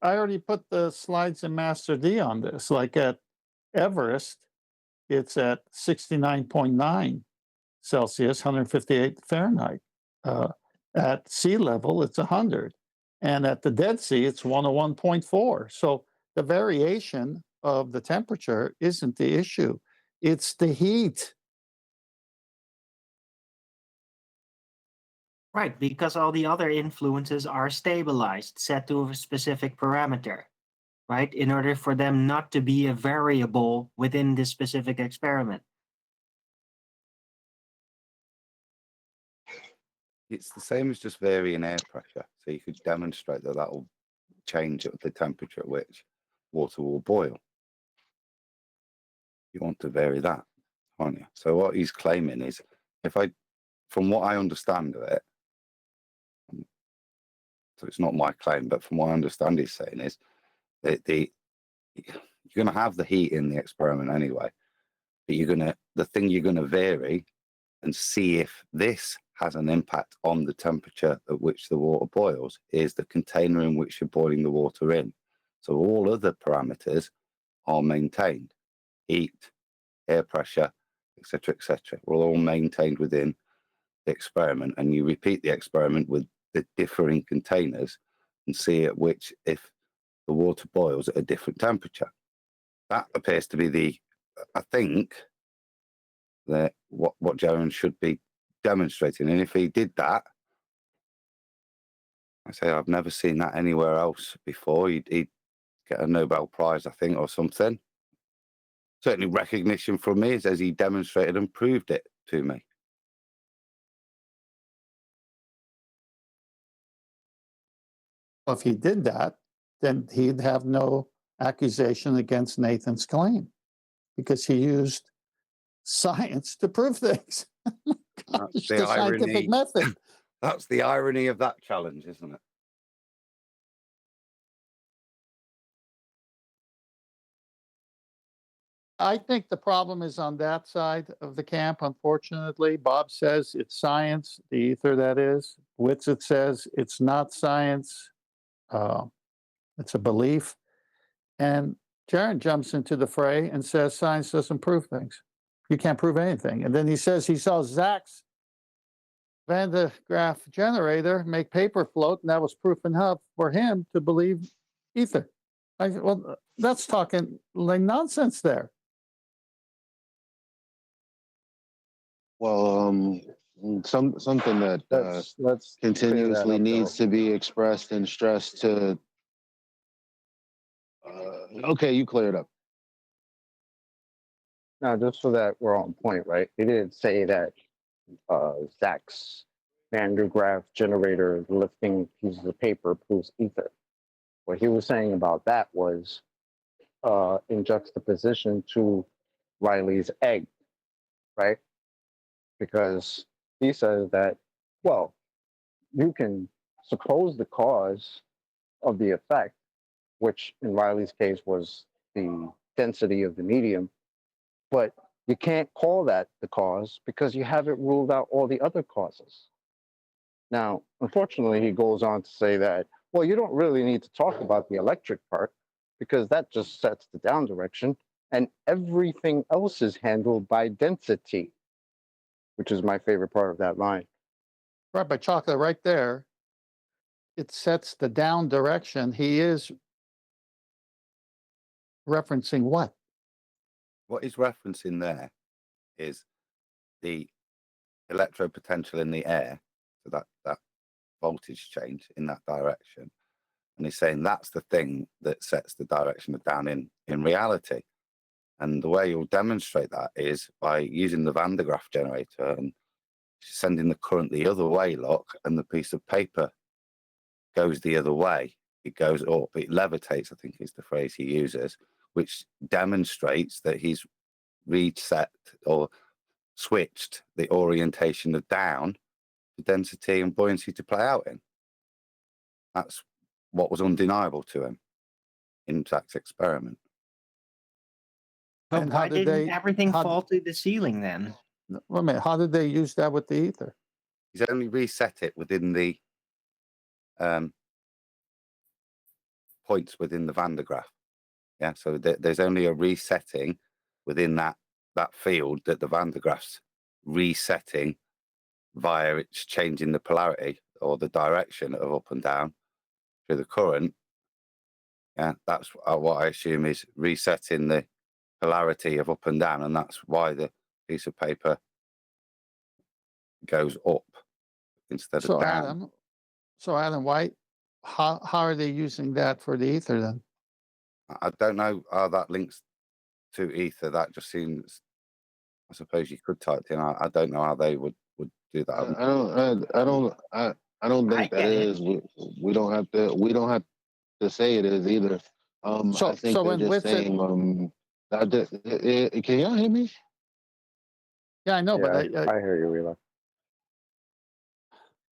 Speaker 2: I already put the slides in Master D on this. Like at Everest, it's at 69.9 Celsius, 158 Fahrenheit. At sea level, it's 100. And at the Dead Sea, it's 101.4. So the variation of the temperature isn't the issue. It's the heat.
Speaker 6: Right, because all the other influences are stabilized, set to a specific parameter, right? In order for them not to be a variable within this specific experiment.
Speaker 8: It's the same as just varying air pressure. So you could demonstrate that will change at the temperature at which water will boil. You want to vary that, aren't you? So what he's claiming is, from what I understand of it, so it's not my claim, but from what I understand he's saying is that you're going to have the heat in the experiment anyway, but the thing you're going to vary and see if this has an impact on the temperature at which the water boils is the container in which you're boiling the water in. So all other parameters are maintained. Heat, air pressure, etc., were all maintained within the experiment, and you repeat the experiment with the differing containers and see at which if the water boils at a different temperature. That appears to be I think that what Jaron should be demonstrating. And if he did that, I say I've never seen that anywhere else before. He'd get a Nobel Prize, I think, or something. Certainly recognition from me as he demonstrated and proved it to me.
Speaker 2: If he did that, then he'd have no accusation against Nathan's claim because he used science to prove things.
Speaker 8: That's
Speaker 2: the scientific method.
Speaker 8: That's the irony of that challenge, isn't it?
Speaker 2: I think the problem is on that side of the camp, unfortunately. Bob says it's science, the ether that is. Whitsitt says it's not science, it's a belief. And Jaron jumps into the fray and says science doesn't prove things. You can't prove anything. And then he says he saw Zach's Van de Graaff generator make paper float, and that was proof enough for him to believe ether. Well, that's talking like nonsense there.
Speaker 13: Well, something that
Speaker 5: let's
Speaker 13: continuously needs to be expressed and stressed to. Okay, you clear it up.
Speaker 5: No, just so that we're on point, right? He didn't say that Zach's Van de Graaff generator lifting pieces of paper proves ether. What he was saying about that was in juxtaposition to Riley's egg, right? Because he says that, well, you can suppose the cause of the effect, which in Riley's case was the density of the medium, but you can't call that the cause because you haven't ruled out all the other causes. Now, unfortunately, he goes on to say that, well, you don't really need to talk about the electric part because that just sets the down direction and everything else is handled by density, which is my favorite part of that line.
Speaker 2: Right, but Chocolate, right there, it sets the down direction. He is referencing what?
Speaker 8: What he's referencing there is the electropotential in the air, so that voltage change in that direction. And he's saying that's the thing that sets the direction of down in reality. And the way you'll demonstrate that is by using the Van de Graaff generator and sending the current the other way, look, and the piece of paper goes the other way. It goes up, it levitates, I think is the phrase he uses, which demonstrates that he's reset or switched the orientation of down to density and buoyancy to play out in. That's what was undeniable to him in Zach's experiment.
Speaker 6: But
Speaker 2: And
Speaker 6: why
Speaker 2: how did
Speaker 6: didn't
Speaker 2: they?
Speaker 6: everything
Speaker 2: how-
Speaker 6: fall through the ceiling then?
Speaker 2: Wait a minute. How did they use that with the ether?
Speaker 8: He's only reset it within the points within the Van de Graaff. Yeah, so there's only a resetting within that field that the Van de Graaff's resetting via it's changing the polarity or the direction of up and down through the current. Yeah, that's what I assume is resetting the polarity of up and down, and that's why the piece of paper goes up instead of down.
Speaker 2: Adam, why? How are they using that for the ether then?
Speaker 8: I don't know how that links to ether. That just seems. I suppose you could type it in. I don't know how they would do that.
Speaker 13: I don't think that is. We don't have to say it is either. I think they're just saying. Can y'all hear me?
Speaker 2: Yeah, I know, but
Speaker 5: I hear you, Wheeler.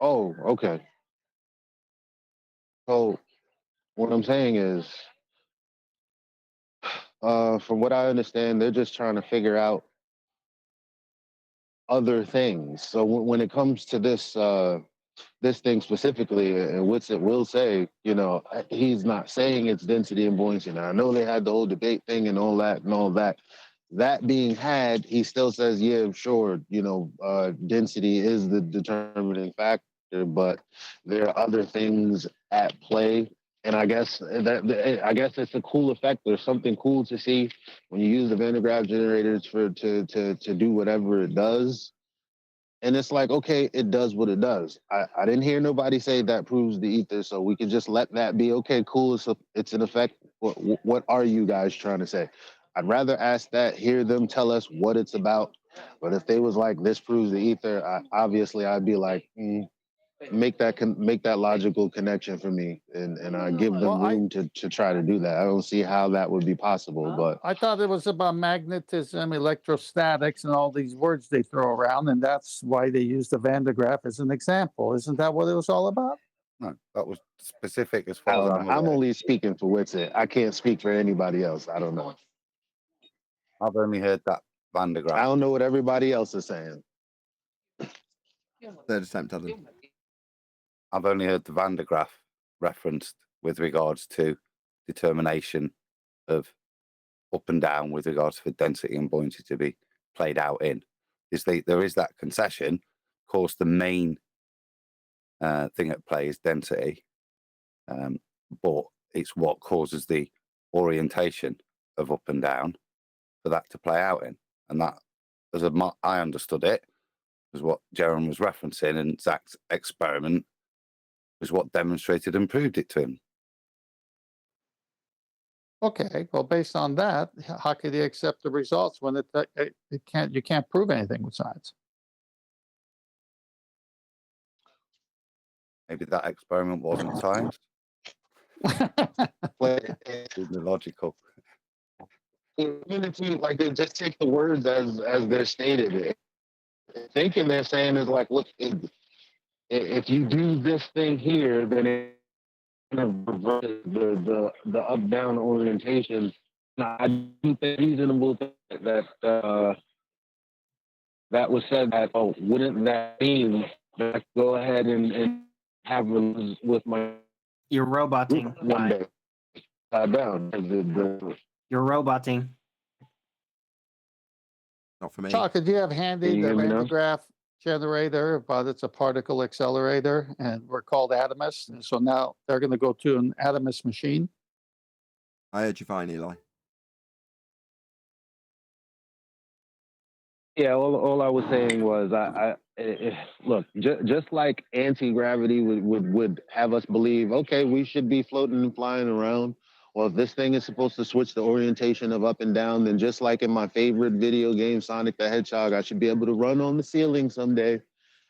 Speaker 13: Oh, okay. So what I'm saying is, from what I understand, they're just trying to figure out other things. So when it comes to this thing specifically, and Whitsitt will say, he's not saying it's density and buoyancy. Now I know they had the whole debate thing and all that. That being had, he still says, yeah, sure, density is the determining factor, but there are other things at play. And I guess it's a cool effect. There's something cool to see when you use the Van de Graaff generators to do whatever it does. And it's like, okay, it does what it does. I didn't hear nobody say that proves the ether, so we can just let that be. Okay, cool. It's an effect. What are you guys trying to say? I'd rather ask that, hear them tell us what it's about. But if they was like, this proves the ether, I'd be like, make that logical connection for me, and I give them room to try to do that. I don't see how that would be possible. But
Speaker 2: I thought it was about magnetism, electrostatics, and all these words they throw around, and that's why they use the Van de Graaff as an example. Isn't that what it was all about?
Speaker 8: No, that was specific as far as I'm aware.
Speaker 13: I'm only speaking for Whitsitt. I can't speak for anybody else. I don't know.
Speaker 8: I've only heard that Van de Graaff.
Speaker 13: I don't know what everybody else is saying.
Speaker 1: Third attempt, Adam.
Speaker 8: I've only heard the Van de Graaff referenced with regards to determination of up and down with regards to density and buoyancy to be played out in. There is that concession. Of course, the main thing at play is density, but it's what causes the orientation of up and down for that to play out in. And that, as I understood it, was what Jeremy was referencing, and Zach's experiment was what demonstrated and proved it to him.
Speaker 2: Okay, well, based on that, how could he accept the results when you can't prove anything with science?
Speaker 8: Maybe that experiment wasn't science. The logical.
Speaker 13: Even if you like, they just take the words as they're stated. Thinking they're saying is like, look, if you do this thing here, then it kind of reverses the up down orientation. Now, I do think reasonable that that was said that, oh, wouldn't that mean that I go ahead and have with my
Speaker 6: You're roboting.
Speaker 13: one day down?
Speaker 6: You're roboting.
Speaker 1: Not for me.
Speaker 2: Chaka, do you have handy
Speaker 13: Can you
Speaker 2: the
Speaker 13: hear me now?
Speaker 2: Randy generator, but it's a particle accelerator, and we're called atomists. And so now they're going to go to an atomist machine.
Speaker 1: I heard you fine, Eli.
Speaker 13: Yeah, all I was saying was, look, just like anti-gravity would have us believe, okay, we should be floating and flying around. Well, if this thing is supposed to switch the orientation of up and down, then just like in my favorite video game, Sonic the Hedgehog, I should be able to run on the ceiling someday.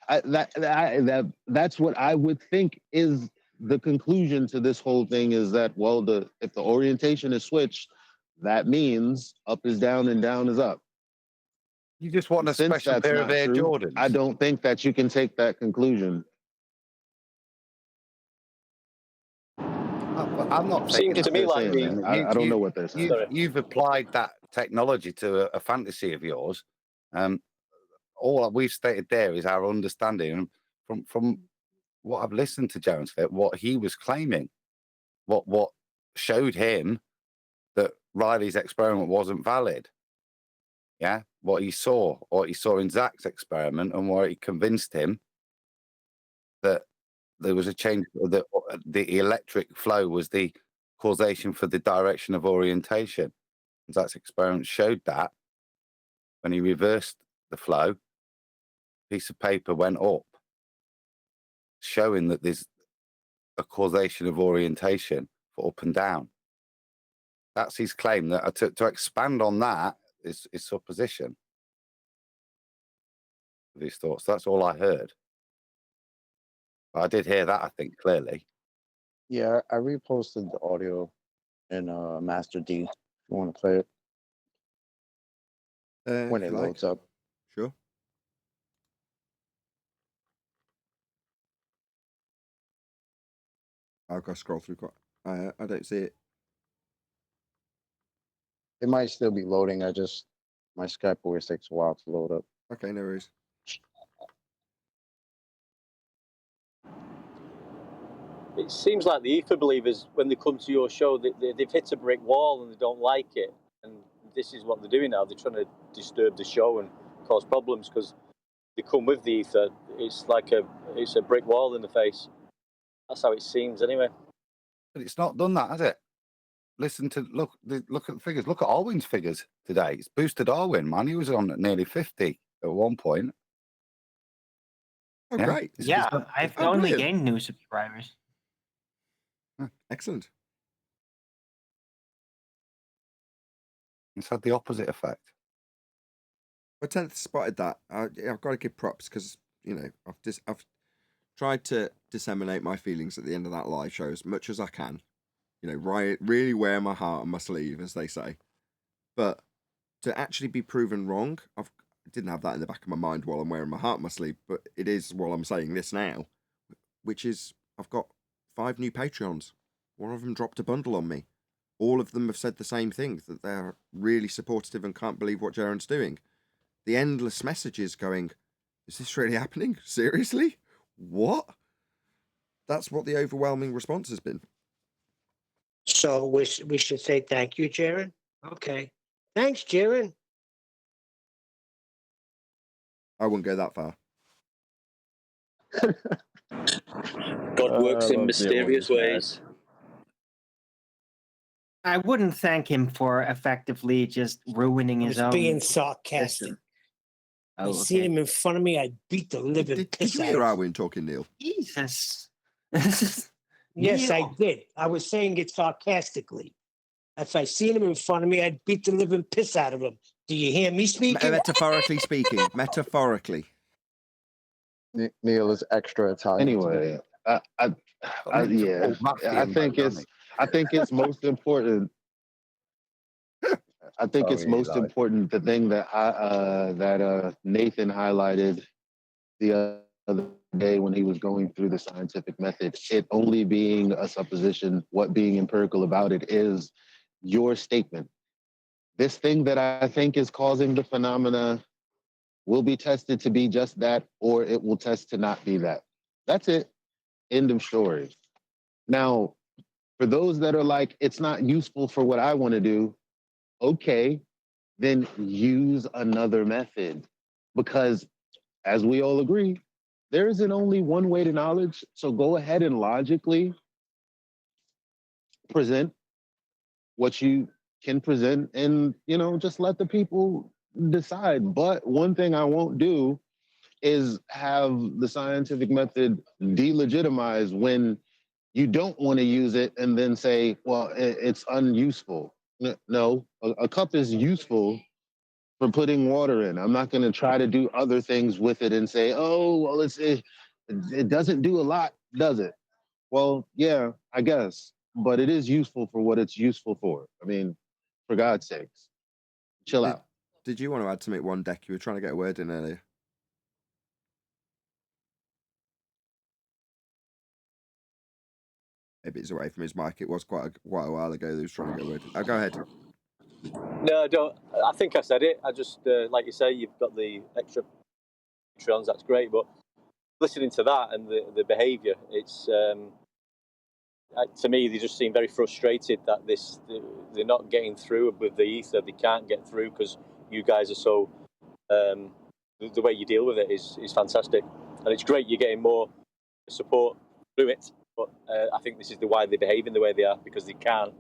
Speaker 13: That's what I would think is the conclusion to this whole thing, is that, well, if the orientation is switched, that means up is down and down is up.
Speaker 8: You just want a
Speaker 13: Since
Speaker 8: special
Speaker 13: that's
Speaker 8: pair
Speaker 13: not
Speaker 8: of Air
Speaker 13: true,
Speaker 8: Jordans.
Speaker 13: I don't think that you can take that conclusion.
Speaker 8: I'm not
Speaker 10: Seems
Speaker 8: taking
Speaker 10: to me like
Speaker 13: I don't know what they're saying.
Speaker 8: You've applied that technology to a fantasy of yours. All we've stated there is our understanding from what I've listened to Jaron say, what he was claiming, what showed him that Riley's experiment wasn't valid. Yeah, what he saw in Zach's experiment, and what it convinced him that there was a change, that the electric flow was the causation for the direction of orientation. And Zach's experiment showed that when he reversed the flow, a piece of paper went up, showing that there's a causation of orientation for up and down. That's his claim. That to expand on that is supposition of his thoughts. That's all I heard. But I did hear that, I think, clearly.
Speaker 5: Yeah, I reposted the audio in Master D. If you want to play it when it loads up.
Speaker 1: Sure. I've got to scroll through quite. I don't see it.
Speaker 5: It might still be loading. My Skype always takes a while to load up.
Speaker 1: Okay, no worries.
Speaker 10: It seems like the ether believers, when they come to your show, they've hit a brick wall and they don't like it. And this is what they're doing now. They're trying to disturb the show and cause problems because they come with the ether. It's like it's a brick wall in the face. That's how it seems anyway.
Speaker 8: But it's not done that, has it? Listen to look at the figures. Look at Alwyn's figures today. It's boosted Alwyn, man. He was on at nearly 50 at one point.
Speaker 1: Oh, great.
Speaker 6: Yeah, I've only gained new subscribers.
Speaker 1: Excellent.
Speaker 8: It's had the opposite effect.
Speaker 1: I 10th spotted that. I've got to give props because, I've tried to disseminate my feelings at the end of that live show as much as I can. Really wear my heart on my sleeve, as they say. But to actually be proven wrong, I didn't have that in the back of my mind while I'm wearing my heart on my sleeve, but it is while I'm saying this now, which is I've got 5 new Patreons. One of them dropped a bundle on me. All of them have said the same thing, that they're really supportive and can't believe what Jaron's doing. The endless messages going, is this really happening? Seriously? What? That's what the overwhelming response has been.
Speaker 12: So we should say thank you, Jaron? Okay. Thanks, Jaron.
Speaker 1: I wouldn't go that far.
Speaker 10: God works in mysterious ways.
Speaker 6: I wouldn't thank him for effectively just ruining his own.
Speaker 12: Being sarcastic. I see him in front of me, I'd beat the living piss
Speaker 1: Did you
Speaker 12: out
Speaker 1: hear
Speaker 12: of him.
Speaker 1: Arwin talking, Neil?
Speaker 6: Jesus.
Speaker 12: Yes, I did. I was saying it sarcastically. If I seen him in front of me, I'd beat the living piss out of him. Do you hear me speaking?
Speaker 1: Metaphorically speaking. Metaphorically.
Speaker 5: Neil is extra Italian.
Speaker 13: Anyway, I think I think it's most important. I think it's most important. The thing that Nathan highlighted the other day when he was going through the scientific method, it only being a supposition, what being empirical about it is your statement. This thing that I think is causing the phenomena will be tested to be just that, or it will test to not be that. That's it. End of story. Now, for those that are like, it's not useful for what I want to do, okay, then use another method. Because as we all agree, there isn't only one way to knowledge. So go ahead and logically present what you can present and, just let the people decide. But one thing I won't do is have the scientific method delegitimized when you don't want to use it and then say, well, it's unuseful. No, a cup is useful for putting water in. I'm not going to try to do other things with it and say, oh, well, it doesn't do a lot, does it? Well, yeah, I guess, but it is useful for what it's useful for. I mean, for God's sakes, chill out.
Speaker 1: Did you want to add something one deck? You were trying to get a word in earlier. Maybe it's away from his mic. It was quite a while ago that he was trying to get a word in. Oh, go ahead.
Speaker 10: No, I don't. I think I said it. I just, like you say, you've got the extra Patreons. That's great, but listening to that and the behaviour, it's to me they just seem very frustrated that they're not getting through with the ether. They can't get through because you guys are so. The way you deal with it is fantastic, and it's great. You're getting more support through it, but I think this is why they're behaving the way they are, because they can't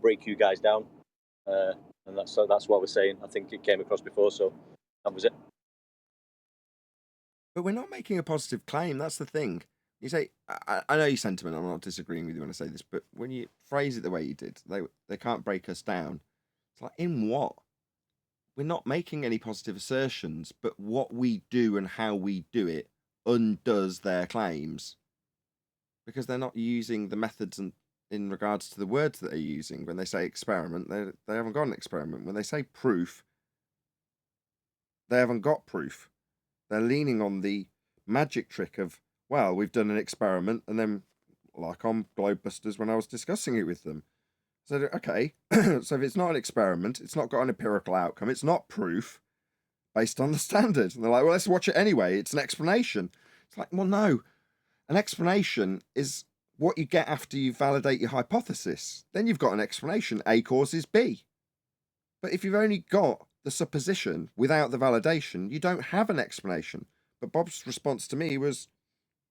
Speaker 10: break you guys down. And that's what we're saying. I think it came across before, so that was it.
Speaker 1: But we're not making a positive claim. That's the thing. You say, I know your sentiment. I'm not disagreeing with you when I say this, but when you phrase it the way you did, they can't break us down. It's like, in what? We're not making any positive assertions, but what we do and how we do it undoes their claims, because they're not using the methods and in regards to the words that they're using. When they say experiment, they haven't got an experiment. When they say proof, they haven't got proof. They're leaning on the magic trick of, well, we've done an experiment, and then, like on Globebusters when I was discussing it with them, so okay, so if it's not an experiment, it's not got an empirical outcome, it's not proof based on the standard. And they're like, well, let's watch it anyway. It's an explanation. It's like, well, no, an explanation is what you get after you validate your hypothesis. Then you've got an explanation. A causes B. But if you've only got the supposition without the validation, you don't have an explanation. But Bob's response to me was,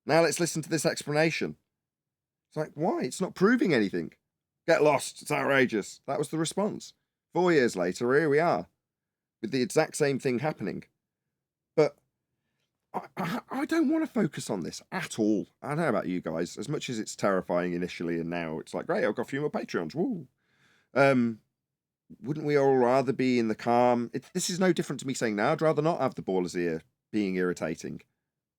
Speaker 1: now let's listen to this explanation. It's like, why? It's not proving anything. Get lost. It's outrageous. That was the response. 4 years later, here we are with the exact same thing happening. But I don't want to focus on this at all. I don't know about you guys. As much as it's terrifying initially, and now it's like, great, I've got a few more Patreons. Woo. Wouldn't we all rather be in the calm? This is no different to me saying now, I'd rather not have the baller's ear being irritating.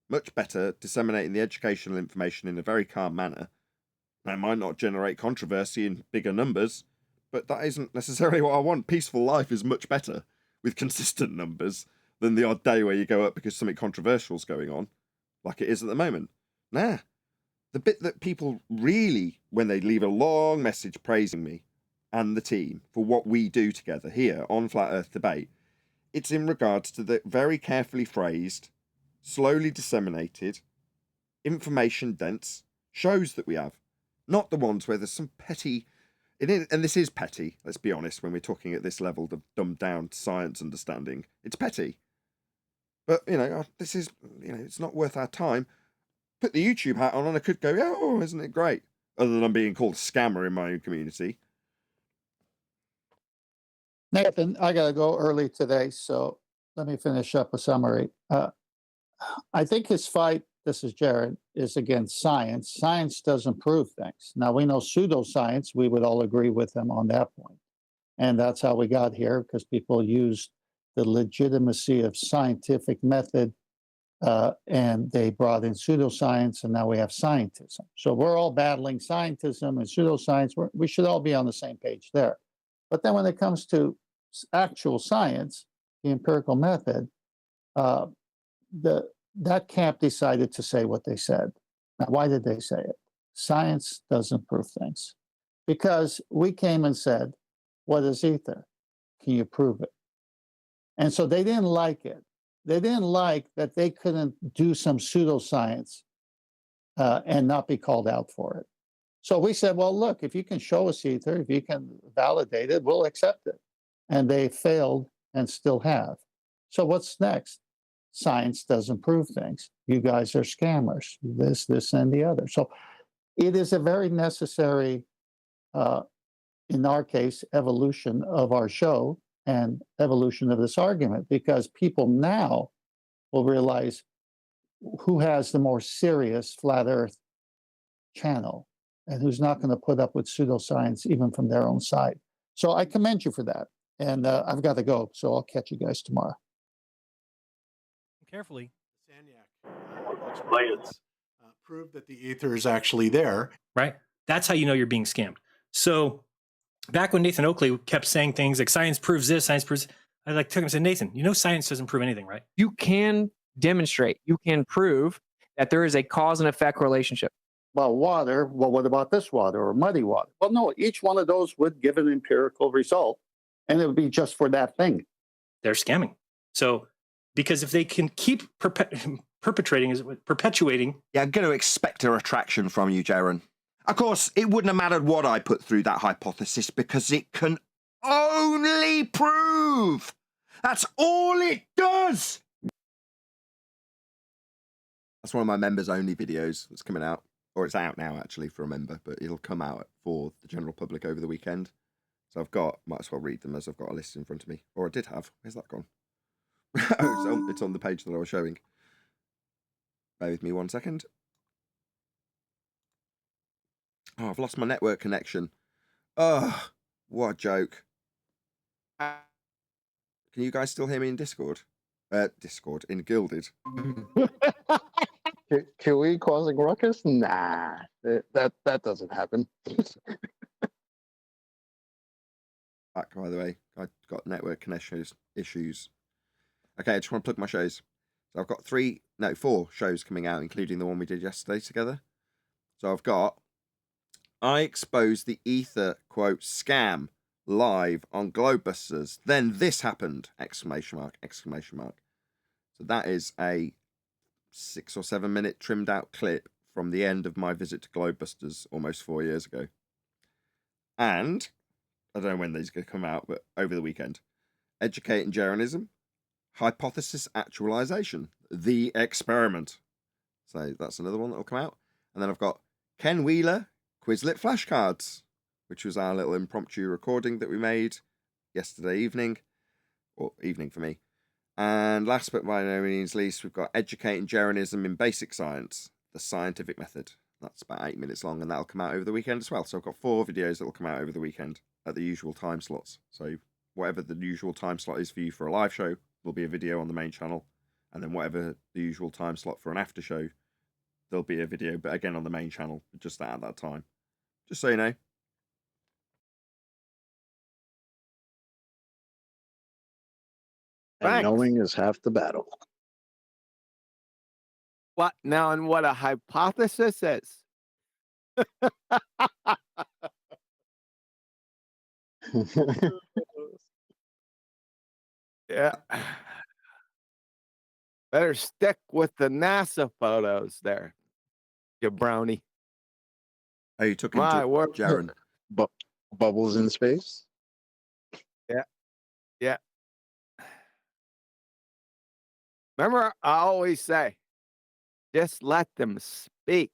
Speaker 1: Much better disseminating the educational information in a very calm manner. That might not generate controversy in bigger numbers, but that isn't necessarily what I want. Peaceful life is much better with consistent numbers than the odd day where you go up because something controversial is going on, like it is at the moment. Nah. The bit that people really, when they leave a long message praising me and the team for what we do together here on Flat Earth Debate, it's in regards to the very carefully phrased, slowly disseminated, information dense shows that we have. Not the ones where there's some petty, and this is petty, let's be honest, when we're talking at this level of dumbed down science understanding. It's petty. But, this is, it's not worth our time. Put the YouTube hat on and I could go, oh, isn't it great? Other than I'm being called a scammer in my own community.
Speaker 2: Nathan, I got to go early today, so let me finish up a summary. I think his fight, this is Jared, is against science. Science doesn't prove things. Now, we know pseudoscience. We would all agree with him on that point. And that's how we got here, because people used the legitimacy of scientific method and they brought in pseudoscience, and now we have scientism. So we're all battling scientism and pseudoscience. We should all be on the same page there. But then when it comes to actual science, the empirical method, that camp decided to say what they said. Now, why did they say it? Science doesn't prove things. Because we came and said, what is ether? Can you prove it? And so they didn't like it. They didn't like that they couldn't do some pseudoscience and not be called out for it. So we said, well, look, if you can show us ether, if you can validate it, we'll accept it. And they failed and still have. So what's next? Science doesn't prove things. You guys are scammers, this, and the other. So it is a very necessary, in our case, evolution of our show and evolution of this argument, because people now will realize who has the more serious flat earth channel and who's not going to put up with pseudoscience even from their own side. So I commend you for that. And I've got to go, so I'll catch you guys tomorrow.
Speaker 15: Carefully. Experiments prove that the ether is actually there. Right. That's how you know you're being scammed. So back when Nathan Oakley kept saying things like science proves this, science proves, I took him and said, Nathan, you know science doesn't prove anything, right?
Speaker 16: You can demonstrate, you can prove that there is a cause and effect relationship.
Speaker 2: Well, water, well, what about this water or muddy water? Well, no, each one of those would give an empirical result, and it would be just for that thing.
Speaker 15: They're scamming. So, because if they can keep perpetuating.
Speaker 1: Yeah, I'm going to expect a retraction from you, Jaron. Of course, it wouldn't have mattered what I put through that hypothesis because it can only prove. That's all it does. That's one of my members only videos that's coming out, or it's out now actually for a member, but it'll come out for the general public over the weekend. So might as well read them as I've got a list in front of me, or I did have. Where's that gone? It's on the page that I was showing. Bear with me 1 second. Oh, I've lost my network connection. Oh, what a joke. Can you guys still hear me in Discord? In Gilded.
Speaker 5: Can we causing ruckus? Nah, that doesn't happen.
Speaker 1: Back, by the way, I've got network connection issues. Okay, I just want to plug my shows. So I've got 4 shows coming out, including the one we did yesterday together. So I've got I Exposed the Ether, quote, scam live on Globebusters. Then this happened, exclamation mark. So that is a 6 or 7 minute trimmed out clip from the end of my visit to Globebusters almost 4 years ago. And I don't know when these are going to come out, but over the weekend. Educating Jaronism, Hypothesis Actualization, The Experiment. So that's another one that will come out. And then I've got Ken Wheeler, Quizlet Flashcards, which was our little impromptu recording that we made yesterday evening, or evening for me. And last but by no means least, we've got Educating Jaronism in Basic Science, the Scientific Method. That's about 8 minutes long, and that'll come out over the weekend as well. So I've got 4 videos that will come out over the weekend at the usual time slots. So whatever the usual time slot is for you for a live show, will be a video on the main channel. And then whatever the usual time slot for an after show, there'll be a video, but again on the main channel, just at that time. Just so you know.
Speaker 5: And knowing is half the battle.
Speaker 17: What now and what a hypothesis is? Yeah. Better stick with the NASA photos there, you brownie.
Speaker 1: Oh, you took him to Jaron.
Speaker 5: Bubbles in space?
Speaker 17: Yeah. Remember, I always say, just let them speak.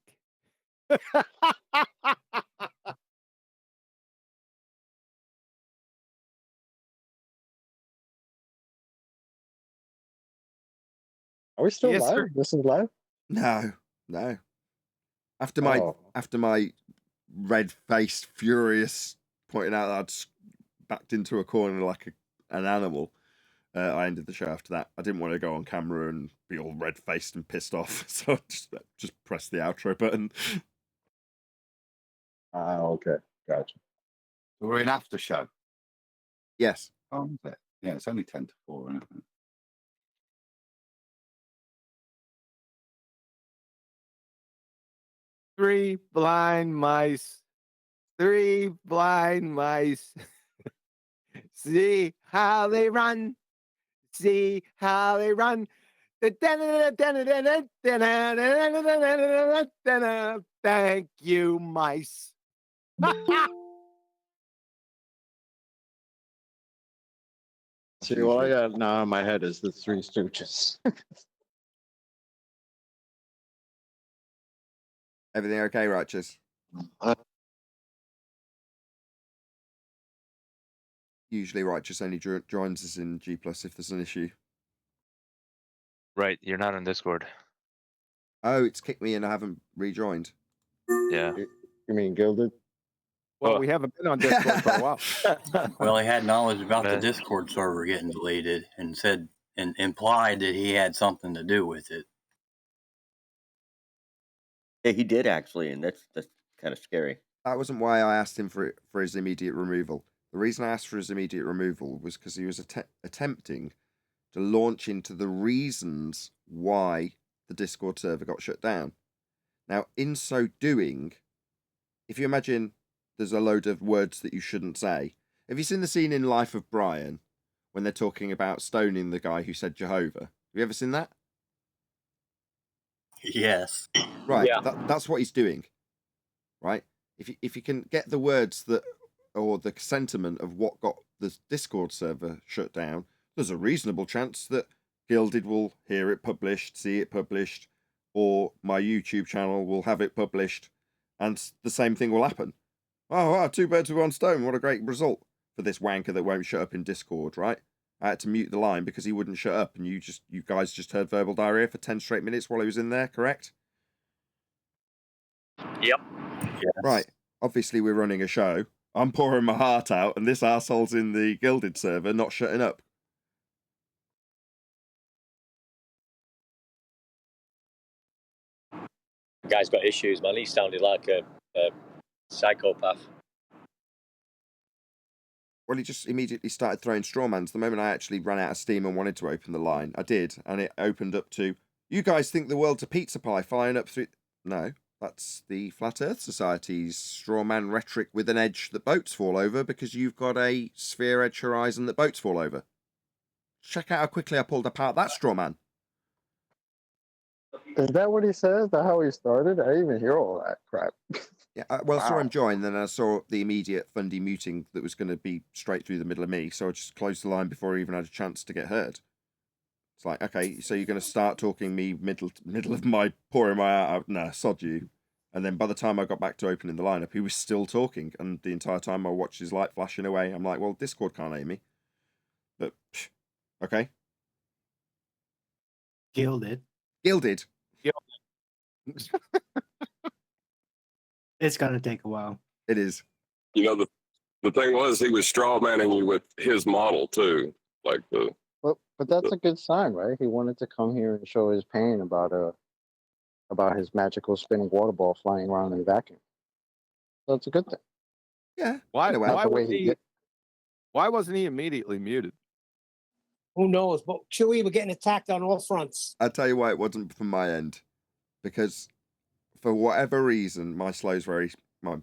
Speaker 5: Are we still
Speaker 17: Yes,
Speaker 5: live?
Speaker 17: sir.
Speaker 5: This is live?
Speaker 1: No. After my red-faced, furious pointing out that I'd backed into a corner like an animal, I ended the show after that. I didn't want to go on camera and be all red-faced and pissed off, so I just pressed the outro button.
Speaker 5: Okay, gotcha.
Speaker 8: We're in after show.
Speaker 1: Yes.
Speaker 8: Oh, is it? Yeah, it's only 10 to 4, isn't it?
Speaker 17: Three blind mice. See how they run. See how they run. Thank you, mice.
Speaker 5: See, all I got now in my head is the Three Stooges.
Speaker 1: Everything okay, Righteous? Usually Righteous only joins us in G+ if there's an issue.
Speaker 18: Right, you're not on Discord.
Speaker 1: Oh, it's kicked me and I haven't rejoined.
Speaker 18: Yeah.
Speaker 5: You mean Gilded?
Speaker 17: Well, we haven't been on Discord for a while.
Speaker 19: Well, he had knowledge about the Discord server getting deleted and said and implied that he had something to do with it.
Speaker 20: Yeah, he did actually, and that's kind of scary.
Speaker 1: That wasn't why I asked him for his immediate removal. The reason I asked for his immediate removal was because he was attempting to launch into the reasons why the Discord server got shut down. Now, in so doing, if you imagine there's a load of words that you shouldn't say. Have you seen the scene in Life of Brian when they're talking about stoning the guy who said Jehovah? Have you ever seen that?
Speaker 20: Yes.
Speaker 1: Right.
Speaker 20: Yeah.
Speaker 1: That's what he's doing. Right. If you can get the words that or the sentiment of what got the Discord server shut down, there's a reasonable chance that Gilded will hear it published, see it published, or my YouTube channel will have it published, and the same thing will happen. Oh, wow, 2 birds with 1 stone. What a great result for this wanker that won't shut up in Discord, right? I had to mute the line because he wouldn't shut up, and you guys just heard verbal diarrhea for 10 straight minutes while he was in there, correct?
Speaker 20: Yep. Yes.
Speaker 1: Right. Obviously, we're running a show. I'm pouring my heart out, and this arsehole's in the Gilded server not shutting up.
Speaker 21: The guy's got issues, man. He sounded like a psychopath.
Speaker 1: Well, he just immediately started throwing straw mans. The moment I actually ran out of steam and wanted to open the line, I did, and it opened up to, you guys think the world's a pizza pie flying up through... No, that's the Flat Earth Society's straw man rhetoric with an edge that boats fall over because you've got a sphere edge horizon that boats fall over. Check out how quickly I pulled apart that straw man.
Speaker 5: Is that what he says? Is that how he started? I didn't even hear all that crap.
Speaker 1: Yeah, well, I saw him join, then I saw the immediate Fundy muting that was going to be straight through the middle of me, so I just closed the line before he even had a chance to get heard. It's like, okay, so you're going to start talking me middle of my pouring my heart out? Nah, sod you. And then by the time I got back to opening the lineup, he was still talking, and the entire time I watched his light flashing away. I'm like, well, Discord can't hear me. But, okay.
Speaker 6: Gilded. It's going to take a while.
Speaker 1: It is.
Speaker 3: You know, the thing was, he was straw manning you with his model too, like the.
Speaker 5: But that's a good sign, right? He wanted to come here and show his pain about his magical spinning water ball flying around in a vacuum. So it's a good thing.
Speaker 1: Yeah.
Speaker 17: Why
Speaker 5: Why
Speaker 17: wasn't he immediately muted?
Speaker 4: Who knows? But Chewy, we're getting attacked on all fronts.
Speaker 1: I'll tell you why it wasn't from my end. Because for whatever reason, my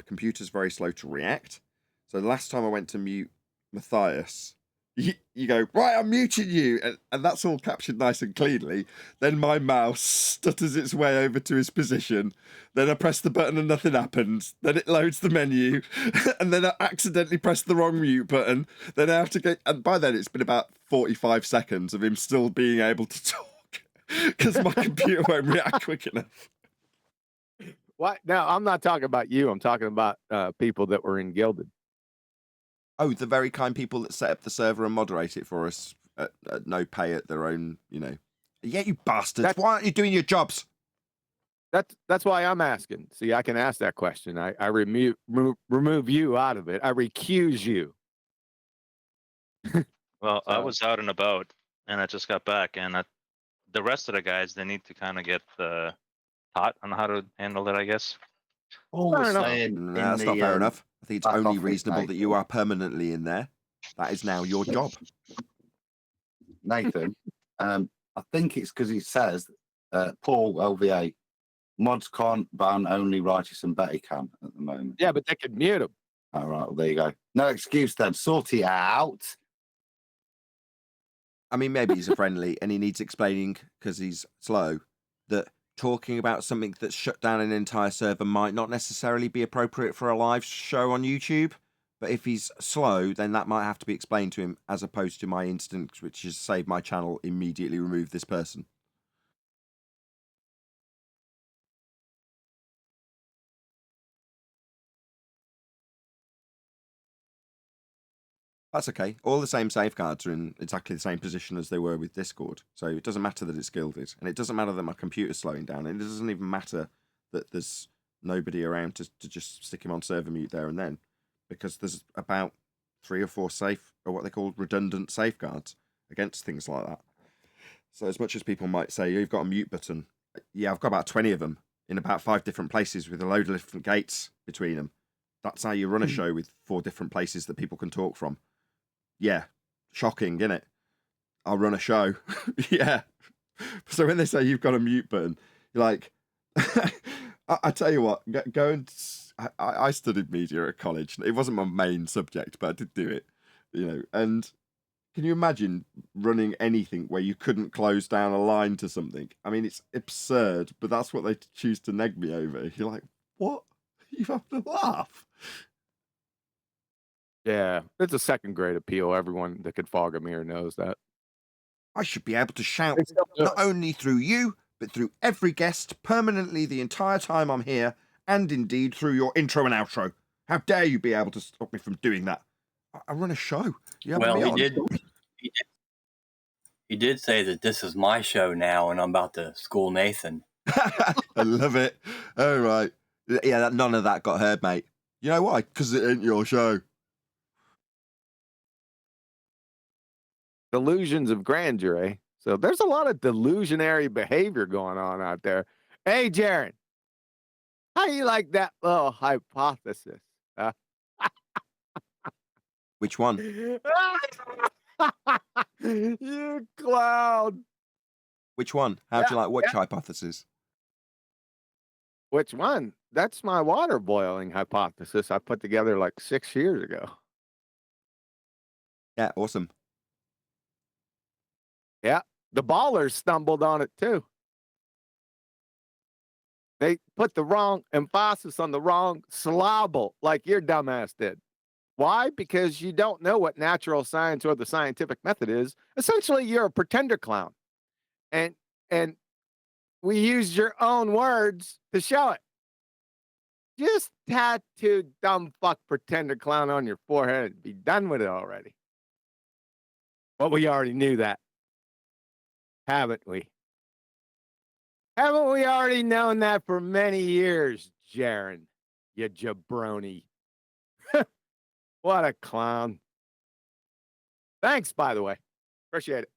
Speaker 1: computer's very slow to react. So the last time I went to mute Matthias, you go, right, I'm muting you. And that's all captured nice and cleanly. Then my mouse stutters its way over to his position. Then I press the button and nothing happens. Then it loads the menu. And then I accidentally press the wrong mute button. Then I have to go, and by then it's been about 45 seconds of him still being able to talk. Because my computer won't react quick enough.
Speaker 17: What? No, I'm not talking about you. I'm talking about people that were in Gilded.
Speaker 1: Oh, the very kind people that set up the server and moderate it for us at no pay at their own, Yeah, you bastards. Why aren't you doing your jobs?
Speaker 17: That's why I'm asking. See, I can ask that question. I remove you out of it. I recuse you.
Speaker 18: Well, I was out and about and I just got back, and the rest of the guys, they need to kind of get taught on how to handle it, I guess.
Speaker 8: Paul was saying in
Speaker 1: That's not
Speaker 8: the
Speaker 1: fair enough. I think it's
Speaker 8: back
Speaker 1: only
Speaker 8: office,
Speaker 1: reasonable that you
Speaker 8: Nathan.
Speaker 1: are permanently in there. That is now your job.
Speaker 8: Nathan, I think it's because he says, Paul LVA, mods can't ban only Righteous and Betty can at the moment.
Speaker 17: Yeah, but they could mute him.
Speaker 8: All right, well, there you go. No excuse then. Sort it out.
Speaker 1: I mean, maybe he's a friendly and he needs explaining because he's slow, that talking about something that's shut down an entire server might not necessarily be appropriate for a live show on YouTube. But if he's slow, then that might have to be explained to him, as opposed to my instinct, which is save my channel, immediately remove this person. That's okay. All the same safeguards are in exactly the same position as they were with Discord. So it doesn't matter that it's gilded. And it doesn't matter that my computer's slowing down. And it doesn't even matter that there's nobody around to just stick him on server mute there and then. Because there's about 3 or 4 or what they call redundant safeguards against things like that. So as much as people might say, you've got a mute button. Yeah, I've got about 20 of them in about 5 different places with a load of different gates between them. That's how you run a show with 4 different places that people can talk from. Yeah, shocking, isn't it? I'll run a show. Yeah. So when they say you've got a mute button, you're like, I tell you what, go and... I studied media at college. It wasn't my main subject, but I did do it, and can you imagine running anything where you couldn't close down a line to something? I mean, it's absurd, but that's what they choose to neg me over. You're like, what? You have to laugh.
Speaker 17: Yeah, it's a second grade appeal. Everyone that could fog a mirror knows that.
Speaker 1: I should be able to shout not only through you, but through every guest permanently the entire time I'm here, and indeed through your intro and outro. How dare you be able to stop me from doing that? I run a show. You have me on.
Speaker 19: He did say that this is my show now, and I'm about to school Nathan.
Speaker 1: I love it. All right. Yeah, none of that got heard, mate. You know why? Because it ain't your show.
Speaker 17: Delusions of grandeur, eh? So there's a lot of delusionary behavior going on out there. Hey, Jaron, how you like that little hypothesis?
Speaker 1: Which one?
Speaker 17: You clown.
Speaker 1: Which one? How'd you like which hypothesis?
Speaker 17: Which one? That's my water boiling hypothesis I put together like 6 years ago.
Speaker 1: Yeah, awesome.
Speaker 17: Yeah, the ballers stumbled on it too. They put the wrong emphasis on the wrong syllable, like your dumbass did. Why? Because you don't know what natural science or the scientific method is. Essentially, you're a pretender clown. And we used your own words to show it. Just tattoo dumb fuck pretender clown on your forehead and be done with it already. Well, we already knew that. Haven't we? Haven't we already known that for many years, Jaron? You jabroni. What a clown. Thanks, by the way. Appreciate it.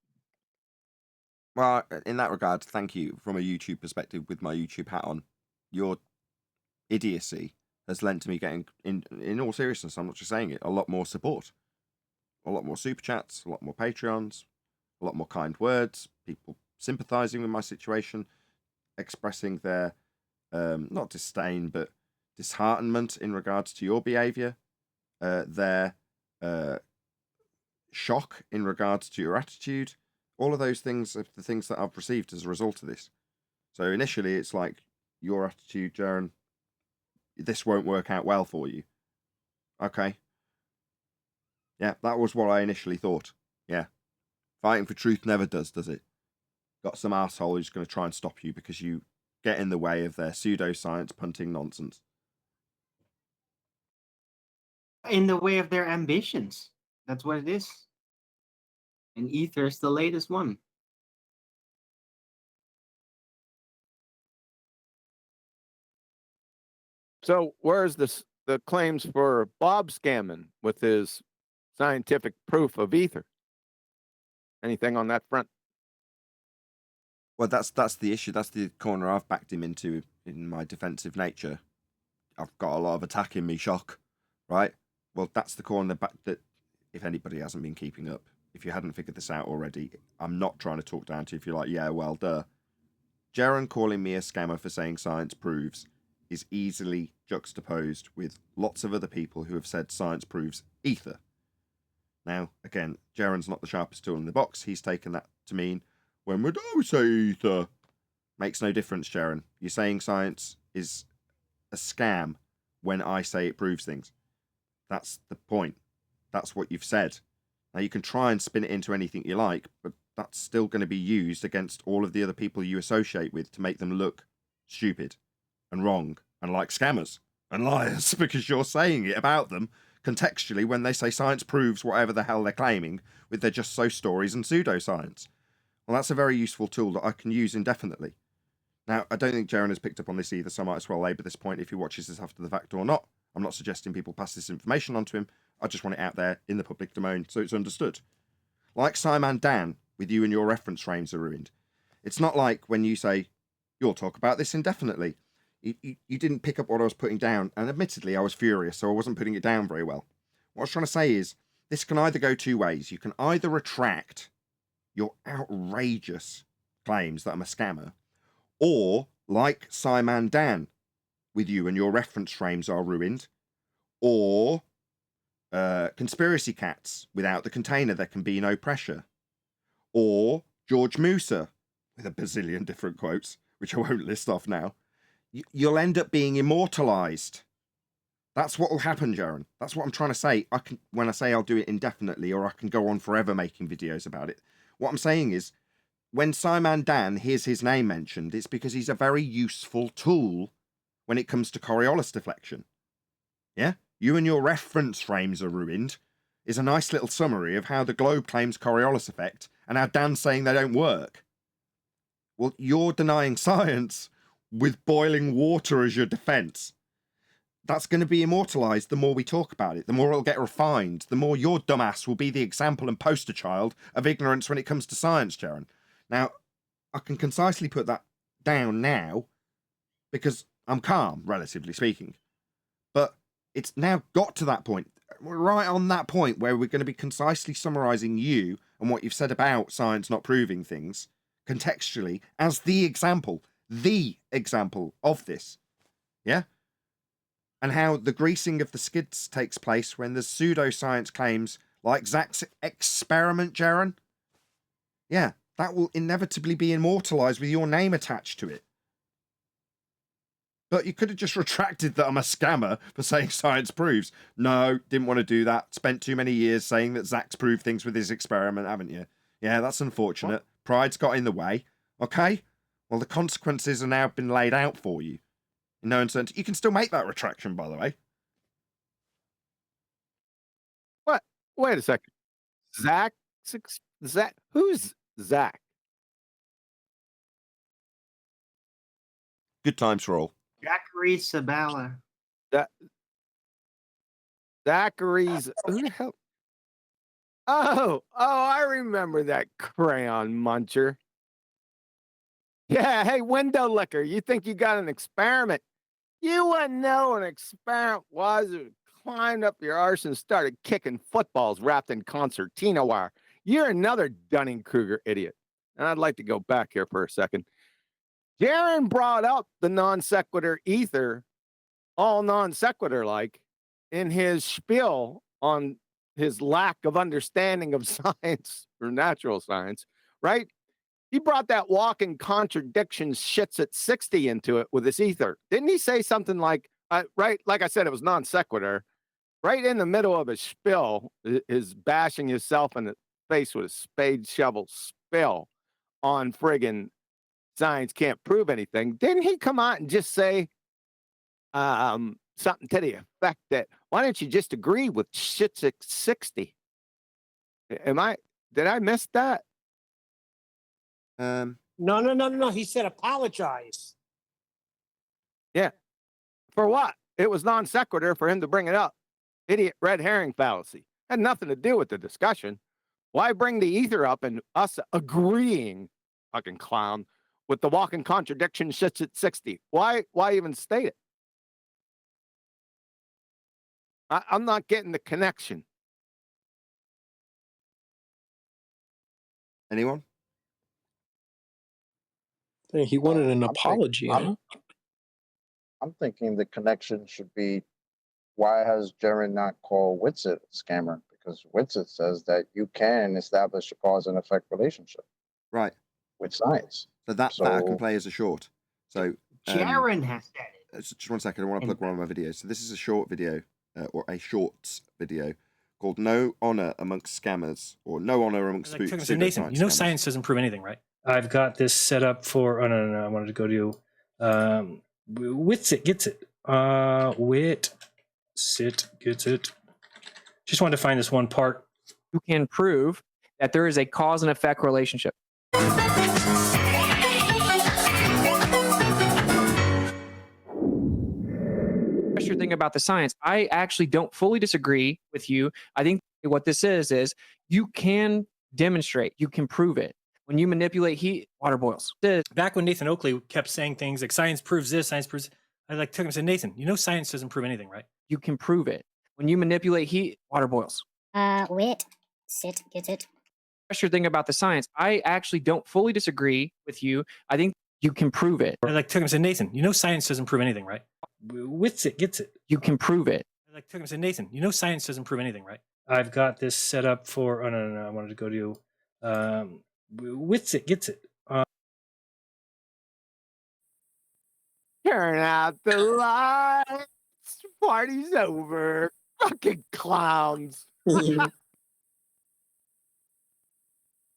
Speaker 1: Well, in that regard, thank you from a YouTube perspective with my YouTube hat on. Your idiocy has lent to me getting, in all seriousness, I'm not just saying it, a lot more support. A lot more super chats, a lot more Patreons, a lot more kind words, people sympathizing with my situation, expressing their, not disdain, but disheartenment in regards to your behavior, their shock in regards to your attitude. All of those things are the things that I've received as a result of this. So initially, it's like, your attitude, Jaron, this won't work out well for you. Okay. Yeah, that was what I initially thought. Yeah. Fighting for truth never does it? Got some arsehole who's going to try and stop you because you get in the way of their pseudoscience punting nonsense.
Speaker 6: In the way of their ambitions. That's what it is. And Ether is the latest one.
Speaker 17: So where's the claims for Bob scamming with his scientific proof of ether? Anything on that front?
Speaker 1: Well, that's the issue. That's the corner I've backed him into in my defensive nature. I've got a lot of attack in me, shock, right? Well, that's the corner back that, if anybody hasn't been keeping up, if you hadn't figured this out already, I'm not trying to talk down to you if you're like, yeah, well, duh. Jaron calling me a scammer for saying science proves is easily juxtaposed with lots of other people who have said science proves ether. Now, again, Jaron's not the sharpest tool in the box. He's taken that to mean, when would I say ether? Makes no difference, Jaron. You're saying science is a scam when I say it proves things. That's the point. That's what you've said. Now, you can try and spin it into anything you like, but that's still going to be used against all of the other people you associate with to make them look stupid and wrong and like scammers and liars because you're saying it about them contextually when they say science proves whatever the hell they're claiming with their just so stories and pseudoscience. Well, that's a very useful tool that I can use indefinitely. Now, I don't think Jaron has picked up on this either, so I might as well labour this point if he watches this after the fact or not. I'm not suggesting people pass this information on to him. I just want it out there in the public domain so it's understood. Like Simon Dan, with you and your reference frames are ruined. It's not like when you say, you'll talk about this indefinitely. You didn't pick up what I was putting down, and admittedly I was furious, so I wasn't putting it down very well. What I was trying to say is, this can either go two ways. You can either retract your outrageous claims that I'm a scammer, or, like Simon Dan, with you and your reference frames are ruined, or Conspiracy Cats, without the container there can be no pressure, or George Musa, with a bazillion different quotes, which I won't list off now. You'll end up being immortalized. That's what will happen, Jaron. That's what I'm trying to say. When I say I'll do it indefinitely, or I can go on forever making videos about it. What I'm saying is, when Simon Dan hears his name mentioned, it's because he's a very useful tool when it comes to Coriolis deflection. Yeah? You and your reference frames are ruined is a nice little summary of how the globe claims Coriolis effect and how Dan's saying they don't work. Well, you're denying science with boiling water as your defense. That's going to be immortalized the more we talk about it, the more it'll get refined, the more your dumbass will be the example and poster child of ignorance when it comes to science, Jaron. Now, I can concisely put that down now because I'm calm, relatively speaking. But it's now got to that point. We're right on that point where we're going to be concisely summarizing you and what you've said about science not proving things contextually as the example of this. Yeah? And how the greasing of the skids takes place when there's pseudoscience claims like Zach's experiment, Jaron. Yeah, that will inevitably be immortalized with your name attached to it. But you could have just retracted that I'm a scammer for saying science proves. No, didn't want to do that. Spent too many years saying that Zach's proved things with his experiment, haven't you? Yeah, that's unfortunate. Pride's got in the way. Okay? Well, the consequences are now been laid out for you. In no uncertainty. You can still make that retraction, by the way.
Speaker 17: What? Wait a second. Zach? Who's Zach?
Speaker 1: Good times for all.
Speaker 6: Zachary Sabala.
Speaker 17: Zachary's. Who the hell? Oh, I remember that crayon muncher. Yeah, hey, window licker, you think you got an experiment? You wouldn't know an experiment was. It climbed up your arse and started kicking footballs wrapped in concertina wire. You're another Dunning-Kruger idiot. And I'd like to go back here for a second. Jaron brought up the non sequitur ether, all non sequitur like, in his spiel on his lack of understanding of science or natural science, right? He brought that walking contradiction shits at 60 into it with his ether. Didn't he say something like, right? Like I said, it was non sequitur. Right in the middle of his spill, his bashing himself in the face with a spade shovel spill on friggin' science can't prove anything. Didn't he come out and just say something to the effect that, why don't you just agree with shit's at 60? Did I miss that?
Speaker 12: No. He said apologize.
Speaker 17: Yeah. For what? It was non sequitur for him to bring it up. Idiot red herring fallacy. Had nothing to do with the discussion. Why bring the ether up and us agreeing, fucking clown, with the walking contradiction sits at 60? Why even state it? I'm not getting the connection.
Speaker 1: Anyone?
Speaker 7: He wanted an
Speaker 11: I'm
Speaker 7: apology, huh?
Speaker 11: I'm thinking the connection should be, why has Jaron not called Witsit a scammer? Because Witsit says that you can establish a cause and effect relationship.
Speaker 1: Right.
Speaker 11: With science.
Speaker 1: So that I can play as a short. So
Speaker 6: Jaron has said it.
Speaker 1: Just 1 second, I want to plug one of my videos. So this is a short video, or a shorts video, called "No Honor Amongst Scammers," or "No Honor Amongst Spooks."
Speaker 15: So Nathan, you know science doesn't prove anything, right? I've got this set up for. Oh no, I wanted to go to Witsit gets it. Witsit gets it. Just wanted to find this one part.
Speaker 16: You can prove that there is a cause and effect relationship. Your thing about the science, I actually don't fully disagree with you. I think what this is you can demonstrate, you can prove it. When you manipulate heat, water boils.
Speaker 15: Back when Nathan Oakley kept saying things like science proves this, science proves, I took him and said, Nathan, you know science doesn't prove anything, right?
Speaker 16: You can prove it. When you manipulate heat, water boils.
Speaker 22: Witsit gets it.
Speaker 16: That's your thing about the science. I actually don't fully disagree with you. I think you can prove it.
Speaker 15: I took him and said, Nathan, you know science doesn't prove anything, right? Witsit gets it.
Speaker 16: You can prove it.
Speaker 15: I took him and said, Nathan, you know science doesn't prove anything, right? I've got this set up for. Oh no, I wanted to go to Witsit gets it.
Speaker 17: Turn out the lights. Party's over. Fucking clowns.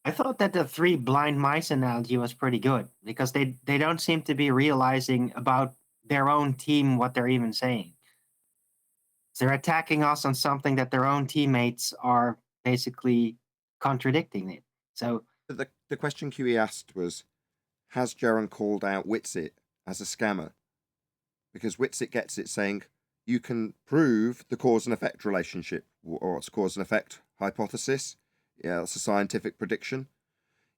Speaker 6: I thought that the three blind mice analogy was pretty good because they don't seem to be realizing about their own team what they're even saying. They're attacking us on something that their own teammates are basically contradicting it. So
Speaker 1: the question QE asked was, has Jaron called out Witsit as a scammer? Because Witsit gets it saying you can prove the cause and effect relationship, or it's cause and effect hypothesis. Yeah, that's a scientific prediction.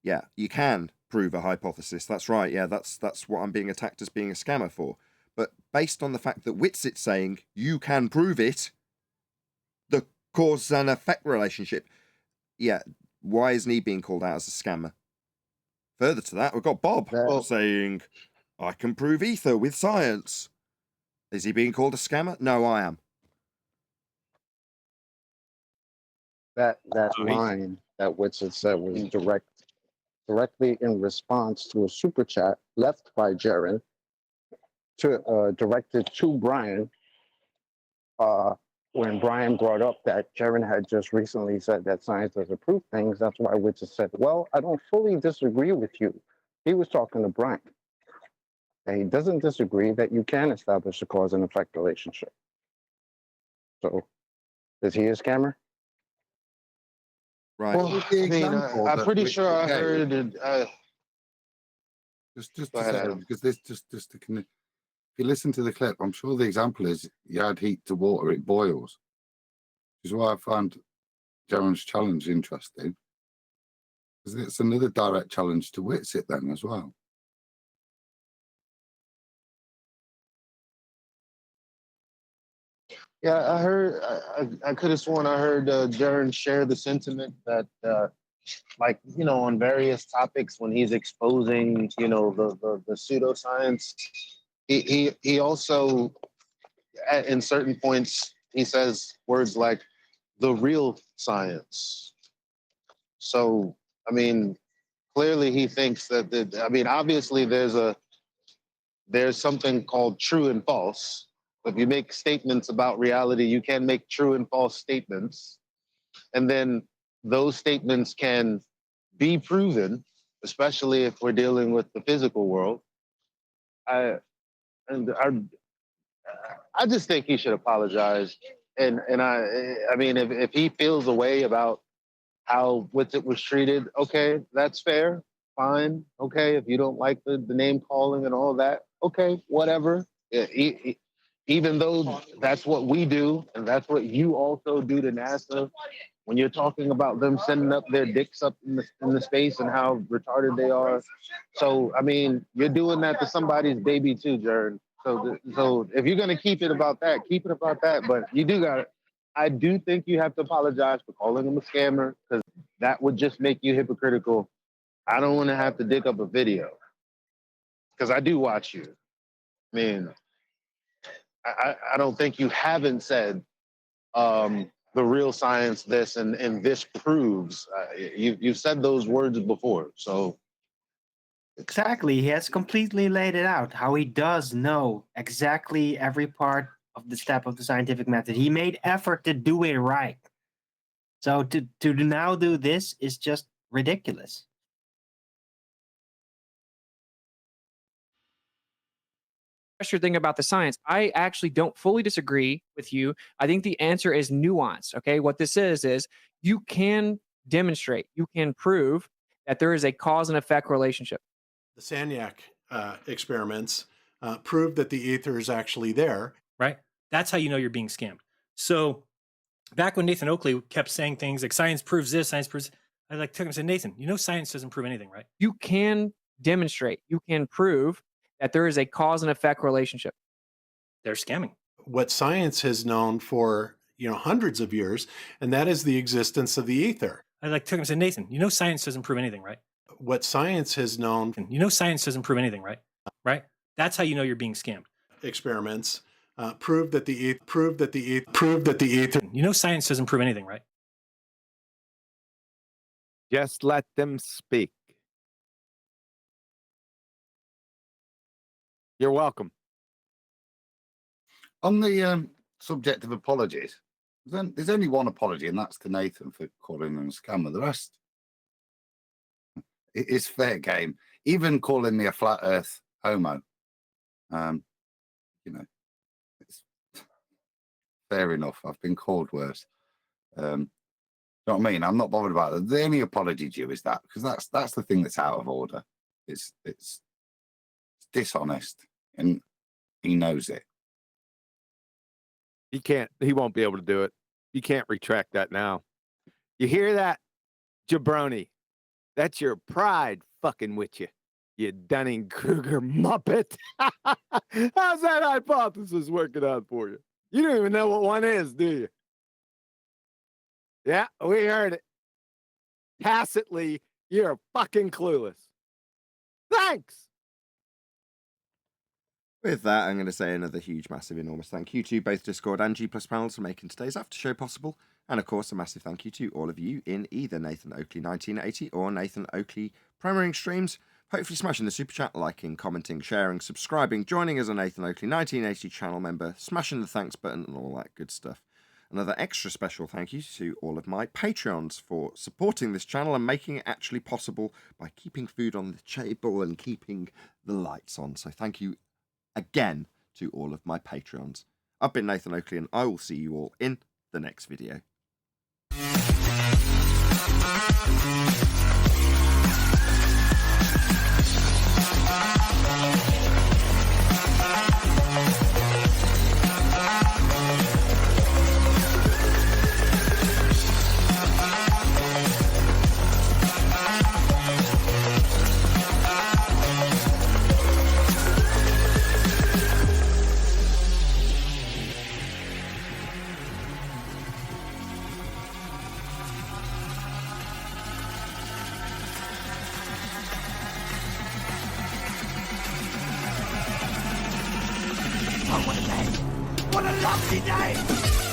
Speaker 1: Yeah, you can prove a hypothesis. That's right. Yeah, that's what I'm being attacked as being a scammer for. But based on the fact that Witsit's saying you can prove it, the cause and effect relationship, yeah, why isn't he being called out as a scammer? Further to that, we've got Bob saying, I can prove ether with science. Is he being called a scammer? No, I am.
Speaker 11: That line that Witsit said was directly in response to a super chat left by Jaron directed to Brian when Brian brought up that Jaron had just recently said that science doesn't prove things. That's why Witsit said, well, I don't fully disagree with you. He was talking to Brian. And he doesn't disagree that you can establish a cause and effect relationship. So, is he a scammer?
Speaker 1: Right.
Speaker 11: Well, I mean, I'm pretty sure I heard it.
Speaker 8: Just a second, because this just to connect. If you listen to the clip, I'm sure the example is you add heat to water, it boils. Which is why I found Jaron's challenge interesting. Because it's another direct challenge to Witsit then as well.
Speaker 11: Yeah, I heard. I could have sworn I heard Jaron share the sentiment that, like, on various topics when he's exposing, the pseudoscience, he also, in certain points, he says words like the real science. So, I mean, clearly he thinks that. Obviously there's something called true and false. If you make statements about reality, you can make true and false statements. And then those statements can be proven, especially if we're dealing with the physical world. I just think he should apologize. And I mean, if he feels a way about how Witsit was treated, okay, that's fair, fine. Okay, if you don't like the name calling and all that, okay, whatever. Even though that's what we do, and that's what you also do to NASA
Speaker 13: when you're talking about them sending up their dicks up in the space and how retarded they are. So, I mean, you're doing that to somebody's baby too, Jared. So if you're going to keep it about that, keep it about that. But you do got it. I do think you have to apologize for calling him a scammer, because that would just make you hypocritical. I don't want to have to dig up a video, because I do watch you. I mean, I don't think you haven't said the real science this and this proves. You've said those words before, so.
Speaker 6: Exactly. He has completely laid it out, how he does know exactly every part of the step of the scientific method. He made effort to do it right. So to now do this is just ridiculous.
Speaker 16: Thing about the science, I actually don't fully disagree with you. I think the answer is nuance. Okay, what this is you can demonstrate, you can prove that there is a cause and effect relationship.
Speaker 9: The Sagnac experiments proved that the ether is actually there.
Speaker 15: Right? That's how you know you're being scammed. So back when Nathan Oakley kept saying things like science proves this, science proves, I took him and said, Nathan, you know science doesn't prove anything, right?
Speaker 16: You can demonstrate, you can prove that there is a cause and effect relationship.
Speaker 15: They're scamming.
Speaker 9: What science has known for hundreds of years, and that is the existence of the ether.
Speaker 15: I took him and said, Nathan, you know science doesn't prove anything, right?
Speaker 9: What science has known,
Speaker 15: you know science doesn't prove anything, right? Right? That's how you know you're being scammed.
Speaker 9: Experiments prove that the ether.
Speaker 15: You know science doesn't prove anything, right?
Speaker 17: Just let them speak. You're welcome.
Speaker 8: On the subject of apologies, there's only one apology, and that's to Nathan for calling him a scammer. The rest, it is fair game. Even calling me a flat earth homo, it's fair enough. I've been called worse. You know what I mean? I'm not bothered about it. The only apology due is that, because that's the thing that's out of order. It's dishonest, and he knows it.
Speaker 17: He won't be able to do it. You can't retract that now. You hear that, jabroni? That's your pride fucking with you, you Dunning-Kruger muppet. How's that hypothesis working out for you? You don't even know what one is, do you? Yeah, we heard it. Tacitly, you're fucking clueless. Thanks.
Speaker 1: With that, I'm going to say another huge, massive, enormous thank you to both Discord and G+ panels for making today's after show possible. And of course, a massive thank you to all of you in either Nathan Oakley 1980 or Nathan Oakley premiering streams. Hopefully smashing the super chat, liking, commenting, sharing, subscribing, joining as a Nathan Oakley 1980 channel member, smashing the thanks button and all that good stuff. Another extra special thank you to all of my Patreons for supporting this channel and making it actually possible by keeping food on the table and keeping the lights on. So thank you again to all of my Patreons. I've been Nathan Oakley, and I will see you all in the next video.
Speaker 14: What a lovely day!